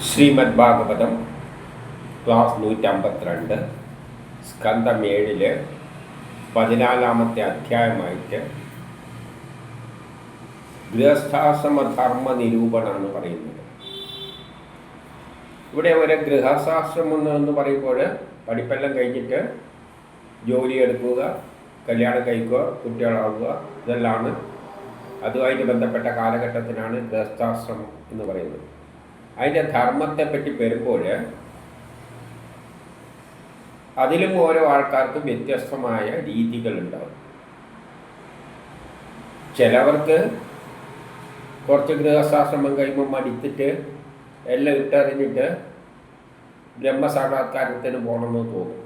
Shrimad Bhagavatam class 152 സ്കന്ധം 7 14-ാമത്തെ അധ്യായമായിട്ട് ഗൃഹസ്ഥാശ്രമധർമ്മ നിരൂപണമാണ് പറയുന്നത്. ഇവിടെ ഒരു ഗൃഹസ്ഥാശ്രമം എന്ന് പറയുമ്പോൾ പഠിപ്പെല്ലാം കഴിഞ്ഞിട്ട് ജോലി എടുക്കുക, കല്യാണം കഴിക്കുക, കുട്ടികളാവുക, ഇതെല്ലാം അതുമായിട്ട് ബന്ധപ്പെട്ട കാലഘട്ടത്തിനാണ് ഗൃഹസ്ഥാശ്രമം എന്ന് പറയുന്നത്. അതിൻ്റെ ധർമ്മത്തെപ്പറ്റി വരുമ്പോൾ അതിലും ഓരോ ആൾക്കാർക്കും വ്യത്യസ്തമായ രീതികളുണ്ടാവും. ചിലവർക്ക് കുറച്ച് ഗൃഹസ്ഥാശ്രമം കഴിയുമ്പോൾ മടിത്തിട്ട് എല്ലാം ഇട്ടെറിഞ്ഞിട്ട് ബ്രഹ്മസാക്ഷാത്കാരത്തിന് പോകണമെന്ന് തോന്നും.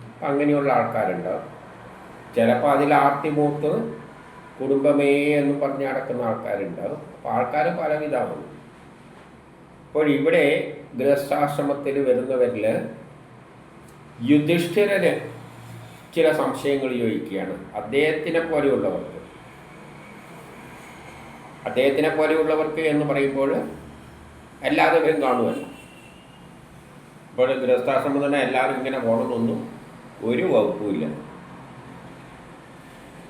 അപ്പം അങ്ങനെയുള്ള ആൾക്കാരുണ്ടാവും. ചിലപ്പോൾ അതിൽ ആർത്തിമൂത്ത് കുടുംബമേ എന്ന് പറഞ്ഞ് നടക്കുന്ന ആൾക്കാരുണ്ടാവും. അപ്പോൾ ആൾക്കാർ പലവിധമാണ്. അപ്പോൾ ഇവിടെ ഗൃഹസ്ഥാശ്രമത്തിൽ വരുന്നവരിൽ യുധിഷ്ഠിരന് ചില സംശയങ്ങൾ ചോദിക്കുകയാണ്. അദ്ദേഹത്തിനെ പോലെയുള്ളവർക്ക് എന്ന് പറയുമ്പോൾ എല്ലാവരും കാണുമല്ലോ. ഇപ്പോൾ ഗൃഹസ്ഥാശ്രമം തന്നെ എല്ലാവരും ഇങ്ങനെ പോകണമെന്നൊന്നും ഒരു വകുപ്പുമില്ല.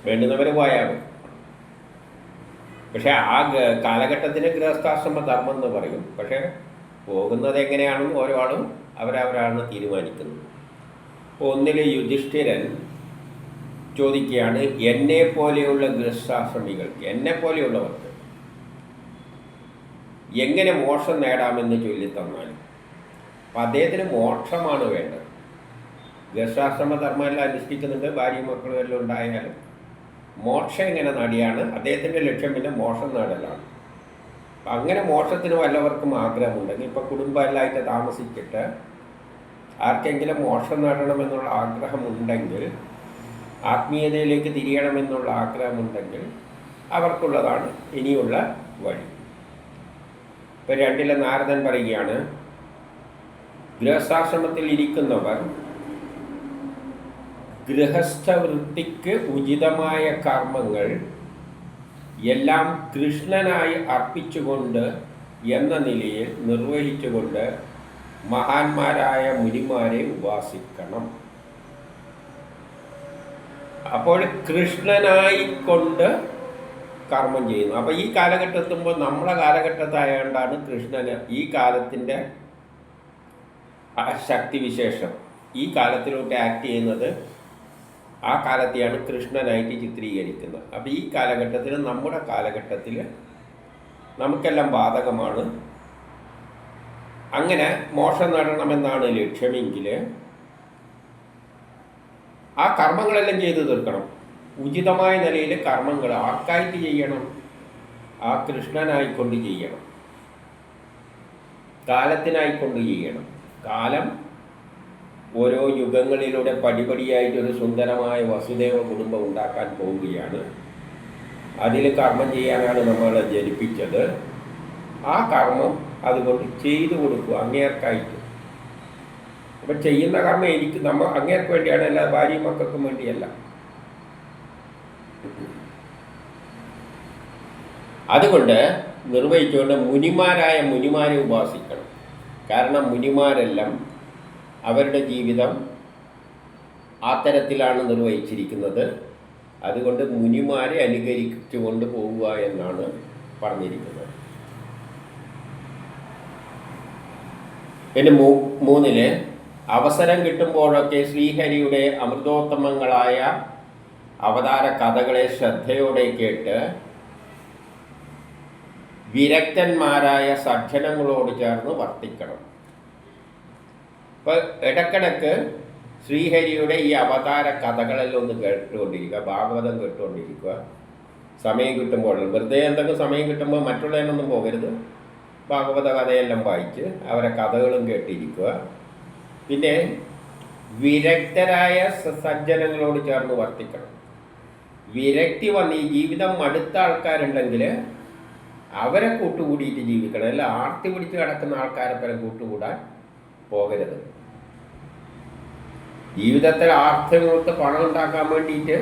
വേണ്ടുന്നവർ പോയാൽ മതി. പക്ഷെ ആ കാലഘട്ടത്തിന് ഗൃഹസ്ഥാശ്രമ ധർമ്മം എന്ന് പറയും. പക്ഷെ പോകുന്നത് എങ്ങനെയാണെന്ന് ഓരോ ആളും അവരവരാണ് തീരുമാനിക്കുന്നത്. അപ്പോൾ ഒന്നിൽ യുധിഷ്ഠിരൻ ചോദിക്കുകയാണ്, എന്നെ പോലെയുള്ള ഗൃഹസ്ഥാശ്രമികൾക്ക്, എന്നെ പോലെയുള്ളവർക്ക് എങ്ങനെ മോക്ഷം നേടാമെന്ന് ചൊല്ലിത്തന്നാൽ. അപ്പം അദ്ദേഹത്തിന് മോക്ഷമാണ് വേണ്ടത്. ഗൃഹസ്ഥാശ്രമ ധർമ്മമെല്ലാം അനുഷ്ഠിക്കുന്നുണ്ട്, ഭാര്യയും മക്കളും എല്ലാം ഉണ്ടായാലും മോക്ഷം എങ്ങനെ നേടിയാണ് അദ്ദേഹത്തിൻ്റെ ലക്ഷ്യം. പിന്നെ മോക്ഷം നേടലാണ്. അപ്പം അങ്ങനെ മോക്ഷത്തിന് വല്ലവർക്കും ആഗ്രഹമുണ്ടെങ്കിൽ, ഇപ്പോൾ കുടുംബമെല്ലാമായിട്ട് താമസിച്ചിട്ട് ആർക്കെങ്കിലും മോക്ഷം നേടണമെന്നുള്ള ആഗ്രഹമുണ്ടെങ്കിൽ, ആത്മീയതയിലേക്ക് തിരിയണമെന്നുള്ള ആഗ്രഹമുണ്ടെങ്കിൽ അവർക്കുള്ളതാണ് ഇനിയുള്ള വഴി. ഇപ്പം 2 നാരദൻ പറയുകയാണ്, ഗൃഹസ്ഥാശ്രമത്തിൽ ഇരിക്കുന്നവർ ഗൃഹസ്ഥവൃത്തിക്ക് ഉചിതമായ കർമ്മങ്ങൾ എല്ലാം കൃഷ്ണനായി അർപ്പിച്ചുകൊണ്ട് എന്ന നിലയിൽ നിർവഹിച്ചുകൊണ്ട് മഹാന്മാരായ മുനിമാരെ ഉപാസിക്കണം. അപ്പോൾ കൃഷ്ണനായിക്കൊണ്ട് കർമ്മം ചെയ്യുന്നു. അപ്പോൾ ഈ കാലഘട്ടത്തുമ്പോൾ നമ്മുടെ കാലഘട്ടത്തായതുകൊണ്ടാണ് കൃഷ്ണന് ഈ കാലത്തിൻ്റെ ശക്തിവിശേഷം ഈ കാലത്തിലോട്ട് ആക്ട് ചെയ്യുന്നത്. ആ കാലത്തെയാണ് കൃഷ്ണനായിട്ട് ചിത്രീകരിക്കുന്നത്. അപ്പോൾ ഈ കാലഘട്ടത്തിൽ, നമ്മുടെ കാലഘട്ടത്തിൽ നമുക്കെല്ലാം ബാധകമാണ്. അങ്ങനെ മോക്ഷം നേടണമെന്നാണ് ലക്ഷ്യമെങ്കിൽ ആ കർമ്മങ്ങളെല്ലാം ചെയ്തു തീർക്കണം. ഉചിതമായ നിലയിൽ കർമ്മങ്ങൾ ആർക്കായിട്ട് ചെയ്യണം? ആ കൃഷ്ണനായിക്കൊണ്ട് ചെയ്യണം, കാലത്തിനായിക്കൊണ്ട് ചെയ്യണം. കാലം ഓരോ യുഗങ്ങളിലൂടെ പടിപടിയായിട്ടൊരു സുന്ദരമായ വസുദേവ കുടുംബം ഉണ്ടാക്കാൻ പോവുകയാണ്. അതിൽ കർമ്മം ചെയ്യാനാണ് നമ്മളെ ജനിപ്പിച്ചത്. ആ കർമ്മം അതുകൊണ്ട് ചെയ്തു കൊടുക്കുക അങ്ങേർക്കായിട്ട്. അപ്പം ചെയ്യുന്ന കർമ്മം അങ്ങേർക്ക് വേണ്ടിയാണ്, എല്ലാ ഭാര്യയും മക്കൾക്കും വേണ്ടിയല്ല. അതുകൊണ്ട് നിർവഹിച്ചുകൊണ്ട് മുനിമാരെ ഉപാസിക്കണം. കാരണം മുനിമാരെല്ലാം അവരുടെ ജീവിതം ആ തരത്തിലാണ് നിർവഹിച്ചിരിക്കുന്നത്. അതുകൊണ്ട് മുനിമാരെ അനുകരിച്ചു കൊണ്ട് പോവുക എന്നാണ് പറഞ്ഞിരിക്കുന്നത്. പിന്നെ 3 അവസരം കിട്ടുമ്പോഴൊക്കെ ശ്രീഹരിയുടെ അമൃതോത്തമങ്ങളായ അവതാര കഥകളെ ശ്രദ്ധയോടെ കേട്ട് വിരക്തന്മാരായ സജ്ജനങ്ങളോട് ചേർന്ന് വർത്തിക്കണം. അപ്പോൾ ഇടക്കിടക്ക് ശ്രീഹരിയുടെ ഈ അവതാര കഥകളെല്ലാം ഒന്ന് കേട്ടുകൊണ്ടിരിക്കുക, ഭാഗവതം കേട്ടുകൊണ്ടിരിക്കുക. സമയം കിട്ടുമ്പോൾ, വെറുതെ എന്തെങ്കിലും സമയം കിട്ടുമ്പോൾ മറ്റുള്ളതിനൊന്നും പോകരുത്. ഭാഗവത കഥയെല്ലാം വായിച്ച് അവരെ കഥകളും കേട്ടിരിക്കുക. പിന്നെ വിരക്തരായ സജ്ജനങ്ങളോട് ചേർന്ന് വർത്തിക്കണം. വിരക്തി വന്ന് ഈ ജീവിതം മടുത്ത ആൾക്കാരുണ്ടെങ്കിൽ അവരെ കൂട്ടുകൂടിയിട്ട് ജീവിക്കണം. അല്ല ആർത്തി പിടിച്ച് കിടക്കുന്ന ആൾക്കാരെ പരം കൂട്ടുകൂടാൻ പോകരുത്. ജീവിതത്തിൽ ആർത്തിമുത്ത് പണം ഉണ്ടാക്കാൻ വേണ്ടിയിട്ട്,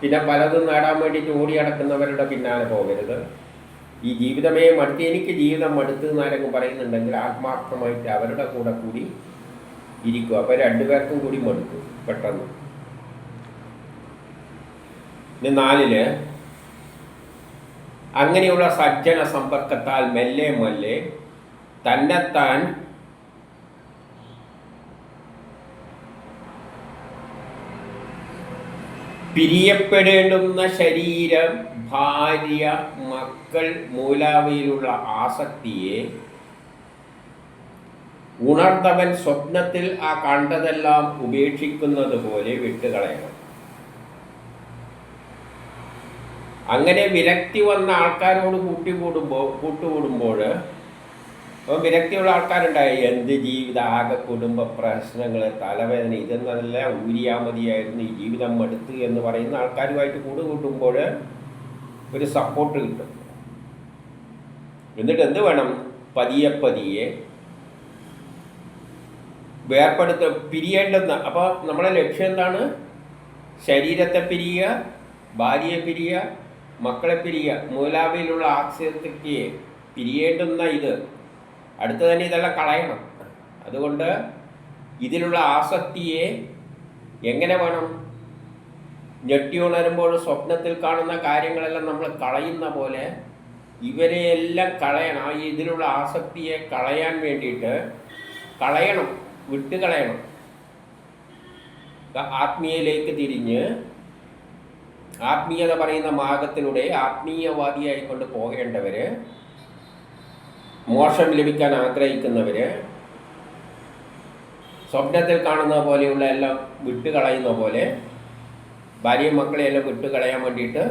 പിന്നെ പലതും നേടാൻ വേണ്ടിയിട്ട് ഓടി നടക്കുന്നവരുടെ പിന്നാലെ പോകരുത്. ഈ ജീവിതമേ മടുത്ത്, എനിക്ക് ജീവിതം മടുത്ത് എന്നാരെങ്കിലും പറയുന്നുണ്ടെങ്കിൽ ആത്മാർത്ഥമായിട്ട് അവരുടെ കൂടെ കൂടി ഇരിക്കും. അപ്പോൾ രണ്ടുപേർക്കും കൂടി മടുക്കും പെട്ടെന്ന്. ഇനി 4 അങ്ങനെയുള്ള സജ്ജന സമ്പർക്കത്താൽ മെല്ലെ മെല്ലെ തന്നെത്താൻ പിരിയപ്പെടേണ്ടുന്ന ശരീരം, ഭാര്യ, മക്കൾ മൂലാവയിലുള്ള ആസക്തിയെ ഉണർന്നവൻ സ്വപ്നത്തിൽ ആ കണ്ടതെല്ലാം ഉപേക്ഷിക്കുന്നത് പോലെ വിട്ടുകളയണം. അങ്ങനെ വിരക്തി വന്ന ആൾക്കാരോട് കൂട്ടുകൂടുമ്പോൾ വിരക്തിയുള്ള ആൾക്കാരുണ്ടായി, എന്ത് ജീവിതം, ആകെ കുടുംബ പ്രശ്നങ്ങൾ, തലവേദന, ഇതെന്നെല്ലാം ഊരിയാ മതിയായിരുന്നു, ഈ ജീവിതം മടുത്ത് എന്ന് പറയുന്ന ആൾക്കാരുമായിട്ട് കൂട്ടുമ്പോൾ ഒരു സപ്പോർട്ട് കിട്ടും. എന്നിട്ട് എന്ത് വേണം, പതിയെ പതിയെ പിരിയേണ്ടുന്ന. അപ്പോൾ നമ്മളെ ലക്ഷ്യം എന്താണ്? ശരീരത്തെ പിരിയുക, ഭാര്യയെ പിരിയുക, മക്കളെ പിരിയുക, മൂലാവിലുള്ള ആസക്തിയെ പിരിയേണ്ടുന്ന ഇത് അടുത്ത് തന്നെ ഇതെല്ലാം കളയണം. അതുകൊണ്ട് ഇതിലുള്ള ആസക്തിയെ എങ്ങനെ വേണം? ഞെട്ടി ഉണരുമ്പോൾ സ്വപ്നത്തിൽ കാണുന്ന കാര്യങ്ങളെല്ലാം നമ്മൾ കളയുന്ന പോലെ ഇവരെയെല്ലാം കളയണം. ആ ഇതിലുള്ള ആസക്തിയെ കളയാൻ വേണ്ടിയിട്ട് കളയണം, വിട്ടുകളയണം. ആത്മീയയിലേക്ക് തിരിഞ്ഞ് ആത്മീയത പറയുന്ന മാർഗത്തിലൂടെ ആത്മീയവാദിയായിക്കൊണ്ട് പോകേണ്ടവർ, മോക്ഷം ലഭിക്കാൻ ആഗ്രഹിക്കുന്നവർ, സ്വപ്നത്തിൽ കാണുന്ന പോലെയുള്ള എല്ലാം വിട്ടുകളയുന്ന പോലെ ഭാര്യയും മക്കളെയെല്ലാം വിട്ടുകളയാൻ വേണ്ടിയിട്ട്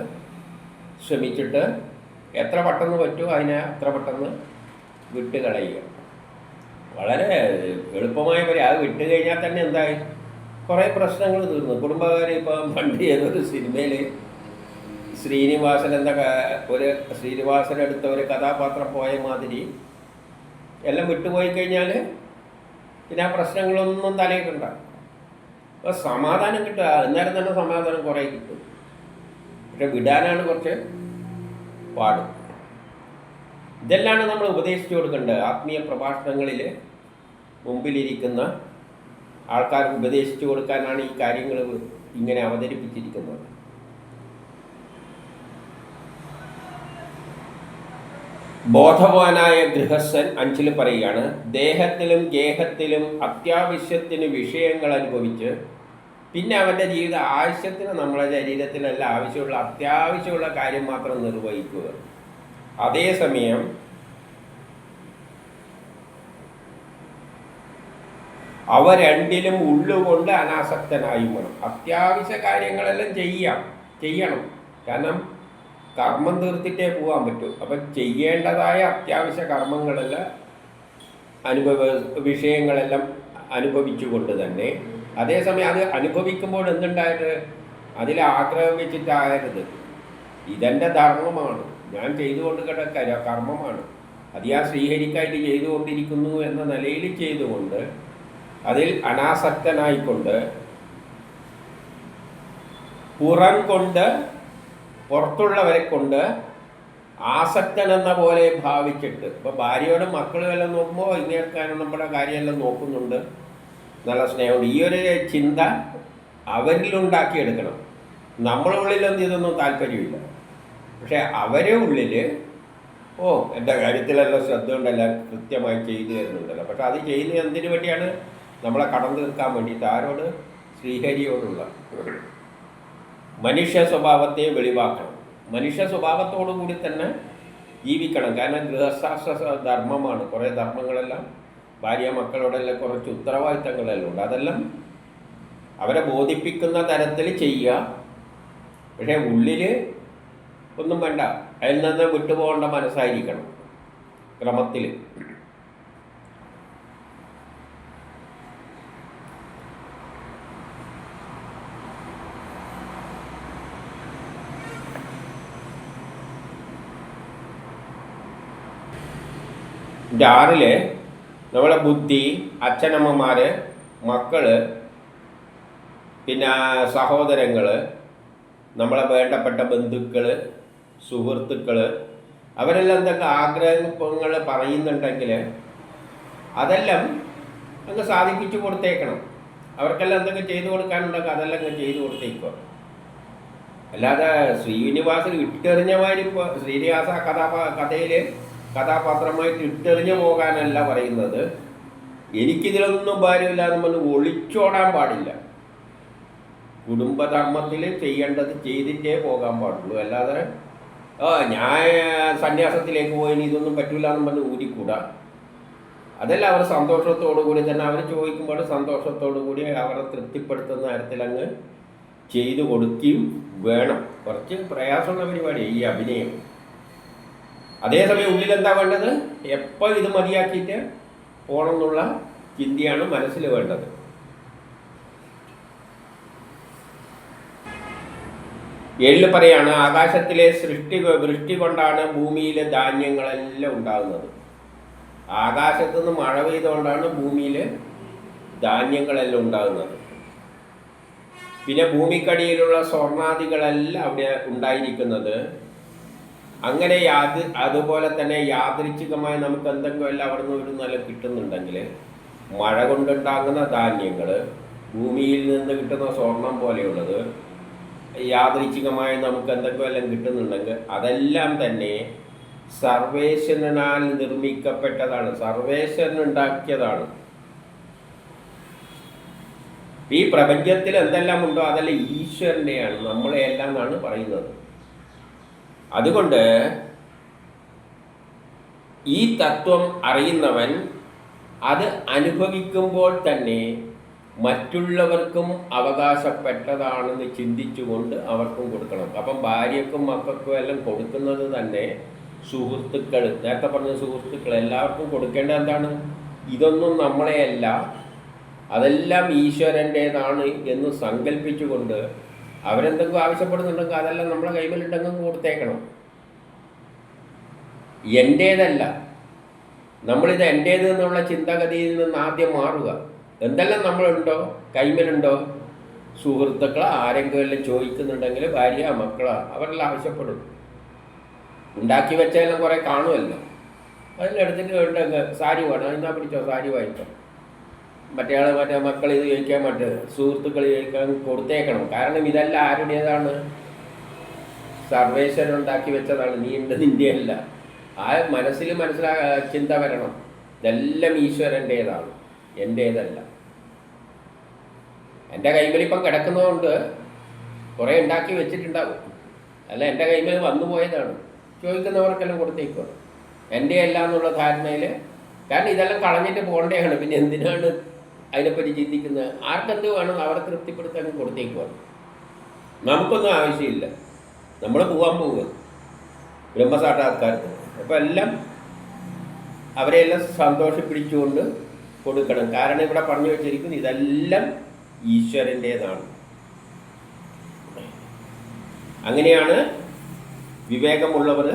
ശ്രമിച്ചിട്ട് എത്ര പെട്ടെന്ന് പറ്റുമോ അതിനെ അത്ര പെട്ടെന്ന് വിട്ടുകളയുക. വളരെ എളുപ്പമായ പോലെ അത് വിട്ട് കഴിഞ്ഞാൽ തന്നെ എന്തായി, കുറേ പ്രശ്നങ്ങൾ തീർന്നു. കുടുംബക്കാർ ഇപ്പം പണ്ട് ഏതൊരു സിനിമയിൽ ശ്രീനിവാസൻ എടുത്ത ഒരു കഥാപാത്രം പോയ മാതിരി എല്ലാം വിട്ടുപോയി കഴിഞ്ഞാൽ പിന്നെ ആ പ്രശ്നങ്ങളൊന്നും തലയിട്ടുണ്ടാകും. അപ്പോൾ സമാധാനം കിട്ടുക, അന്നേരം തന്നെ സമാധാനം കുറേ കിട്ടും. പക്ഷെ വിടാനാണ് കുറച്ച് പാട്. ഇതെല്ലാം നമ്മൾ ഉപദേശിച്ചു കൊടുക്കേണ്ടത്. ആത്മീയ പ്രഭാഷണങ്ങളിൽ മുമ്പിലിരിക്കുന്ന ആൾക്കാർക്ക് ഉപദേശിച്ചു കൊടുക്കാനാണ് ഈ കാര്യങ്ങൾ ഇങ്ങനെ അവതരിപ്പിച്ചിരിക്കുന്നത്. ബോധവാനായ ഗൃഹസ്ഥൻ 5 പറയുകയാണ്, ദേഹത്തിലും ഗേഹത്തിലും അത്യാവശ്യത്തിന് വിഷയങ്ങൾ അനുഭവിച്ച് പിന്നെ അവൻ്റെ ജീവിത ആവശ്യത്തിന് നമ്മളെ ശരീരത്തിലല്ല അത്യാവശ്യമുള്ള കാര്യം മാത്രം നിർവഹിക്കുക. അതേസമയം അവ രണ്ടിലും ഉള്ളുകൊണ്ട് അനാസക്തനായി വേണം. അത്യാവശ്യ കാര്യങ്ങളെല്ലാം ചെയ്യണം. കാരണം കർമ്മം തീർത്തിട്ടേ പോകാൻ പറ്റൂ. അപ്പം ചെയ്യേണ്ടതായ അത്യാവശ്യ കർമ്മങ്ങളെല്ലാം വിഷയങ്ങളെല്ലാം അനുഭവിച്ചുകൊണ്ട് തന്നെ, അതേസമയം അത് അനുഭവിക്കുമ്പോൾ എന്തുണ്ടായിട്ട് അതിൽ ആഗ്രഹം വെച്ചിട്ടാകരുത്. ഇതെൻ്റെ ധർമ്മമാണ്, ഞാൻ ചെയ്തുകൊണ്ട് കിടക്ക കർമ്മമാണ്, അത് ഞാൻ ശ്രീഹരിക്കായിട്ട് ചെയ്തുകൊണ്ടിരിക്കുന്നു എന്ന നിലയിൽ ചെയ്തുകൊണ്ട് അതിൽ അനാസക്തനായിക്കൊണ്ട് പുറത്തുള്ളവരെ കൊണ്ട് ആസക്തൻ എന്ന പോലെ ഭാവിച്ചിട്ട്, ഇപ്പോൾ ഭാര്യയോടും മക്കളും എല്ലാം നോക്കുമ്പോൾ ഇങ്ങേർക്കാനും നമ്മുടെ കാര്യമെല്ലാം നോക്കുന്നുണ്ട്, നല്ല സ്നേഹമുണ്ട്. ഈ ഒരു ചിന്ത അവരിലുണ്ടാക്കിയെടുക്കണം. നമ്മളെ ഉള്ളിലൊന്നും ഇതൊന്നും താല്പര്യമില്ല. പക്ഷെ അവരെ ഉള്ളിൽ എൻ്റെ കാര്യത്തിലെല്ലാം ശ്രദ്ധ ഉണ്ടല്ലോ, കൃത്യമായി ചെയ്തു തരുന്നുണ്ടല്ലോ. പക്ഷെ അത് ചെയ്യുന്നത് എന്തിനു വേണ്ടിയാണ്? നമ്മളെ കടം തീർക്കാൻ വേണ്ടിയിട്ട്. ആരോട്? ശ്രീഹരിയോടുള്ള മനുഷ്യ സ്വഭാവത്തെ വെളിവാക്കണം. മനുഷ്യ സ്വഭാവത്തോടു കൂടി തന്നെ ജീവിക്കണം. കാരണം ഗൃഹസ്ഥാശ്ര ധർമ്മമാണ്. കുറേ ധർമ്മങ്ങളെല്ലാം ഭാര്യ മക്കളോടെല്ലാം കുറച്ച് ഉത്തരവാദിത്തങ്ങളെല്ലാം ഉണ്ട്. അതെല്ലാം അവരെ ബോധിപ്പിക്കുന്ന തരത്തിൽ ചെയ്യുക. പക്ഷേ ഉള്ളിൽ ഒന്നും വേണ്ട, അതിൽ നിന്ന് വിട്ടുപോകേണ്ട മനസ്സായിരിക്കണം ക്രമത്തിൽ. ആറില് നമ്മളെ ബുദ്ധി, അച്ഛനമ്മമാർ, മക്കൾ, പിന്നെ സഹോദരങ്ങൾ, നമ്മളെ വേണ്ടപ്പെട്ട ബന്ധുക്കൾ, സുഹൃത്തുക്കൾ, അവരെല്ലാം എന്തൊക്കെ ആഗ്രഹങ്ങൾ പറയുന്നുണ്ടെങ്കിൽ അതെല്ലാം അങ്ങ് സാധിപ്പിച്ചു കൊടുത്തേക്കണം. അവർക്കെല്ലാം എന്തൊക്കെ ചെയ്തു കൊടുക്കാനുണ്ടെങ്കിൽ അതെല്ലാം അങ്ങ് ചെയ്തു കൊടുത്തേക്കുക. അല്ലാതെ ശ്രീനിവാസൻ ഇട്ടെറിഞ്ഞ മാതിരി ശ്രീനിവാസ കഥയിൽ കഥാപാത്രമായിട്ട് ഇട്ടെറിഞ്ഞു പോകാനല്ല പറയുന്നത്. എനിക്കിതിലൊന്നും ഭാര്യമില്ലാതെ പറഞ്ഞ് ഒളിച്ചോടാൻ പാടില്ല. കുടുംബധർമ്മത്തിൽ ചെയ്യേണ്ടത് ചെയ്തിട്ടേ പോകാൻ പാടുള്ളൂ. അല്ലാതെ ഞാൻ സന്യാസത്തിലേക്ക് പോയി ഇതൊന്നും പറ്റില്ല എന്ന് പറഞ്ഞ് ഊരിക്കൂടാ. അതല്ല, അവർ സന്തോഷത്തോടു കൂടി തന്നെ അവർ ചോദിക്കുമ്പോൾ സന്തോഷത്തോടു കൂടി അവരെ തൃപ്തിപ്പെടുത്തുന്ന തരത്തിൽ അങ്ങ് ചെയ്തു കൊടുക്കുകയും വേണം. കുറച്ച് പ്രയാസമുള്ള പരിപാടി ഈ അഭിനയം. അതേസമയം ഉള്ളിൽ എന്താ വേണ്ടത്? എപ്പോൾ ഇത് മതിയാക്കിയിട്ട് പോകണം എന്നുള്ള ചിന്തയാണ് മനസ്സിൽ വേണ്ടത്. ഏഴില് പറയാണ്, ആകാശത്തിലെ വൃഷ്ടി കൊണ്ടാണ് ഭൂമിയിലെ ധാന്യങ്ങളെല്ലാം ഉണ്ടാകുന്നത്. ആകാശത്തുനിന്ന് മഴ പെയ്തുകൊണ്ടാണ് ഭൂമിയിൽ ധാന്യങ്ങളെല്ലാം ഉണ്ടാകുന്നത്. പിന്നെ ഭൂമിക്കടിയിലുള്ള സ്വർണ്ണാദികളെല്ലാം അവിടെ ഉണ്ടായിരിക്കുന്നത്. അങ്ങനെ അതുപോലെ തന്നെ യാദൃച്ഛികമായി നമുക്ക് എന്തെങ്കിലും എല്ലാം അവിടെ നിന്ന് ഒരു നില കിട്ടുന്നുണ്ടെങ്കിൽ മഴ കൊണ്ടുണ്ടാകുന്ന ധാന്യങ്ങൾ, ഭൂമിയിൽ നിന്ന് കിട്ടുന്ന സ്വർണം പോലെയുള്ളത് യാദൃച്ഛികമായി നമുക്ക് എന്തെങ്കിലും എല്ലാം കിട്ടുന്നുണ്ടെങ്കിൽ അതെല്ലാം തന്നെ സർവേശ്വരനാൽ നിർമ്മിക്കപ്പെട്ടതാണ്, സർവേശ്വരൻ ഉണ്ടാക്കിയതാണ്. ഈ പ്രപഞ്ചത്തിൽ എന്തെല്ലാം ഉണ്ടോ അതെല്ലാം ഈശ്വരൻ്റെയാണ്, നമ്മളെയെല്ലാം എന്നാണ് പറയുന്നത്. അതുകൊണ്ട് ഈ തത്വം അറിയുന്നവൻ അത് അനുഭവിക്കുമ്പോൾ തന്നെ മറ്റുള്ളവർക്കും അവകാശപ്പെട്ടതാണെന്ന് ചിന്തിച്ചുകൊണ്ട് അവർക്കും കൊടുക്കണം. അപ്പം ഭാര്യക്കും മക്കൾക്കും എല്ലാം കൊടുക്കുന്നത് തന്നെ സുഹൃത്തുക്കൾ, നേരത്തെ പറഞ്ഞ സുഹൃത്തുക്കൾ എല്ലാവർക്കും കൊടുക്കേണ്ടത് എന്താണ്? ഇതൊന്നും നമ്മളെയല്ല, അതെല്ലാം ഈശ്വരൻ്റേതാണ് എന്ന് സങ്കല്പിച്ചുകൊണ്ട് അവരെന്തെങ്കിലും ആവശ്യപ്പെടുന്നുണ്ടെങ്കിൽ അതെല്ലാം നമ്മളെ കൈമലിട്ടെങ്കിലും കൊടുത്തേക്കണം. എൻ്റേതല്ല, നമ്മളിത് എൻ്റേത് എന്നുള്ള ചിന്താഗതിയിൽ നിന്ന് ആദ്യം മാറുക. എന്തെല്ലാം നമ്മളുണ്ടോ, കൈമലുണ്ടോ, സുഹൃത്തുക്കൾ ആരെങ്കിലും എല്ലാം ചോദിക്കുന്നുണ്ടെങ്കിൽ ഭാര്യ മക്കളാ അവരെല്ലാം ആവശ്യപ്പെടും. ഉണ്ടാക്കി വെച്ചാലും കുറേ കാണുമല്ലോ, അതിലെടുത്തിട്ട് വേണ്ട സാരി വേണം, എന്നാ പിടിച്ചോ സാരി വാങ്ങിച്ചോ, മറ്റേ മക്കൾ ഇത് ചോദിക്കാൻ സുഹൃത്തുക്കൾ ചോദിക്കാൻ കൊടുത്തേക്കണം. കാരണം ഇതെല്ലാം ആരുടേതാണ്? സർവേശ്വരൻ ഉണ്ടാക്കി വെച്ചതാണ്, നീ ഉണ്ട് നിൻ്റെ അല്ല. ആ മനസ്സിൽ ചിന്ത വരണം, ഇതെല്ലാം ഈശ്വരൻ്റേതാണ്, എൻ്റേതല്ല. എൻ്റെ കൈമലിപ്പം കിടക്കുന്നതുകൊണ്ട് കുറേ ഉണ്ടാക്കി വെച്ചിട്ടുണ്ടാവും, അല്ല എൻ്റെ കൈമൽ വന്നു പോയതാണ്, ചോദിക്കുന്നവർക്കെല്ലാം കൊടുത്തേക്കുക. എൻ്റെ അല്ല എന്നുള്ള ധാരണയിൽ. കാരണം ഇതെല്ലാം കളഞ്ഞിട്ട് പോകേണ്ടതാണ്, പിന്നെ എന്തിനാണ് അതിനെപ്പറ്റി ചിന്തിക്കുന്നത്? ആർക്കെന്ത് വേണം അവരെ തൃപ്തിപ്പെടുത്താൻ കൊടുത്തേക്കുക. നമുക്കൊന്നും ആവശ്യമില്ല, നമ്മൾ പോകാൻ പോവുക ബ്രഹ്മസാക്ഷാത്കാരത്തിന്. അപ്പോൾ എല്ലാം അവരെല്ലാം സന്തോഷിപ്പിടിച്ചുകൊണ്ട് കൊടുക്കണം. കാരണം ഇവിടെ പറഞ്ഞു വെച്ചിരിക്കുന്നു ഇതെല്ലാം ഈശ്വരൻ്റേതാണ്. അങ്ങനെയാണ് വിവേകമുള്ളവർ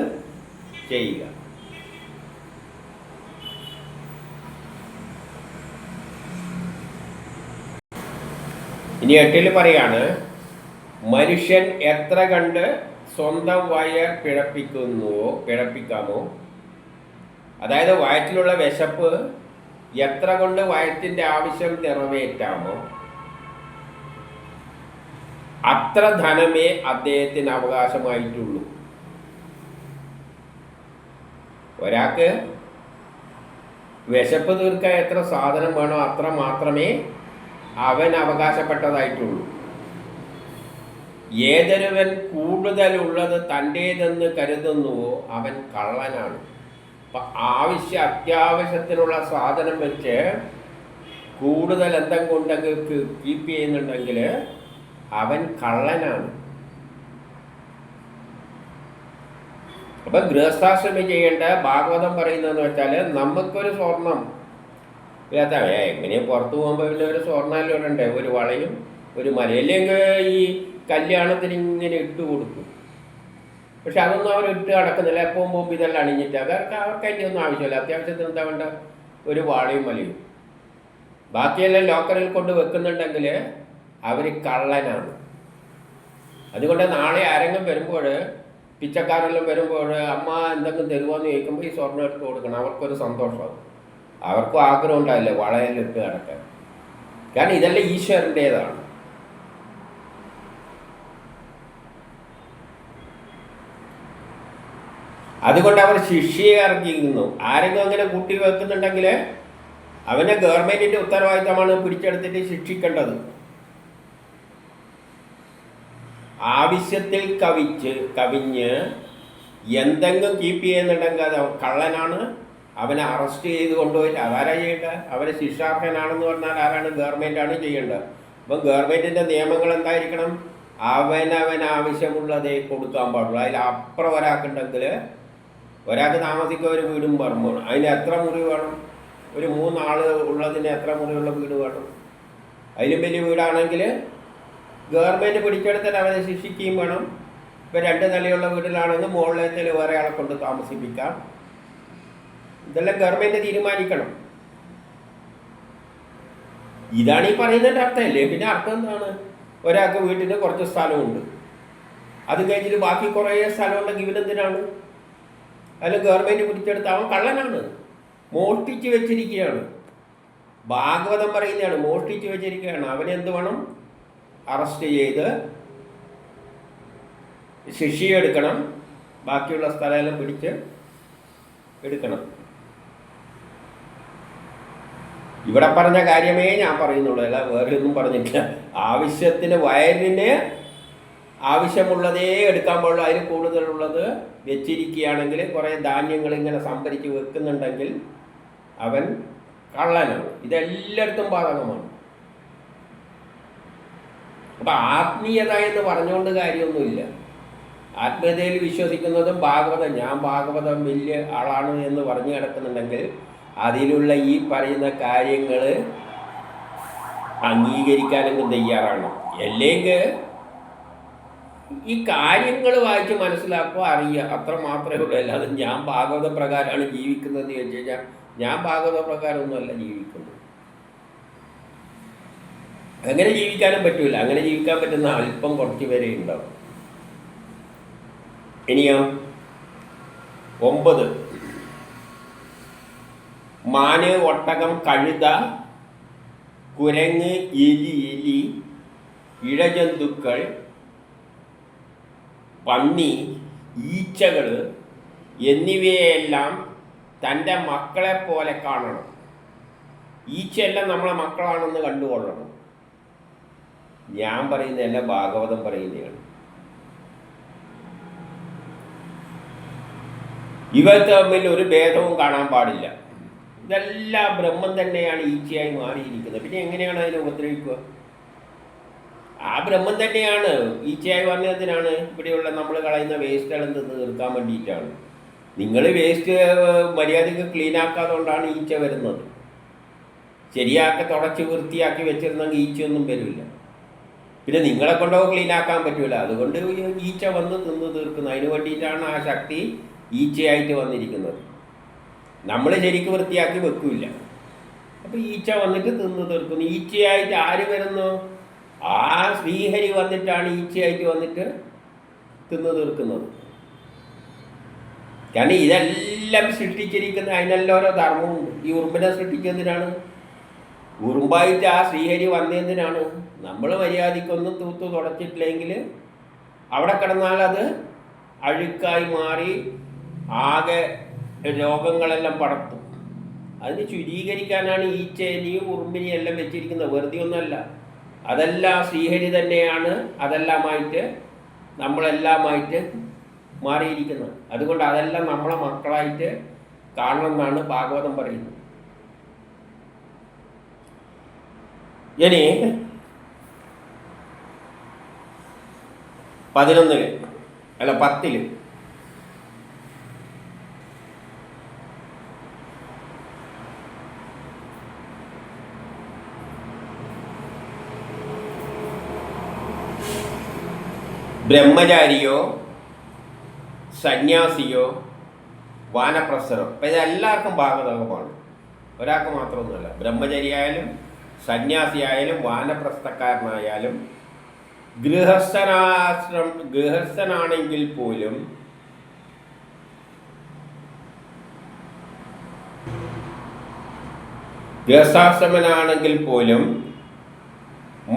ചെയ്യുക. ഇനി 8 പറയാണ്, മനുഷ്യൻ എത്ര കണ്ട് സ്വന്തം വയർ പിഴപ്പിക്കാമോ, അതായത് വയറ്റിലുള്ള വിശപ്പ് എത്ര കൊണ്ട് വയറ്റിൻ്റെ ആവശ്യം നിറവേറ്റാമോ അത്ര ധനമേ അദ്ദേഹത്തിന് അവകാശമായിട്ടുള്ളൂ. ഒരാൾക്ക് വിശപ്പ് തീർക്കാൻ എത്ര സാധനം വേണോ അത്ര മാത്രമേ അവൻ അവകാശപ്പെട്ടതായിട്ടുള്ളൂ. ഏതൊരുവൻ കൂടുതലുള്ളത് തൻ്റേതെന്ന് കരുതുന്നുവോ അവൻ കള്ളനാണ്. അപ്പം അത്യാവശ്യത്തിനുള്ള സാധനം വെച്ച് കൂടുതൽ എന്തെങ്കിലും കൊണ്ടെങ്കിൽ കീപ്പ് ചെയ്യുന്നുണ്ടെങ്കിൽ അവൻ കള്ളനാണ്. അപ്പം ഗൃഹസ്ഥാശ്രമി ചെയ്യേണ്ട ഭാഗവതം പറയുന്നതെന്ന് വെച്ചാൽ നമുക്കൊരു സ്വർണം എങ്ങനെയും പുറത്തു പോകുമ്പോൾ പിന്നെ ഒരു സ്വർണ്ണമെല്ലാം ഇടണ്ടേ, ഒരു വളയും ഒരു മലയില്ലെങ്കിൽ ഈ കല്യാണത്തിന് ഇങ്ങനെ ഇട്ട് കൊടുക്കും. പക്ഷെ അതൊന്നും അവർ ഇട്ട് നടക്കുന്നില്ല. എപ്പോൾ പോകുമ്പോൾ ഇതെല്ലാം അണിഞ്ഞിട്ട് അവർക്ക് അതിൻ്റെ ഒന്നും ആവശ്യമില്ല. അത്യാവശ്യത്തിന് എന്താ വേണ്ട, ഒരു വാളയും മലയും. ബാക്കിയെല്ലാം ലോക്കറിൽ കൊണ്ട് വെക്കുന്നുണ്ടെങ്കിൽ അവർ കള്ളനാണ്. അതുകൊണ്ട് നാളെ ആരെങ്കിലും വരുമ്പോൾ പിച്ചക്കാരെല്ലാം വരുമ്പോൾ അമ്മ എന്തെങ്കിലും തരുമോയെന്ന് ചോദിക്കുമ്പോൾ ഈ സ്വർണ്ണം എടുത്ത് കൊടുക്കണം. അവർക്കൊരു സന്തോഷമാകും. അവർക്കും ആഗ്രഹം ഉണ്ടാവില്ല വളയിലിട്ട് കിടക്കാൻ. കാരണം ഇതെല്ലാം ഈശ്വരൻ്റേതാണ്. അതുകൊണ്ട് അവർ ശിക്ഷയെ ഇറക്കിയിരിക്കുന്നു. ആരെങ്കിലും അങ്ങനെ കൂട്ടി വെക്കുന്നുണ്ടെങ്കിൽ അവനെ ഗവൺമെൻറ്റിൻ്റെ ഉത്തരവാദിത്തമാണ് പിടിച്ചെടുത്തിട്ട് ശിക്ഷിക്കേണ്ടത്. ആവശ്യത്തിൽ കവിഞ്ഞ് എന്തെങ്കിലും കീപ്പ് ചെയ്യുന്നുണ്ടെങ്കിൽ അത് കള്ളനാണ്. അവനെ അറസ്റ്റ് ചെയ്ത് കൊണ്ടുപോയിട്ട് അതാരാ ചെയ്യേണ്ടത്? അവനെ ശിക്ഷാർഹനാണെന്ന് പറഞ്ഞാൽ ആരാണ്? ഗവൺമെൻറ്റാണ് ചെയ്യേണ്ടത്. അപ്പം ഗവൺമെൻറ്റിൻ്റെ നിയമങ്ങൾ എന്തായിരിക്കണം? ആവശ്യമുള്ളതേ കൊടുക്കാൻ പാടുള്ളൂ. അതിലപ്പുറം ഒരാൾക്കുണ്ടെങ്കിൽ, ഒരാൾക്ക് താമസിക്കുക ഒരു വീടും പറമ്പും, അതിന് എത്ര മുറി വേണം? ഒരു 3 ആൾ ഉള്ളതിന് എത്ര മുറിയുള്ള വീട് വേണം? അതിലും വലിയ വീടാണെങ്കിൽ ഗവൺമെൻറ് പിടിച്ചെടുത്താൽ അവനെ ശിക്ഷിക്കുകയും വേണം. ഇപ്പോൾ 2 നിലയുള്ള വീട്ടിലാണെങ്കിൽ മുകളിലത്തിൽ വേറെ ആളെ കൊണ്ട് താമസിപ്പിക്കാം. ഇതെല്ലാം ഗവൺമെൻറ് തീരുമാനിക്കണം. ഇതാണ് ഈ പറയുന്നതിൻ്റെ അർത്ഥമല്ലേ? പിന്നെ അർത്ഥം എന്താണ്? ഒരാൾക്ക് വീട്ടിന് കുറച്ച് സ്ഥലമുണ്ട്, അത് കഴിഞ്ഞിട്ട് ബാക്കി കുറേ സ്ഥലമുണ്ടെങ്കിൽ ഇവനെന്തിനാണ്? അതിൽ ഗവൺമെൻറ് പിടിച്ചെടുത്ത് അവൻ കള്ളനാണ്, മോഷ്ടിച്ച് വെച്ചിരിക്കുകയാണ്. ഭാഗവതം പറയുന്നതാണ്, മോഷ്ടിച്ച് വെച്ചിരിക്കുകയാണ്. അവനെന്ത് വേണം? അറസ്റ്റ് ചെയ്ത് ശിക്ഷയെടുക്കണം. ബാക്കിയുള്ള സ്ഥലമെല്ലാം പിടിച്ച് എടുക്കണം. ഇവിടെ പറഞ്ഞ കാര്യമേ ഞാൻ പറയുന്നുള്ളൂ, അല്ല വേറെ ഒന്നും പറഞ്ഞിട്ടില്ല. ആവശ്യത്തിന് വയറിന് ആവശ്യമുള്ളതേ എടുക്കാൻ പാടുള്ളൂ. അതിന് കൂടുതലുള്ളത് വെച്ചിരിക്കുകയാണെങ്കിൽ, കുറേ ധാന്യങ്ങൾ ഇങ്ങനെ സംഭരിച്ച് വെക്കുന്നുണ്ടെങ്കിൽ അവൻ കള്ളനാണ്. ഇതെല്ലായിടത്തും ബാധകമാണ്. അപ്പം ആത്മീയത എന്ന് പറഞ്ഞുകൊണ്ട് കാര്യമൊന്നുമില്ല. ആത്മീയതയിൽ വിശ്വസിക്കുന്നതും ഭാഗവതം, ഞാൻ ഭാഗവതം വലിയ ആളാണ് എന്ന് പറഞ്ഞു കിടക്കുന്നുണ്ടെങ്കിൽ അതിലുള്ള ഈ പറയുന്ന കാര്യങ്ങൾ അംഗീകരിക്കാനെങ്കിലും തയ്യാറാണ്. അല്ലെങ്കിൽ ഈ കാര്യങ്ങൾ വായിച്ച് മനസ്സിലാക്കുക, അറിയുക, അത്ര മാത്രമേ ഉള്ളൂ. അല്ലാതെ ഞാൻ ഭാഗവത പ്രകാരമാണ് ജീവിക്കുന്നതെന്ന് ചോദിച്ചു കഴിഞ്ഞാൽ ഞാൻ ഭാഗവത പ്രകാരമൊന്നുമല്ല ജീവിക്കുന്നത്. അങ്ങനെ ജീവിക്കാനും പറ്റില്ല. അങ്ങനെ ജീവിക്കാൻ പറ്റുന്ന അല്പം കുറച്ച് പേരെ ഉണ്ടാവും. ഇനിയോ 9, മാന്, ഒട്ടകം, കഴുത, കുരങ്ങ്, എലി, ഇഴജന്തുക്കൾ, പന്നി, ഈച്ചകൾ എന്നിവയെല്ലാം തൻ്റെ മക്കളെ പോലെ കാണണം. ഈച്ചയെല്ലാം നമ്മളെ മക്കളാണെന്ന് കണ്ടുകൊള്ളണം. ഞാൻ പറയുന്നതല്ല, ഭാഗവതം പറയുന്നതാണ്. ഇവർ തമ്മിൽ ഒരു ഭേദവും കാണാൻ പാടില്ല. ഇതെല്ലാം ബ്രഹ്മം തന്നെയാണ് ഈച്ചയായി മാറിയിരിക്കുന്നത്. പിന്നെ എങ്ങനെയാണ് അതിനെ ഉപദ്രവിക്കുക? ആ ബ്രഹ്മം തന്നെയാണ് ഈച്ചയായി വന്നതിനാണ്. ഇവിടെയുള്ള നമ്മൾ കളയുന്ന വേസ്റ്റുകൾ തിന്ന് തീർക്കാൻ വേണ്ടിയിട്ടാണ്. നിങ്ങൾ വേസ്റ്റ് മര്യാദയ്ക്ക് ക്ലീൻ ആക്കാത്തതുകൊണ്ടാണ് ഈച്ച വരുന്നത്. ശരിയാക്കി തുടച്ച് വൃത്തിയാക്കി വെച്ചിരുന്നെങ്കിൽ ഈച്ചയൊന്നും വരില്ല. പിന്നെ നിങ്ങളെ കൊണ്ടോ ക്ലീൻ ആക്കാൻ പറ്റില്ല. അതുകൊണ്ട് ഈച്ച വന്ന് തിന്ന് തീർക്കുന്നത്. അതിന് വേണ്ടിയിട്ടാണ് ആ ശക്തി ഈച്ചയായിട്ട് വന്നിരിക്കുന്നത്. നമ്മൾ ശരിക്കും വൃത്തിയാക്കി വെക്കില്ല. അപ്പോൾ ഈച്ച വന്നിട്ട് തിന്ന് തീർക്കുന്നു. ഈച്ചയായിട്ട് ആര് വരുന്നു? ആ ശ്രീഹരി വന്നിട്ടാണ് ഈച്ചയായിട്ട് വന്നിട്ട് തിന്ന് തീർക്കുന്നത്. കാരണം ഇതെല്ലാം സൃഷ്ടിച്ചിരിക്കുന്ന അതിനെല്ലാം ഓരോ ധർമ്മമുണ്ട്. ഈ ഉറുമ്പിനെ സൃഷ്ടിക്കുന്നതിനാണ്. ഉറുമ്പായിട്ട് ആ ശ്രീഹരി വന്നതിനാണ്. നമ്മൾ മര്യാദയ്ക്കൊന്നും തൂത്ത് തുടച്ചിട്ടില്ലെങ്കിൽ അവിടെ കിടന്നാൽ അത് അഴുക്കായി മാറി ആകെ രോഗങ്ങളെല്ലാം പടർത്തും. അതിന് ശുചീകരിക്കാനാണ് ഈച്ചേനെയും ഉറുമ്പിനെയും എല്ലാം വെച്ചിരിക്കുന്നത്. വെറുതെ ഒന്നുമല്ല. അതെല്ലാം ശ്രീഹരി തന്നെയാണ്. അതെല്ലാമായിട്ട് നമ്മളെല്ലാമായിട്ട് മാറിയിരിക്കുന്നത്. അതുകൊണ്ട് അതെല്ലാം നമ്മളെ മക്കളായിട്ട് കാണണമെന്നാണ് ഭാഗവതം പറയുന്നത്. ഇനി 11 അല്ല 10 ബ്രഹ്മചാരിയോ സന്യാസിയോ വാനപ്രസ്ഥരോ, അപ്പം ഇതെല്ലാവർക്കും ബാധകമാണ്. ഒരാൾക്ക് മാത്രമൊന്നുമല്ല. ബ്രഹ്മചാരിയായാലും സന്യാസിയായാലും വാനപ്രസ്ഥക്കാരനായാലും ഗൃഹസ്ഥനാണെങ്കിൽ പോലും ഗൃഹസ്ഥാശ്രമനാണെങ്കിൽ പോലും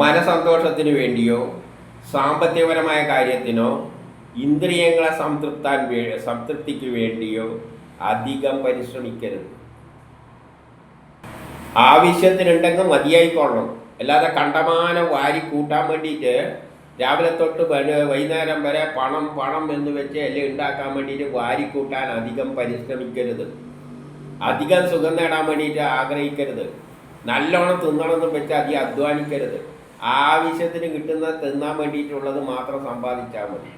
മനസന്തോഷത്തിന് വേണ്ടിയോ സാമ്പത്തികപരമായ കാര്യത്തിനോ ഇന്ദ്രിയങ്ങളെ സംതൃപ്തിക്ക് വേണ്ടിയോ അധികം പരിശ്രമിക്കരുത്. ആവശ്യത്തിനുണ്ടെങ്കിൽ മതിയായിക്കൊള്ളണം. അല്ലാതെ കണ്ടമാനം വാരി കൂട്ടാൻ വേണ്ടിയിട്ട് രാവിലെ തൊട്ട് വൈകുന്നേരം വരെ പണം പണം എന്ന് വെച്ച് എല്ലാം ഉണ്ടാക്കാൻ വേണ്ടിയിട്ട് വാരിക്കൂട്ടാൻ അധികം പരിശ്രമിക്കരുത്. അധികം സുഖം നേടാൻ വേണ്ടിയിട്ട് ആഗ്രഹിക്കരുത്. നല്ലോണം തിന്നണമെന്ന് വെച്ച് അധികം അധ്വാനിക്കരുത്. ആവശ്യത്തിന് കിട്ടുന്ന തിന്നാൻ വേണ്ടിയിട്ടുള്ളത് മാത്രം സമ്പാദിച്ചാൽ മതി.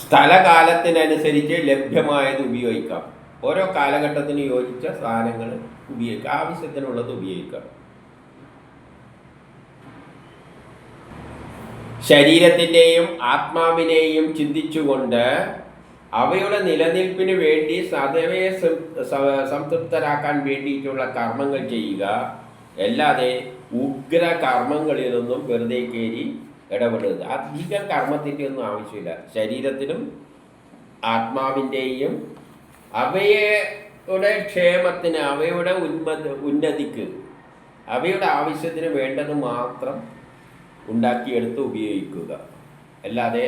സ്ഥലകാലത്തിനനുസരിച്ച് ലഭ്യമായത് ഉപയോഗിക്കാം. ഓരോ കാലഘട്ടത്തിന് യോജിച്ച സാധനങ്ങൾ ഉപയോഗിക്കാം. ആവശ്യത്തിനുള്ളത് ഉപയോഗിക്കാം. ശരീരത്തിൻ്റെയും ആത്മാവിനെയും ചിന്തിച്ചുകൊണ്ട് അവയുടെ നിലനിൽപ്പിന് വേണ്ടി സദവയെ സംതൃപ്തരാക്കാൻ വേണ്ടിയിട്ടുള്ള കർമ്മങ്ങൾ ചെയ്യുക. അല്ലാതെ ഉഗ്ര കർമ്മങ്ങളിലൊന്നും വെറുതെ കയറി ഇടപെടുക. അധികം കർമ്മത്തിൻ്റെ ഒന്നും ആവശ്യമില്ല. ശരീരത്തിനും ആത്മാവിൻ്റെയും അവയുടെ ക്ഷേമത്തിന്, അവയുടെ ഉന്നതിക്ക്, അവയുടെ ആവശ്യത്തിന് വേണ്ടത് മാത്രം ഉണ്ടാക്കിയെടുത്ത് ഉപയോഗിക്കുക. അല്ലാതെ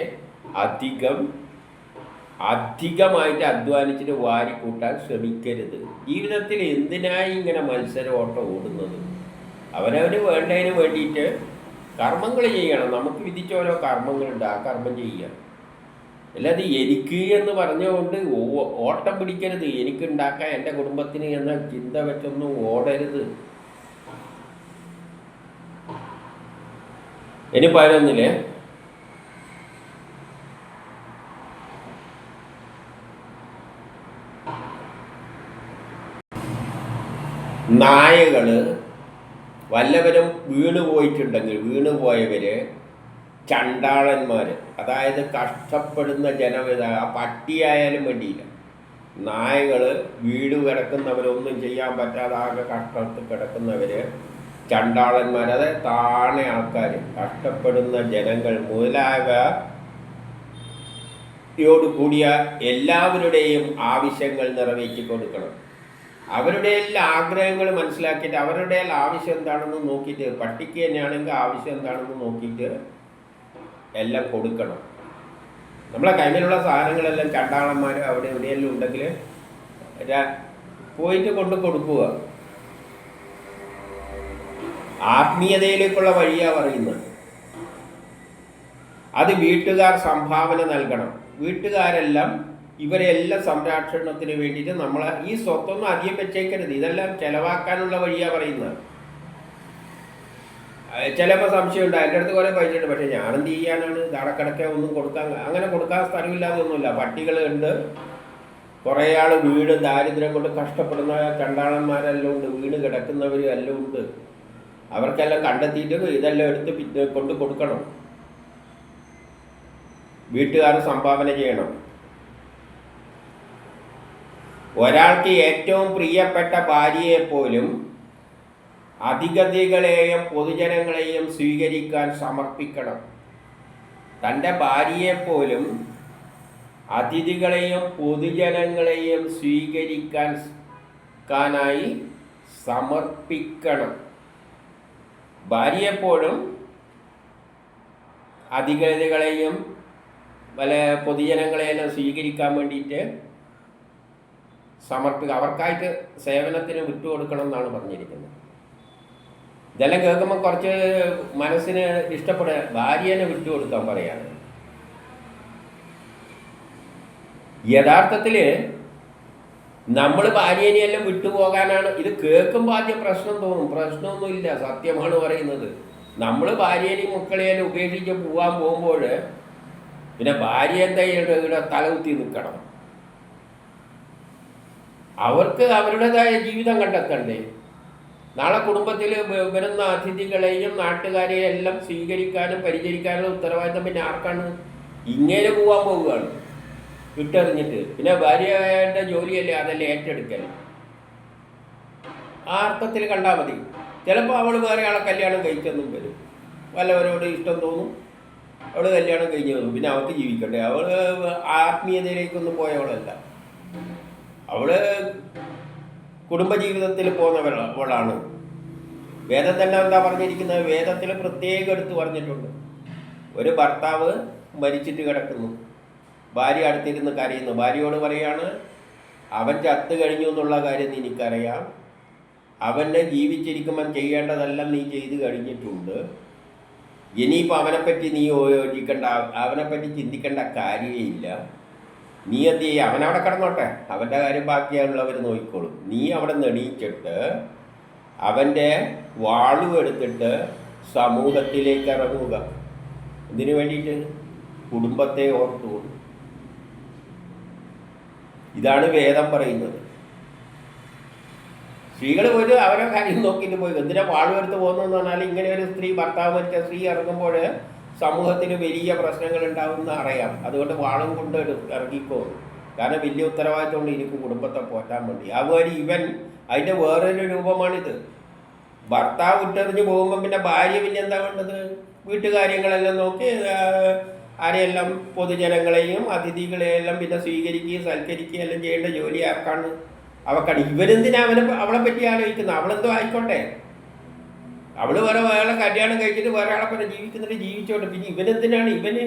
അധികമായിട്ട് അധ്വാനിച്ചിട്ട് വാരിക്കൂട്ടാൻ ശ്രമിക്കരുത്. ജീവിതത്തിൽ എന്തിനായി ഇങ്ങനെ മത്സരോട്ടം ഓടുന്നത്? അവനവന് വേണ്ടതിന് വേണ്ടിയിട്ട് കർമ്മങ്ങൾ ചെയ്യണം. നമുക്ക് വിധിച്ച ഓരോ കർമ്മങ്ങളുണ്ട്, ആ കർമ്മം ചെയ്യുക. അല്ലാതെ എനിക്ക് എന്ന് പറഞ്ഞുകൊണ്ട് ഓട്ടം പിടിക്കരുത്. എനിക്കുണ്ടാക്കാൻ എൻ്റെ കുടുംബത്തിന് എന്ന ചിന്ത വെച്ചൊന്നും ഓടരുത്. ഇനി 11 നായകൾ വല്ലവരും വീണുപോയവര് ചണ്ടാളന്മാർ, അതായത് കഷ്ടപ്പെടുന്ന ജനവിധ, പട്ടിയായാലും വേണ്ടിയില്ല. നായകൾ വീട് കിടക്കുന്നവരൊന്നും ചെയ്യാൻ പറ്റാതെ ആകെ കഷ്ടത്തിൽ കിടക്കുന്നവർ ചണ്ടാളന്മാർ, അതായത് താണ ആൾക്കാർ, കഷ്ടപ്പെടുന്ന ജനങ്ങൾ മുതലായവയോട് കൂടിയ എല്ലാവരുടെയും ആവശ്യങ്ങൾ നിറവേറ്റി കൊടുക്കണം. അവരുടെ എല്ലാ ആഗ്രഹങ്ങൾ മനസ്സിലാക്കിയിട്ട് അവരുടെ ആവശ്യം എന്താണെന്ന് നോക്കിയിട്ട്, പട്ടിക്ക് തന്നെയാണെങ്കിൽ ആവശ്യം എന്താണെന്ന് നോക്കിയിട്ട് എല്ലാം കൊടുക്കണം. നമ്മളെ കയ്യിലുള്ള സാധനങ്ങളെല്ലാം ചണ്ടാളന്മാർ അവിടെ എവിടെയെല്ലാം ഉണ്ടെങ്കിൽ പോയിട്ട് കൊണ്ട് കൊടുക്കുക. ആത്മീയതയിലേക്കുള്ള വഴിയാണ് പറയുന്നത്. അത് വീട്ടുകാർ സംഭാവന നൽകണം. വീട്ടുകാരെല്ലാം ഇവരെല്ലാം സംരക്ഷണത്തിന് വേണ്ടിയിട്ട് നമ്മളെ ഈ സ്വത്തൊന്നും അധികം വെച്ചേക്കരുത്. ഇതെല്ലാം ചെലവാക്കാനുള്ള വഴിയാണ് പറയുന്നത്. ചിലപ്പോൾ സംശയമുണ്ട്, എൻ്റെ അടുത്ത് കുറേ പൈസ ഉണ്ട്, പക്ഷേ ഞാനെന്ത് ചെയ്യാനാണ്? അടക്കടക്കെ ഒന്നും അങ്ങനെ കൊടുക്കാൻ സ്ഥലമില്ലാതെ ഒന്നുമില്ല. പട്ടികളുണ്ട്, കുറേ ആൾ വീട് ദാരിദ്ര്യം കൊണ്ട് കഷ്ടപ്പെടുന്ന ചണ്ടാളന്മാരെല്ലാം ഉണ്ട്, വീട് കിടക്കുന്നവരും എല്ലാം ഉണ്ട്. അവർക്കെല്ലാം കണ്ടെത്തിയിട്ട് ഇതെല്ലാം എടുത്ത് കൊണ്ട് കൊടുക്കണം. വീട്ടുകാർ സംഭാവന ചെയ്യണം. ഒരാൾക്ക് ഏറ്റവും പ്രിയപ്പെട്ട ഭാര്യയെപ്പോലും അതിഥികളെയും പൊതുജനങ്ങളെയും സ്വീകരിക്കാൻ സമർപ്പിക്കണം. തൻ്റെ ഭാര്യയെപ്പോലും അതിഥികളെയും പൊതുജനങ്ങളെയും സ്വീകരിക്കാനായി സമർപ്പിക്കണം. ഭാര്യയെപ്പോഴും അതിഥികളെയും പല പൊതുജനങ്ങളെയെല്ലാം സ്വീകരിക്കാൻ വേണ്ടിയിട്ട് അവർക്കായിട്ട് സേവനത്തിന് വിട്ടുകൊടുക്കണം എന്നാണ് പറഞ്ഞിരിക്കുന്നത്. ഇതെല്ലാം കേൾക്കുമ്പോൾ കുറച്ച് മനസ്സിന് ഇഷ്ടപ്പെടുക, ഭാര്യനെ വിട്ടുകൊടുക്കാൻ പറയാണ്. യഥാർത്ഥത്തിൽ നമ്മൾ ഭാര്യനെയെല്ലാം വിട്ടുപോകാനാണ്. ഇത് കേൾക്കുമ്പോൾ ആദ്യം പ്രശ്നം തോന്നും. പ്രശ്നമൊന്നുമില്ല, സത്യമാണ് പറയുന്നത്. നമ്മൾ ഭാര്യനെയും മക്കളെയെല്ലാം ഉപേക്ഷിച്ച് പോകാൻ പോകുമ്പോൾ പിന്നെ ഭാര്യ എന്താ ഇവിടെ തലകുത്തി നിൽക്കണം. അവർക്ക് അവരുടേതായ ജീവിതം കണ്ടെത്തണ്ടേ? നാളെ കുടുംബത്തിൽ വരുന്ന അതിഥികളെയും നാട്ടുകാരെയും എല്ലാം സ്വീകരിക്കാനും പരിചരിക്കാനും ഉത്തരവാദിത്തം പിന്നെ ആർക്കാണ്? ഇങ്ങനെ പോകാൻ പോവുകയാണ് വിട്ടെറിഞ്ഞിട്ട്. പിന്നെ ഭാര്യയുടെ ജോലിയല്ലേ അതെല്ലാം ഏറ്റെടുക്കൽ. ആ അർത്ഥത്തിൽ കണ്ടാൽ മതി. ചിലപ്പോൾ അവൾ വേറെ ആളെ കല്യാണം കഴിച്ചെന്നും വരും. വല്ലവരോട് ഇഷ്ടം തോന്നും, അവൾ കല്യാണം കഴിഞ്ഞു വന്നു. പിന്നെ അവൾക്ക് ജീവിക്കണ്ടേ? അവൾ ആത്മീയതയിലേക്കൊന്നും പോയവളല്ല. അവള് കുടുംബജീവിതത്തിൽ പോകുന്നവളാണ്. വേദത്തിൽ എന്താ പറഞ്ഞിരിക്കുന്നത്? വേദത്തിൽ പ്രത്യേകം എടുത്ത് പറഞ്ഞിട്ടുണ്ട്. ഒരു ഭർത്താവ് മരിച്ചിട്ട് കിടക്കുന്നു, ഭാര്യ അടുത്തിരുന്ന് കരയുന്നു. ഭാര്യയോട് പറയാണ്, അവൻ ചത്തു കഴിഞ്ഞു എന്നുള്ള കാര്യം എനിക്കറിയാം, അവനെ ജീവിച്ചിരിക്കുമ്പം ചെയ്യേണ്ടതെല്ലാം നീ ചെയ്തു കഴിഞ്ഞിട്ടുണ്ട്, ഇനിയിപ്പോൾ അവനെപ്പറ്റി നീ യോജിക്കേണ്ട, അവനെപ്പറ്റി ചിന്തിക്കേണ്ട കാര്യമേ ഇല്ല. നീ എന്ത് ചെയ്യുക? അവനവിടെ കിടന്നോട്ടെ, അവൻ്റെ കാര്യം ബാക്കിയുള്ളവർ നോക്കിക്കോളും. നീ അവിടെ നെണീച്ചിട്ട് അവൻ്റെ വാളും എടുത്തിട്ട് സമൂഹത്തിലേക്ക് ഇറങ്ങുക. ഇതിനു വേണ്ടിയിട്ട് കുടുംബത്തെ ഓർത്തുകൊണ്ട്. ഇതാണ് വേദം പറയുന്നത്. സ്ത്രീകൾ പോയിട്ട് അവരെ കാര്യം നോക്കിയിട്ട് പോയി എന്തിനാ വാളും എടുത്ത് പോകുന്നതെന്ന് പറഞ്ഞാൽ, ഇങ്ങനെ ഒരു സ്ത്രീ, ഭർത്താവ് മരിച്ച സ്ത്രീ ഇറങ്ങുമ്പോൾ സമൂഹത്തിന് വലിയ പ്രശ്നങ്ങൾ ഉണ്ടാവുമെന്ന് അറിയാം. അതുകൊണ്ട് വാളും കൊണ്ട് ഇറങ്ങിക്കോ. കാരണം വലിയ ഉത്തരവാദിത്തമുണ്ട് എനിക്ക് കുടുംബത്തെ പോറ്റാൻ വേണ്ടി. അതുപോലെ ഇവൻ അതിൻ്റെ വേറൊരു രൂപമാണിത്. ഭർത്താവ് വിട്ടെറിഞ്ഞ് പോകുമ്പോൾ പിന്നെ ഭാര്യ പിന്നെ എന്താ വേണ്ടത്? വീട്ടുകാര്യങ്ങളെല്ലാം നോക്കി ആരെയെല്ലാം, പൊതുജനങ്ങളെയും അതിഥികളെയെല്ലാം പിന്നെ സ്വീകരിക്കുകയും സൽക്കരിക്കുകയും എല്ലാം ചെയ്യേണ്ട ജോലി ആർക്കാണ്? അവക്കാണ്. ഇവരെന്തിനാ അവളെ പറ്റി ആലോചിക്കുന്നത്? അവളെന്തോ ആയിക്കോട്ടെ, അവള് വേറെ കല്യാണം കഴിച്ചിട്ട് വേറെ ആളെ പോലെ ജീവിക്കുന്നിട്ട് ജീവിച്ചോട്ടെ. പിന്നെ ഇവനെന്തിനാണ്? ഇവന്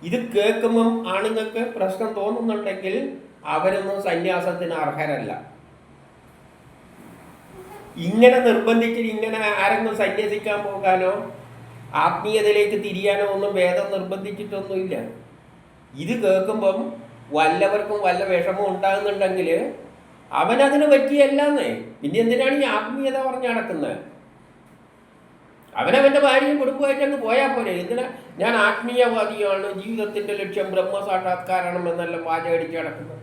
ഇത് കേൾക്കുമ്പം ആണുങ്ങൾക്ക് പ്രശ്നം തോന്നുന്നുണ്ടെങ്കിൽ അവരൊന്നും സന്യാസത്തിന് അർഹരല്ല. ഇങ്ങനെ നിർബന്ധിച്ചിട്ട് ഇങ്ങനെ ആരെങ്കിലും സന്യസിക്കാൻ പോകാനോ ആത്മീയതയിലേക്ക് തിരിയാനോ ഒന്നും വേദം നിർബന്ധിച്ചിട്ടൊന്നുമില്ല. ഇത് കേൾക്കുമ്പം വല്ലവർക്കും വല്ല വിഷമം ഉണ്ടാകുന്നുണ്ടെങ്കിൽ അവനതിന് പറ്റിയല്ലാന്നേ. പിന്നെ എന്തിനാണ് ഈ ആത്മീയത പറഞ്ഞ് നടക്കുന്നത്? അവനവൻ്റെ ഭാര്യയും കുടുംബമായിട്ട് അങ്ങ് പോയാൽ പോലെ. എന്തിനാ ഞാൻ ആത്മീയവാദിയാണ്, ജീവിതത്തിൻ്റെ ലക്ഷ്യം ബ്രഹ്മസാക്ഷാത്കാരണം എന്നെല്ലാം വാചകടിച്ച് നടക്കുന്നത്?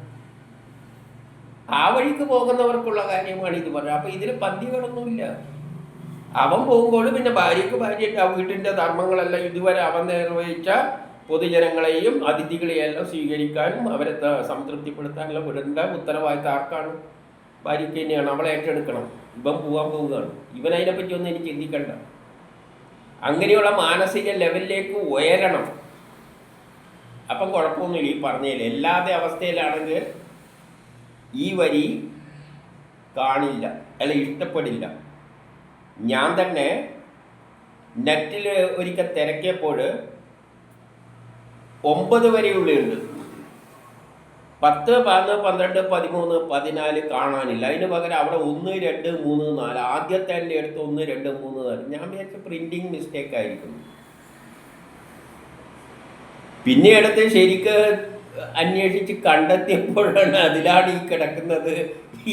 ആ വഴിക്ക് പോകുന്നവർക്കുള്ള കാര്യമാണ് ഇത് പറഞ്ഞത്. അപ്പം ഇതിൽ പന്തികളൊന്നുമില്ല. അവൻ പോകുമ്പോൾ പിന്നെ ഭാര്യയ്ക്ക് ഭാര്യയ്ക്ക് ആ വീട്ടിൻ്റെ ധർമ്മങ്ങളെല്ലാം ഇതുവരെ അവൻ നിർവഹിച്ച പൊതുജനങ്ങളെയും അതിഥികളെയും എല്ലാം സ്വീകരിക്കാനും അവരെ സംതൃപ്തിപ്പെടുത്താനുള്ള വിടേണ്ട ഉത്തരവാദിത്തം ആർക്കാണ്? ഭാര്യയ്ക്ക് തന്നെയാണ്. അവളെ ഏറ്റെടുക്കണം. ഇവൻ പോകാൻ പോവുകയാണ്. ഇവൻ അതിനെപ്പറ്റി ഒന്നും എനിക്ക് ചിന്തിക്കണ്ട. അങ്ങനെയുള്ള മാനസിക ലെവലിലേക്ക് ഉയരണം. അപ്പം കുഴപ്പമൊന്നുമില്ല ഈ പറഞ്ഞതിൽ. എല്ലാതെ അവസ്ഥയിലാണെങ്കിൽ ഈ വരി കാണില്ല, അല്ല ഇഷ്ടപ്പെടില്ല. ഞാൻ തന്നെ നെറ്റിൽ ഒരിക്കൽ തിരക്കിയപ്പോൾ 9 വരെയുള്ളുണ്ട്. 10, 11, 12, 13, 14 കാണാനില്ല. അതിന് പകരം അവിടെ 1, 2, 3, 4 ആദ്യത്തെ എൻ്റെ അടുത്ത് 1, 2, 3, 4. ഞാൻ വിചാരിച്ച പ്രിൻറ്റിങ് മിസ്റ്റേക്ക് ആയിരിക്കും. പിന്നെ അടുത്ത് ശരിക്ക് അന്വേഷിച്ച് കണ്ടെത്തിയപ്പോഴാണ് അതിലാണ് ഈ കിടക്കുന്നത്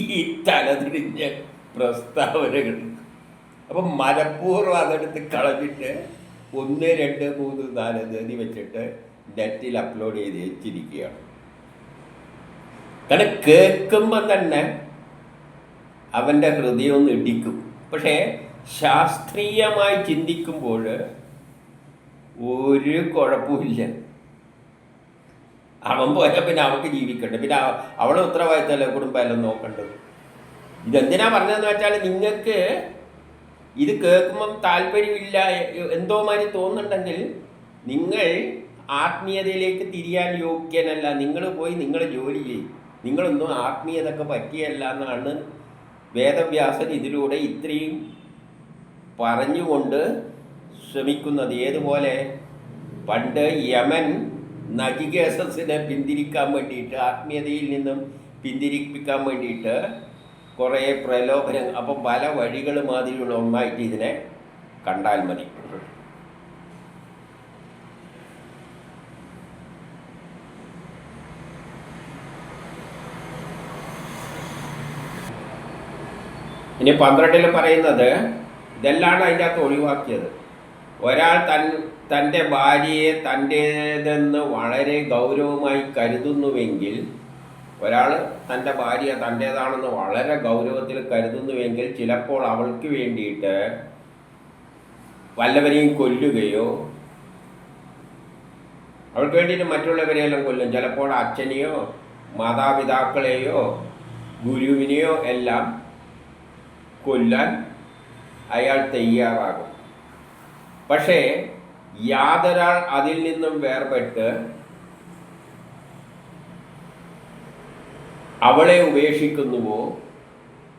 ഈ തലതിരിഞ്ഞ പ്രസ്താവനകൾ. അപ്പം മനഃപൂർവ്വം അതെടുത്ത് കളഞ്ഞിട്ട് 1, 2, 3, 4 എഴുതി വെച്ചിട്ട് നെറ്റിൽ അപ്ലോഡ് ചെയ്ത് വെച്ചിരിക്കുകയാണ്. കാരണം കേൾക്കുമ്പം തന്നെ അവൻ്റെ ഹൃദയം ഒന്ന് ഇടിക്കും. പക്ഷേ ശാസ്ത്രീയമായി ചിന്തിക്കുമ്പോൾ ഒരു കുഴപ്പമില്ല. അവൻ പോയാൽ പിന്നെ അവൾക്ക് ജീവിക്കട്ടെ. പിന്നെ അവളെ ഉത്തരവാദിത്തമല്ലേ കുടുംബം എല്ലാം നോക്കേണ്ടത്. ഇതെന്തിനാ പറഞ്ഞതെന്ന് വെച്ചാൽ, നിങ്ങൾക്ക് ഇത് കേൾക്കുമ്പം താല്പര്യമില്ല എന്തോ മാതിരി തോന്നുന്നുണ്ടെങ്കിൽ നിങ്ങൾ ആത്മീയതയിലേക്ക് തിരിയാൻ യോഗ്യനല്ല. നിങ്ങൾ പോയി നിങ്ങൾ ജോലി ചെയ്യും. നിങ്ങളൊന്നും ആത്മീയതൊക്കെ പറ്റിയല്ല എന്നാണ് വേദവ്യാസൻ ഇതിലൂടെ ഇത്രയും പറഞ്ഞുകൊണ്ട് ശ്രമിക്കുന്നത്. ഏതുപോലെ പണ്ട് യമൻ നചികേതസിനെ പിന്തിരിക്കാൻ വേണ്ടിയിട്ട്, ആത്മീയതയിൽ നിന്നും പിന്തിരിപ്പിക്കാൻ വേണ്ടിയിട്ട് കുറേ പ്രലോഭനം. അപ്പം പല വഴികൾ മാതിരിയുള്ള ഒന്നായിട്ട് ഇതിനെ കണ്ടാൽ മതി. ഇനി 12 പറയുന്നത് ഇതെല്ലാം അതിൻ്റെ അകത്ത് ഒഴിവാക്കിയത്. ഒരാൾ തൻ്റെ ഭാര്യയെ തൻ്റേതെന്ന് വളരെ ഗൗരവമായി കരുതുന്നുവെങ്കിൽ, ഒരാൾ തൻ്റെ ഭാര്യ തൻ്റേതാണെന്ന് വളരെ ഗൗരവത്തിൽ കരുതുന്നുവെങ്കിൽ ചിലപ്പോൾ അവൾക്ക് വേണ്ടിയിട്ട് വല്ലവരെയും കൊല്ലുകയോ, അവൾക്ക് വേണ്ടിയിട്ട് മറ്റുള്ളവരെയെല്ലാം കൊല്ലും. ചിലപ്പോൾ അച്ഛനെയോ മാതാപിതാക്കളെയോ ഗുരുവിനെയോ എല്ലാം കൊല്ലാൻ അയാൾ തയ്യാറാകും. പക്ഷേ യാതൊരാൾ അതിൽ നിന്നും വേർപെട്ട് അവളെ ഉപേക്ഷിക്കുന്നുവോ,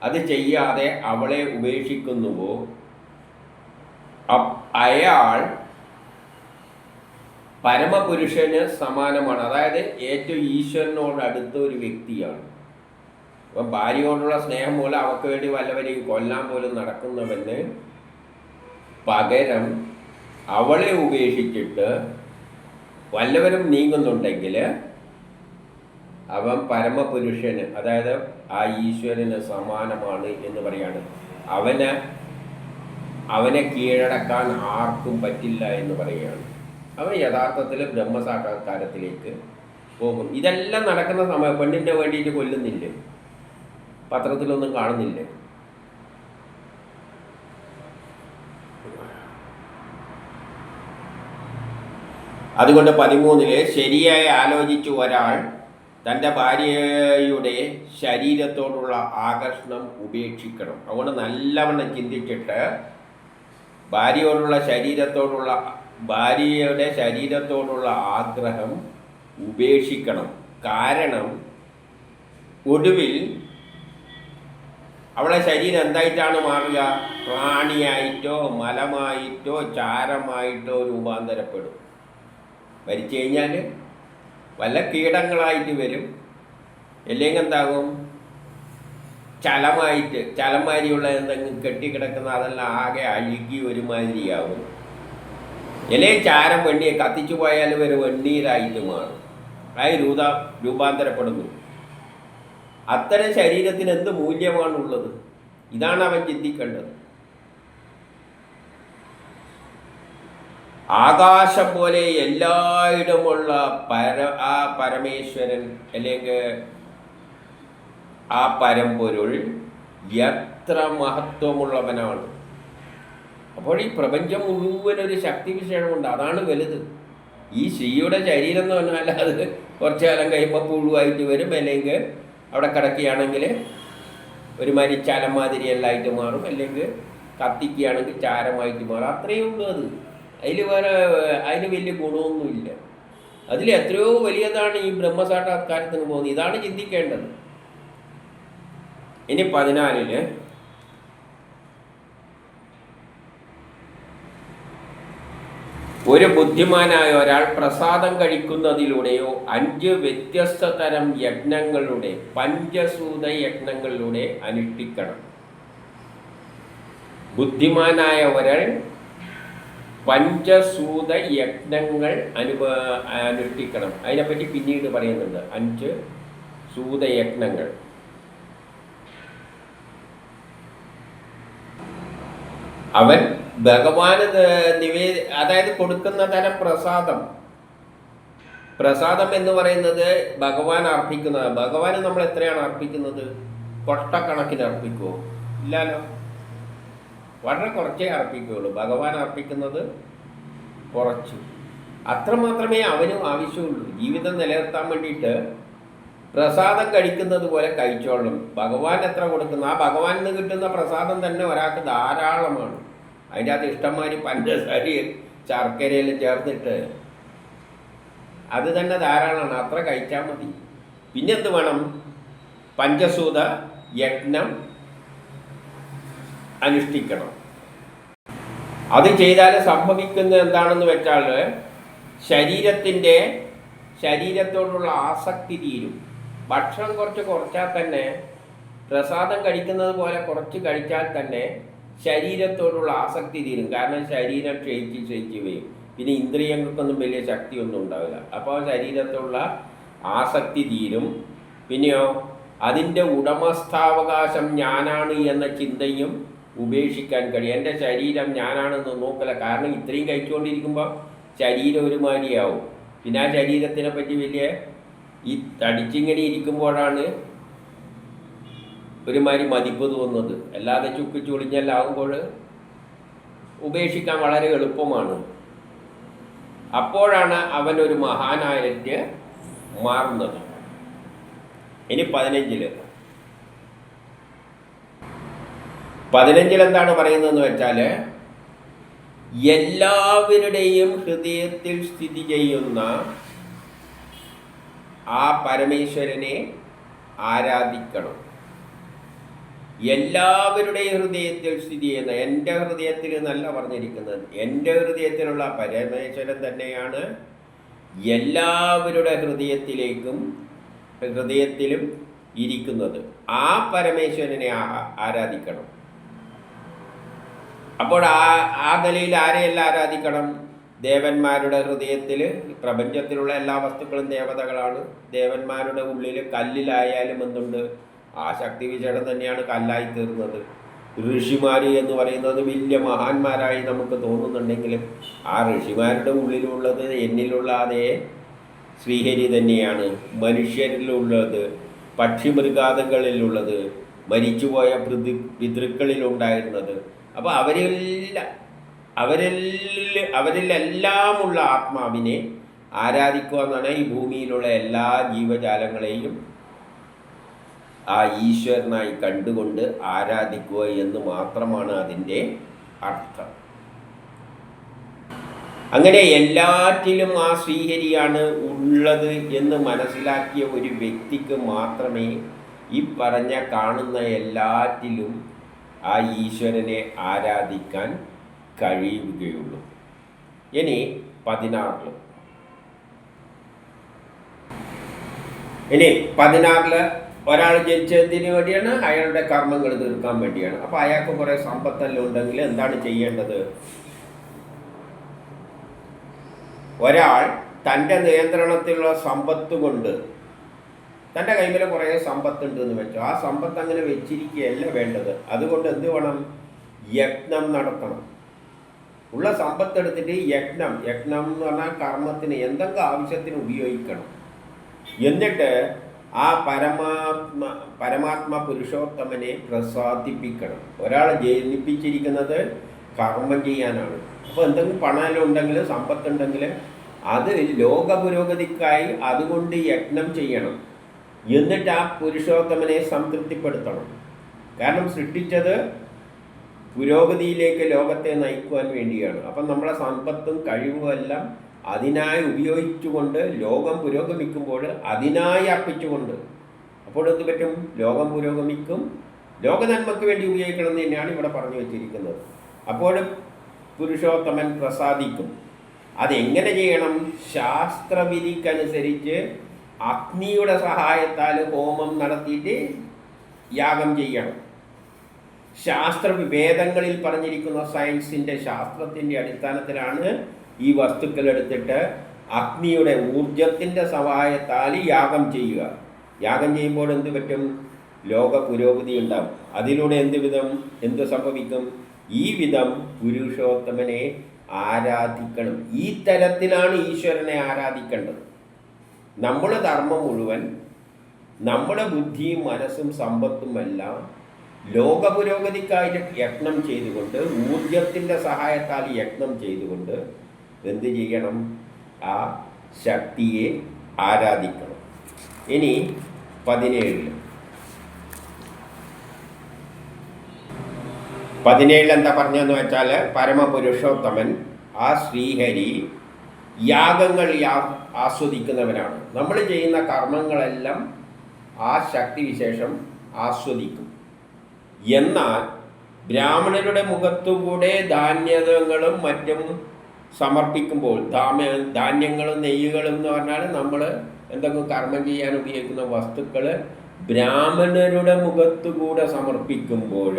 അത് ചെയ്യാതെ അവളെ ഉപേക്ഷിക്കുന്നുവോ, അയാൾ പരമപുരുഷന് സമാനമാണ്. അതായത് ഏറ്റവും ഈശ്വരനോട് അടുത്ത ഒരു വ്യക്തിയാണ്. അപ്പം ഭാര്യയോടുള്ള സ്നേഹം മൂലം അവർക്ക് വേണ്ടി വല്ലവരെയും കൊല്ലാൻ പോലും നടക്കുന്നവന് പകരം അവളെ ഉപേക്ഷിച്ചിട്ട് വല്ലവരും നീങ്ങുന്നുണ്ടെങ്കിൽ അവൻ പരമപുരുഷന്, അതായത് ആ ഈശ്വരന് സമാനമാണ് എന്ന് പറയാണ്. അവനെ കീഴടക്കാൻ ആർക്കും പറ്റില്ല എന്ന് പറയുകയാണ്. അവൻ യഥാർത്ഥത്തിൽ ബ്രഹ്മസാക്ഷാത്കാരത്തിലേക്ക് പോകും. ഇതെല്ലാം നടക്കുന്ന സമയം പെണ്ണിൻ്റെ വേണ്ടിയിട്ട് കൊല്ലുന്നില്ലേ, പത്രത്തിലൊന്നും കാണുന്നില്ലേ? അതുകൊണ്ട് 13 ശരിയായി ആലോചിച്ചു ഒരാൾ തൻ്റെ ഭാര്യയുടെ ശരീരത്തോടുള്ള ആകർഷണം ഉപേക്ഷിക്കണം. അതുകൊണ്ട് നല്ലവണ്ണം ചിന്തിച്ചിട്ട് ഭാര്യയുടെ ശരീരത്തോടുള്ള ആഗ്രഹം ഉപേക്ഷിക്കണം. കാരണം ഒടുവിൽ അവളെ ശരീരം എന്തായിട്ടാണ് മാറുക? പ്രാണിയായിട്ടോ മലമായിട്ടോ ചാരമായിട്ടോ രൂപാന്തരപ്പെടും. മരിച്ചു കഴിഞ്ഞാൽ വല്ല കീടങ്ങളായിട്ട് വരും, അല്ലെങ്കിൽ എന്താകും? ചലമാരിയുള്ള എന്തെങ്കിലും കെട്ടിക്കിടക്കുന്ന അതെല്ലാം ആകെ അഴുകി ഒരുമാതിരിയാവും. അല്ലെങ്കിൽ ചാരം വെണ്ണിയെ കത്തിച്ചു പോയാൽ ഒരു വെണ്ണീരായിട്ട് മാറും. ആയി രൂപാന്തരപ്പെടുന്നു. അത്തരം ശരീരത്തിന് എന്ത് മൂല്യമാണുള്ളത്? ഇതാണ് അവൻ ചിന്തിക്കേണ്ടത്. ആകാശം പോലെ എല്ലായിടമുള്ള ആ പരമേശ്വരൻ അല്ലെങ്കിൽ ആ പരമ്പൊരുൾ എത്ര മഹത്വമുള്ളവനാണ്. അപ്പോൾ ഈ പ്രപഞ്ചം മുഴുവൻ ഒരു ശക്തി വിശേഷമുണ്ട്. അതാണ് വലുത്. ഈ സ്ത്രീയുടെ ശരീരം എന്ന് പറഞ്ഞാൽ അത് കുറച്ചു കാലം കഴിയുമ്പോൾ പുഴുവായിട്ട് വരും, അല്ലെങ്കിൽ അവിടെ കിടക്കുകയാണെങ്കിൽ ഒരുമാതിരി ചലമാതിരി എല്ലായിട്ട് മാറും, അല്ലെങ്കിൽ കത്തിക്കുകയാണെങ്കിൽ ചാരമായിട്ട് മാറും. അത്രയേ ഉള്ളൂ. അതിന് വലിയ ഗുണമൊന്നുമില്ല. അതിൽ എത്രയോ വലിയതാണ് ഈ ബ്രഹ്മസാക്ഷാത്കാരത്തിന് പോകുന്നത്. ഇതാണ് ചിന്തിക്കേണ്ടത്. ഇനി 14 ഒരു ബുദ്ധിമാനായ ഒരാൾ പ്രസാദം കഴിക്കുന്നതിലൂടെയോ 5 വ്യത്യസ്ത തരം യജ്ഞങ്ങളുടെ പഞ്ചസൂത യജ്ഞങ്ങളിലൂടെ അനുഷ്ഠിക്കണം. ബുദ്ധിമാനായ ഒരാൾ പഞ്ചസൂത യജ്ഞങ്ങൾ അനുഷ്ഠിക്കണം. അതിനെപ്പറ്റി പിന്നീട് പറയുന്നുണ്ട്. 5 സൂതയജ്ഞങ്ങൾ. അവൻ ഭഗവാന് അതായത് കൊടുക്കുന്ന തരം പ്രസാദം എന്ന് പറയുന്നത് ഭഗവാൻ അർപ്പിക്കുന്നത്. ഭഗവാന് നമ്മൾ എത്രയാണ് അർപ്പിക്കുന്നത്? കൊട്ടക്കണക്കിന് അർപ്പിക്കുമോ? ഇല്ലല്ലോ, വളരെ കുറച്ചേ അർപ്പിക്കുകയുള്ളൂ. ഭഗവാൻ അർപ്പിക്കുന്നത് കുറച്ച്. അത്രമാത്രമേ അവനും ആവശ്യമുള്ളൂ. ജീവിതം നിലനിർത്താൻ വേണ്ടിയിട്ട് പ്രസാദം കഴിക്കുന്നത് പോലെ കഴിച്ചോളണം. ഭഗവാൻ എത്ര കൊടുക്കുന്നു, ആ ഭഗവാനിൽ നിന്ന് കിട്ടുന്ന പ്രസാദം തന്നെ ഒരാൾക്ക് ധാരാളമാണ്. അതിൻ്റെ അകത്ത് ഇഷ്ടംമാതിരി പഞ്ചസാരയും ശർക്കരയെല്ലാം ചേർത്തിട്ട് അത് തന്നെ ധാരാളമാണ്. അത്ര കഴിച്ചാൽ മതി. പിന്നെന്ത് വേണം? പഞ്ചസൂത യജ്ഞം അനുഷ്ഠിക്കണം. അത് ചെയ്താൽ സംഭവിക്കുന്നത് എന്താണെന്ന് വെച്ചാൽ ശരീരത്തോടുള്ള ആസക്തി തീരും. ഭക്ഷണം കുറച്ചാൽ തന്നെ, പ്രസാദം കഴിക്കുന്നത് പോലെ കുറച്ച് കഴിച്ചാൽ തന്നെ ശരീരത്തോടുള്ള ആസക്തി തീരും. കാരണം ശരീരം ക്ഷയിച്ച് വരും. പിന്നെ ഇന്ദ്രിയങ്ങൾക്കൊന്നും വലിയ ശക്തിയൊന്നും ഉണ്ടാവില്ല. അപ്പോൾ ശരീരത്തോടുള്ള ആസക്തി തീരും. പിന്നെയോ അതിൻ്റെ ഉടമസ്ഥാവകാശം ഞാനാണ് എന്ന ചിന്തയും ഉപേക്ഷിക്കാൻ കഴിയും. എൻ്റെ ശരീരം ഞാനാണെന്ന് നോക്കില്ല. കാരണം ഇത്രയും കഴിച്ചുകൊണ്ടിരിക്കുമ്പോൾ ശരീരം ഒരുമാതിരിയാവും. പിന്നെ ആ ശരീരത്തിനെ പറ്റി വലിയ ഈ തടിച്ചിങ്ങനെ ഇരിക്കുമ്പോഴാണ് ഒരുമാതിരി മതിപ്പ് തോന്നുന്നത്. അല്ലാതെ ചുക്കിച്ചുളിഞ്ഞെല്ലാവുമ്പോൾ ഉപേക്ഷിക്കാൻ വളരെ എളുപ്പമാണ്. അപ്പോഴാണ് അവനൊരു മഹാനായിട്ട് മാറുന്നത്. ഇനി 15 എന്താണ് പറയുന്നതെന്ന് വെച്ചാൽ, എല്ലാവരുടെയും ഹൃദയത്തിൽ സ്ഥിതി ചെയ്യുന്ന ആ പരമേശ്വരനെ ആരാധിക്കണം. എല്ലാവരുടെയും ഹൃദയത്തിൽ സ്ഥിതി ചെയ്യുന്ന, എൻ്റെ ഹൃദയത്തിൽ എന്നല്ല പറഞ്ഞിരിക്കുന്നത്, എൻ്റെ ഹൃദയത്തിലുള്ള പരമേശ്വരൻ തന്നെയാണ് എല്ലാവരുടെ ഹൃദയത്തിലും ഇരിക്കുന്നത്. ആ പരമേശ്വരനെ ആരാധിക്കണം. അപ്പോൾ ആ നിലയിൽ ആരെയെല്ലാം ആരാധിക്കണം? ദേവന്മാരുടെ ഹൃദയത്തിൽ, പ്രപഞ്ചത്തിലുള്ള എല്ലാ വസ്തുക്കളും ദേവതകളാണ്. ദേവന്മാരുടെ ഉള്ളിൽ കല്ലിലായാലും എന്തുണ്ട്? ആ ശക്തി വിശേഷം തന്നെയാണ് കല്ലായി തീർന്നത്. ഋഷിമാർ എന്ന് പറയുന്നത് വലിയ മഹാന്മാരായി നമുക്ക് തോന്നുന്നുണ്ടെങ്കിലും ആ ഋഷിമാരുടെ ഉള്ളിലുള്ളത്, എന്നിലുള്ള അതേ ശ്രീഹരി തന്നെയാണ്. മനുഷ്യരിലുള്ളത്, പക്ഷിമൃഗാദികളിലുള്ളത്, മരിച്ചുപോയ പിതൃക്കളിലുണ്ടായിരുന്നത്. അപ്പോൾ അവരിലെല്ലാമുള്ള ആത്മാവിനെ ആരാധിക്കുക എന്നാണ് ഈ ഭൂമിയിലുള്ള എല്ലാ ജീവജാലങ്ങളെയും ആ ഈശ്വരനായി കണ്ടുകൊണ്ട് ആരാധിക്കുക എന്ന് മാത്രമാണ് അതിൻ്റെ അർത്ഥം. അങ്ങനെ എല്ലാറ്റിലും ആ ശ്രീഹരിയാണ് ഉള്ളത് എന്ന് മനസ്സിലാക്കിയ ഒരു വ്യക്തിക്ക് മാത്രമേ ഈ പറഞ്ഞ കാണുന്ന എല്ലാറ്റിലും ആ ഈശ്വരനെ ആരാധിക്കാൻ കഴിയുകയുള്ളൂ. ഇനി 16 ഒരാൾ ജനിച്ചതിന് വേണ്ടിയാണ്, അയാളുടെ കർമ്മങ്ങൾ തീർക്കാൻ വേണ്ടിയാണ്. അപ്പോൾ അയാൾക്ക് കുറേ സമ്പത്തെല്ലാം ഉണ്ടെങ്കിൽ എന്താണ് ചെയ്യേണ്ടത്? ഒരാൾ തൻ്റെ നിയന്ത്രണത്തിലുള്ള സമ്പത്ത് കൊണ്ട്, തൻ്റെ കൈമിൽ കുറേ സമ്പത്തുണ്ട് എന്ന് വെച്ചോ, ആ സമ്പത്ത് അങ്ങനെ വെച്ചിരിക്കുകയല്ല വേണ്ടത്. അതുകൊണ്ട് എന്ത് വേണം? യജ്ഞം നടത്തണം. ഉള്ള സമ്പത്ത് എടുത്തിട്ട് യജ്ഞം എന്ന് പറഞ്ഞാൽ കർമ്മത്തിന് എന്തെങ്കിലും ആവശ്യത്തിന് ഉപയോഗിക്കണം. എന്നിട്ട് ആ പരമാത്മ പുരുഷോത്തമനെ പ്രസാദിപ്പിക്കണം. ഒരാളെ ജനിപ്പിച്ചിരിക്കുന്നത് കർമ്മം ചെയ്യാനാണ്. അപ്പോൾ എന്തെങ്കിലും പണമെല്ലാം ഉണ്ടെങ്കിൽ, സമ്പത്തുണ്ടെങ്കിൽ അത് ലോക പുരോഗതിക്കായി അതുകൊണ്ട് യജ്ഞം ചെയ്യണം. എന്നിട്ട് ആ പുരുഷോത്തമനെ സംതൃപ്തിപ്പെടുത്തണം. കാരണം സൃഷ്ടിച്ചത് പുരോഗതിയിലേക്ക് ലോകത്തെ നയിക്കുവാൻ വേണ്ടിയാണ്. അപ്പം നമ്മളെ സമ്പത്തും കഴിവുമെല്ലാം അതിനായി ഉപയോഗിച്ചുകൊണ്ട് ലോകം പുരോഗമിക്കുമ്പോൾ അതിനായി അർപ്പിച്ചുകൊണ്ട്, അപ്പോൾ എന്ത് പറ്റും? ലോകം പുരോഗമിക്കും. ലോക നന്മയ്ക്ക് വേണ്ടി ഉപയോഗിക്കണം എന്ന് തന്നെയാണ് ഇവിടെ പറഞ്ഞു വെച്ചിരിക്കുന്നത്. അപ്പോൾ പുരുഷോത്തമൻ പ്രസാദിക്കും. അതെങ്ങനെ ചെയ്യണം? ശാസ്ത്രവിധിക്കനുസരിച്ച് അഗ്നിയുടെ സഹായത്താൽ ഹോമം നടത്തിയിട്ട് യാഗം ചെയ്യണം. വേദങ്ങളിൽ പറഞ്ഞിരിക്കുന്ന സയൻസിൻ്റെ, ശാസ്ത്രത്തിൻ്റെ അടിസ്ഥാനത്തിലാണ് ഈ വസ്തുക്കൾ എടുത്തിട്ട് അഗ്നിയുടെ ഊർജത്തിൻ്റെ സഹായത്താൽ യാഗം ചെയ്യുക. യാഗം ചെയ്യുമ്പോൾ എന്ത് പറ്റും? ലോക പുരോഗതി ഉണ്ടാകും. അതിലൂടെ എന്ത് സംഭവിക്കും? ഈ വിധം പുരുഷോത്തമനെ ആരാധിക്കണം. ഈ തരത്തിലാണ് ഈശ്വരനെ ആരാധിക്കേണ്ടത്. നമ്മുടെ ധർമ്മം മുഴുവൻ, നമ്മുടെ ബുദ്ധിയും മനസ്സും സമ്പത്തുമെല്ലാം ലോക പുരോഗതിക്കായിട്ട് യജ്ഞം ചെയ്തുകൊണ്ട്, ഊർജത്തിൻ്റെ സഹായത്താൽ യജ്ഞം ചെയ്തുകൊണ്ട് എന്ത് ചെയ്യണം? ആ ശക്തിയെ ആരാധിക്കണം. ഇനി 17 എന്താ പറഞ്ഞതെന്ന് വെച്ചാൽ, പരമപുരുഷോത്തമൻ ആ ശ്രീഹരി യാഗങ്ങൾ ആസ്വദിക്കുന്നവനാണ്. നമ്മൾ ചെയ്യുന്ന കർമ്മങ്ങളെല്ലാം ആ ശക്തി വിശേഷം ആസ്വദിക്കും. എന്നാൽ ബ്രാഹ്മണരുടെ മുഖത്തുകൂടെ ധാന്യങ്ങളും മറ്റും സമർപ്പിക്കുമ്പോൾ, ധാന്യങ്ങളും നെയ്യുകളും എന്ന് പറഞ്ഞാൽ നമ്മൾ എന്തെങ്കിലും കർമ്മം ചെയ്യാൻ ഉപയോഗിക്കുന്ന വസ്തുക്കൾ ബ്രാഹ്മണരുടെ മുഖത്തുകൂടെ സമർപ്പിക്കുമ്പോൾ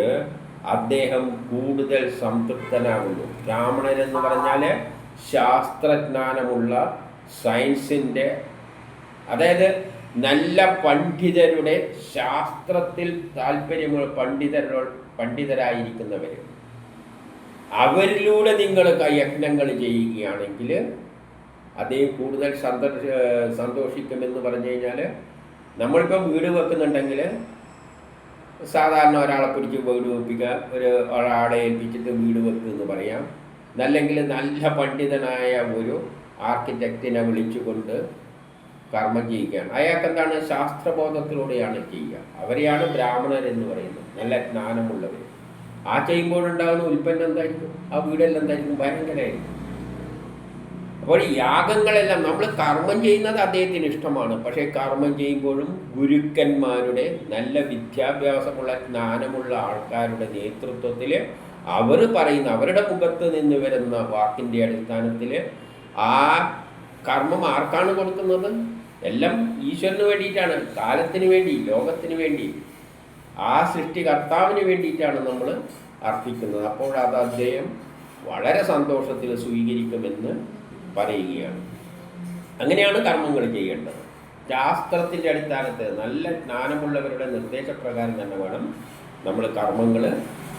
അദ്ദേഹം കൂടുതൽ സംതൃപ്തനാകുന്നു. ബ്രാഹ്മണരെന്ന് പറഞ്ഞാൽ ശാസ്ത്രജ്ഞാനമുള്ള, സയൻസിൻ്റെ, അതായത് നല്ല പണ്ഡിതരുടെ, ശാസ്ത്രത്തിൽ താല്പര്യമുള്ള പണ്ഡിതരായിരിക്കുന്നവർ, അവരിലൂടെ നിങ്ങൾ യജ്ഞങ്ങൾ ചെയ്യുകയാണെങ്കിൽ അദ്ദേഹം കൂടുതൽ സന്തോഷിക്കുമെന്ന് പറഞ്ഞു കഴിഞ്ഞാൽ, നമ്മളിപ്പോൾ വീട് വെക്കുന്നുണ്ടെങ്കിൽ സാധാരണ ഒരാളെ പിടിച്ച് വീട് വെപ്പിക്കുക, ഒരാളെ ഏൽപ്പിച്ചിട്ട് വീട് വെക്കുമെന്ന് പറയാം. അല്ലെങ്കിൽ നല്ല പണ്ഡിതനായ ഒരു ആർക്കിടെക്റ്റിനെ വിളിച്ചുകൊണ്ട് കർമ്മം ചെയ്യുകയാണ്. അയാൾക്ക് എന്താണ്? ശാസ്ത്രബോധത്തിലൂടെയാണ് ചെയ്യുക. അവരെയാണ് ബ്രാഹ്മണരെന്ന് പറയുന്നത്, നല്ല ജ്ഞാനമുള്ളവർ. ആ ചെയ്യുമ്പോഴുണ്ടാകുന്ന ഉൽപ്പന്നം എന്തായിരിക്കും? ആ വീടെല്ലാം എന്തായിരിക്കും? ഭയങ്കരമായിരിക്കും. അപ്പോൾ യാഗങ്ങളെല്ലാം നമ്മൾ കർമ്മം ചെയ്യുന്നത് അദ്ദേഹത്തിന് ഇഷ്ടമാണ്. പക്ഷേ കർമ്മം ചെയ്യുമ്പോഴും ഗുരുക്കന്മാരുടെ, നല്ല വിദ്യാഭ്യാസമുള്ള ജ്ഞാനമുള്ള ആൾക്കാരുടെ നേതൃത്വത്തിൽ അവർ പറയുന്ന, അവരുടെ മുഖത്ത് നിന്ന് വരുന്ന വാക്കിൻ്റെ അടിസ്ഥാനത്തിൽ ആ കർമ്മം ആർക്കാണ് കൊടുക്കുന്നത്? എല്ലാം ഈശ്വരന് വേണ്ടിയിട്ടാണ്, കാലത്തിന് വേണ്ടി, ലോകത്തിന് വേണ്ടി, ആ സൃഷ്ടികർത്താവിന് വേണ്ടിയിട്ടാണ് നമ്മൾ അർപ്പിക്കുന്നത്. അപ്പോൾ അത് അദ്ദേഹം വളരെ സന്തോഷത്തിൽ സ്വീകരിക്കുമെന്ന് പറയുകയാണ്. അങ്ങനെയാണ് കർമ്മങ്ങൾ ചെയ്യേണ്ടത്. ശാസ്ത്രത്തിൻ്റെ അടിസ്ഥാനത്തിൽ നല്ല ജ്ഞാനമുള്ളവരുടെ നിർദ്ദേശപ്രകാരം തന്നെ വേണം നമ്മൾ കർമ്മങ്ങൾ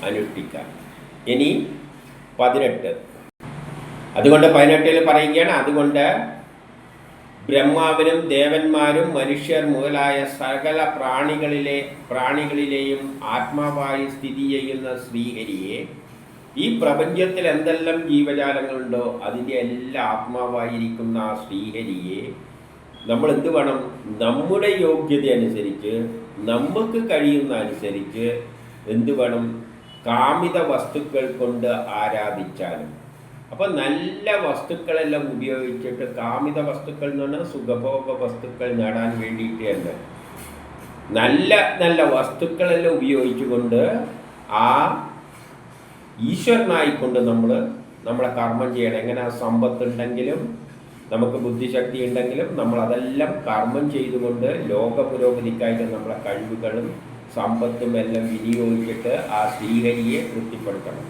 അനുഷ്ഠിക്കാൻ. ഇനി 18. അതുകൊണ്ട് 18 പറയുകയാണ്, അതുകൊണ്ട് ബ്രഹ്മാവിനും ദേവന്മാരും മനുഷ്യർ മുതലായ സകല പ്രാണികളിലെയും ആത്മാവായി സ്ഥിതി ചെയ്യുന്ന ശ്രീഹരിയെ, ഈ പ്രപഞ്ചത്തിൽ എന്തെല്ലാം ജീവജാലങ്ങളുണ്ടോ അതിൻ്റെ എല്ലാം ആത്മാവായിരിക്കുന്ന ആ ശ്രീഹരിയെ നമ്മൾ എന്ത് വേണം? നമ്മുടെ യോഗ്യത അനുസരിച്ച്, നമുക്ക് കഴിയുന്ന അനുസരിച്ച് എന്ത് വേണം? കാമിത വസ്തുക്കൾ കൊണ്ട് ആരാധിച്ചാലും. അപ്പോൾ നല്ല വസ്തുക്കളെല്ലാം ഉപയോഗിച്ചിട്ട്, കാമിത വസ്തുക്കൾ എന്ന് പറഞ്ഞാൽ സുഖഭോഗ വസ്തുക്കൾ നേടാൻ വേണ്ടിയിട്ട് തന്നെ നല്ല നല്ല വസ്തുക്കളെല്ലാം ഉപയോഗിച്ചുകൊണ്ട് ആ ഈശ്വരനായിക്കൊണ്ട് നമ്മളെ കർമ്മം ചെയ്യണം. എങ്ങനെ? സമ്പത്തുണ്ടെങ്കിലും നമുക്ക് ബുദ്ധിശക്തി ഉണ്ടെങ്കിലും നമ്മൾ അതെല്ലാം കർമ്മം ചെയ്തുകൊണ്ട് ലോക പുരോഗതിക്കായിട്ട് നമ്മളെ കഴിവുകളും സമ്പത്തും എല്ലാം വിനിയോഗിച്ചിട്ട് ആ ശ്രീഹരിയെ തൃപ്തിപ്പെടുത്തണം.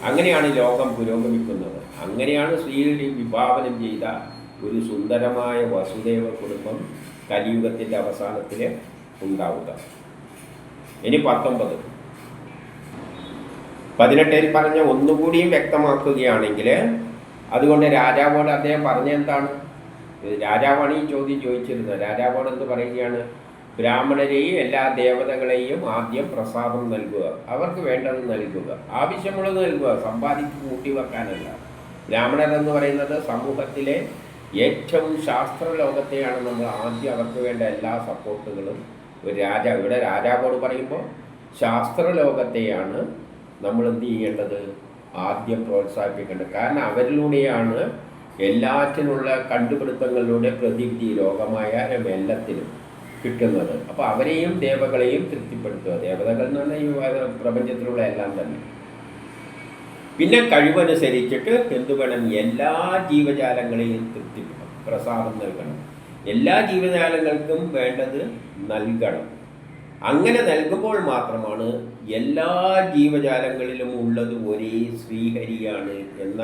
അങ്ങനെയാണ് ലോകം പുരോഗമിക്കുന്നത്. അങ്ങനെയാണ് ശ്രീഹരി വിഭാവനം ചെയ്ത ഒരു സുന്ദരമായ വസുദേവ കുടുംബം കലിയുഗത്തിൻ്റെ അവസാനത്തിൽ ഉണ്ടാവുക. ഇനി 19. 18 പറഞ്ഞ ഒന്നുകൂടിയും വ്യക്തമാക്കുകയാണെങ്കിൽ, അതുകൊണ്ട് രാജാവോട് അദ്ദേഹം പറഞ്ഞെന്താണ്? രാജാവാണ് ഈ ചോദ്യം ചോദിച്ചിരുന്നത്. രാജാവോട് എന്ത് പറയുകയാണ്? ബ്രാഹ്മണരെയും എല്ലാ ദേവതകളെയും ആദ്യം പ്രസാദം നൽകുക, അവർക്ക് വേണ്ടത് നൽകുക, ആവശ്യമുള്ളത് നൽകുക, സമ്പാദിച്ച് കൂട്ടി വെക്കാനല്ല. ബ്രാഹ്മണരെന്ന് പറയുന്നത് സമൂഹത്തിലെ ഏറ്റവും ശാസ്ത്രലോകത്തെയാണ് നമ്മൾ ആദ്യം അവർക്ക് വേണ്ട എല്ലാ സപ്പോർട്ടുകളും ഒരു ഇവിടെ രാജാവോട് പറയുമ്പോൾ ശാസ്ത്രലോകത്തെയാണ് നമ്മൾ എന്ത് ചെയ്യേണ്ടത്? ആദ്യം പ്രോത്സാഹിപ്പിക്കേണ്ടത്. കാരണം അവരിലൂടെയാണ് എല്ലാറ്റിനുള്ള കണ്ടുപിടുത്തങ്ങളിലൂടെ പ്രതിവിധി, രോഗമായാലും എല്ലാത്തിനും കിട്ടുന്നത്. അപ്പോൾ അവരെയും ദേവകളെയും തൃപ്തിപ്പെടുത്തുക. ദേവതകൾ എന്ന് പറഞ്ഞാൽ ഈ പ്രപഞ്ചത്തിലുള്ള എല്ലാം തന്നെ. പിന്നെ കഴിവനുസരിച്ചിട്ട് എന്തു വേണം? എല്ലാ ജീവജാലങ്ങളെയും പ്രസാദം നൽകണം. എല്ലാ ജീവജാലങ്ങൾക്കും വേണ്ടത് നൽകണം. അങ്ങനെ നൽകുമ്പോൾ മാത്രമാണ് എല്ലാ ജീവജാലങ്ങളിലും ഉള്ളത് ഒരേ ശ്രീഹരിയാണ് എന്ന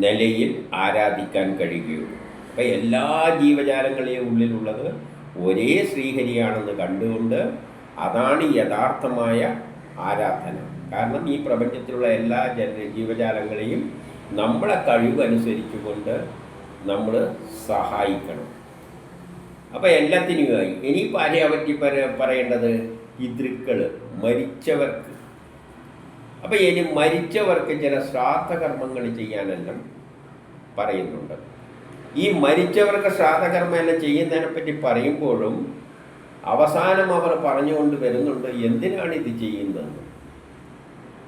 നിലയിൽ ആരാധിക്കാൻ കഴിയുകയുള്ളൂ. അപ്പം എല്ലാ ജീവജാലങ്ങളെയും ഉള്ളിലുള്ളത് ഒരേ ശ്രീഹരിയാണെന്ന് കണ്ടുകൊണ്ട് അതാണ് യഥാർത്ഥമായ ആരാധന. കാരണം ഈ പ്രപഞ്ചത്തിലുള്ള എല്ലാ ജീവജാലങ്ങളെയും നമ്മളെ കഴിവനുസരിച്ചുകൊണ്ട് നമ്മൾ സഹായിക്കണം. അപ്പോൾ എല്ലാത്തിനുമായി. ഇനിയിപ്പോൾ ആരെയെ പറ്റി പറയേണ്ടത്? പിതൃക്കൾ, മരിച്ചവർക്ക്. അപ്പോൾ ഇനി മരിച്ചവർക്ക് ചില ശ്രാദ്ധകർമ്മങ്ങൾ ചെയ്യാനെല്ലാം പറയുന്നുണ്ട്. ഈ മരിച്ചവർക്ക് ശ്രാദ്ധകർമ്മമെല്ലാം ചെയ്യുന്നതിനെ പറ്റി പറയുമ്പോഴും അവസാനം അവർ പറഞ്ഞുകൊണ്ട് വരുന്നുണ്ട് എന്തിനാണ് ഇത് ചെയ്യുന്നതെന്ന്.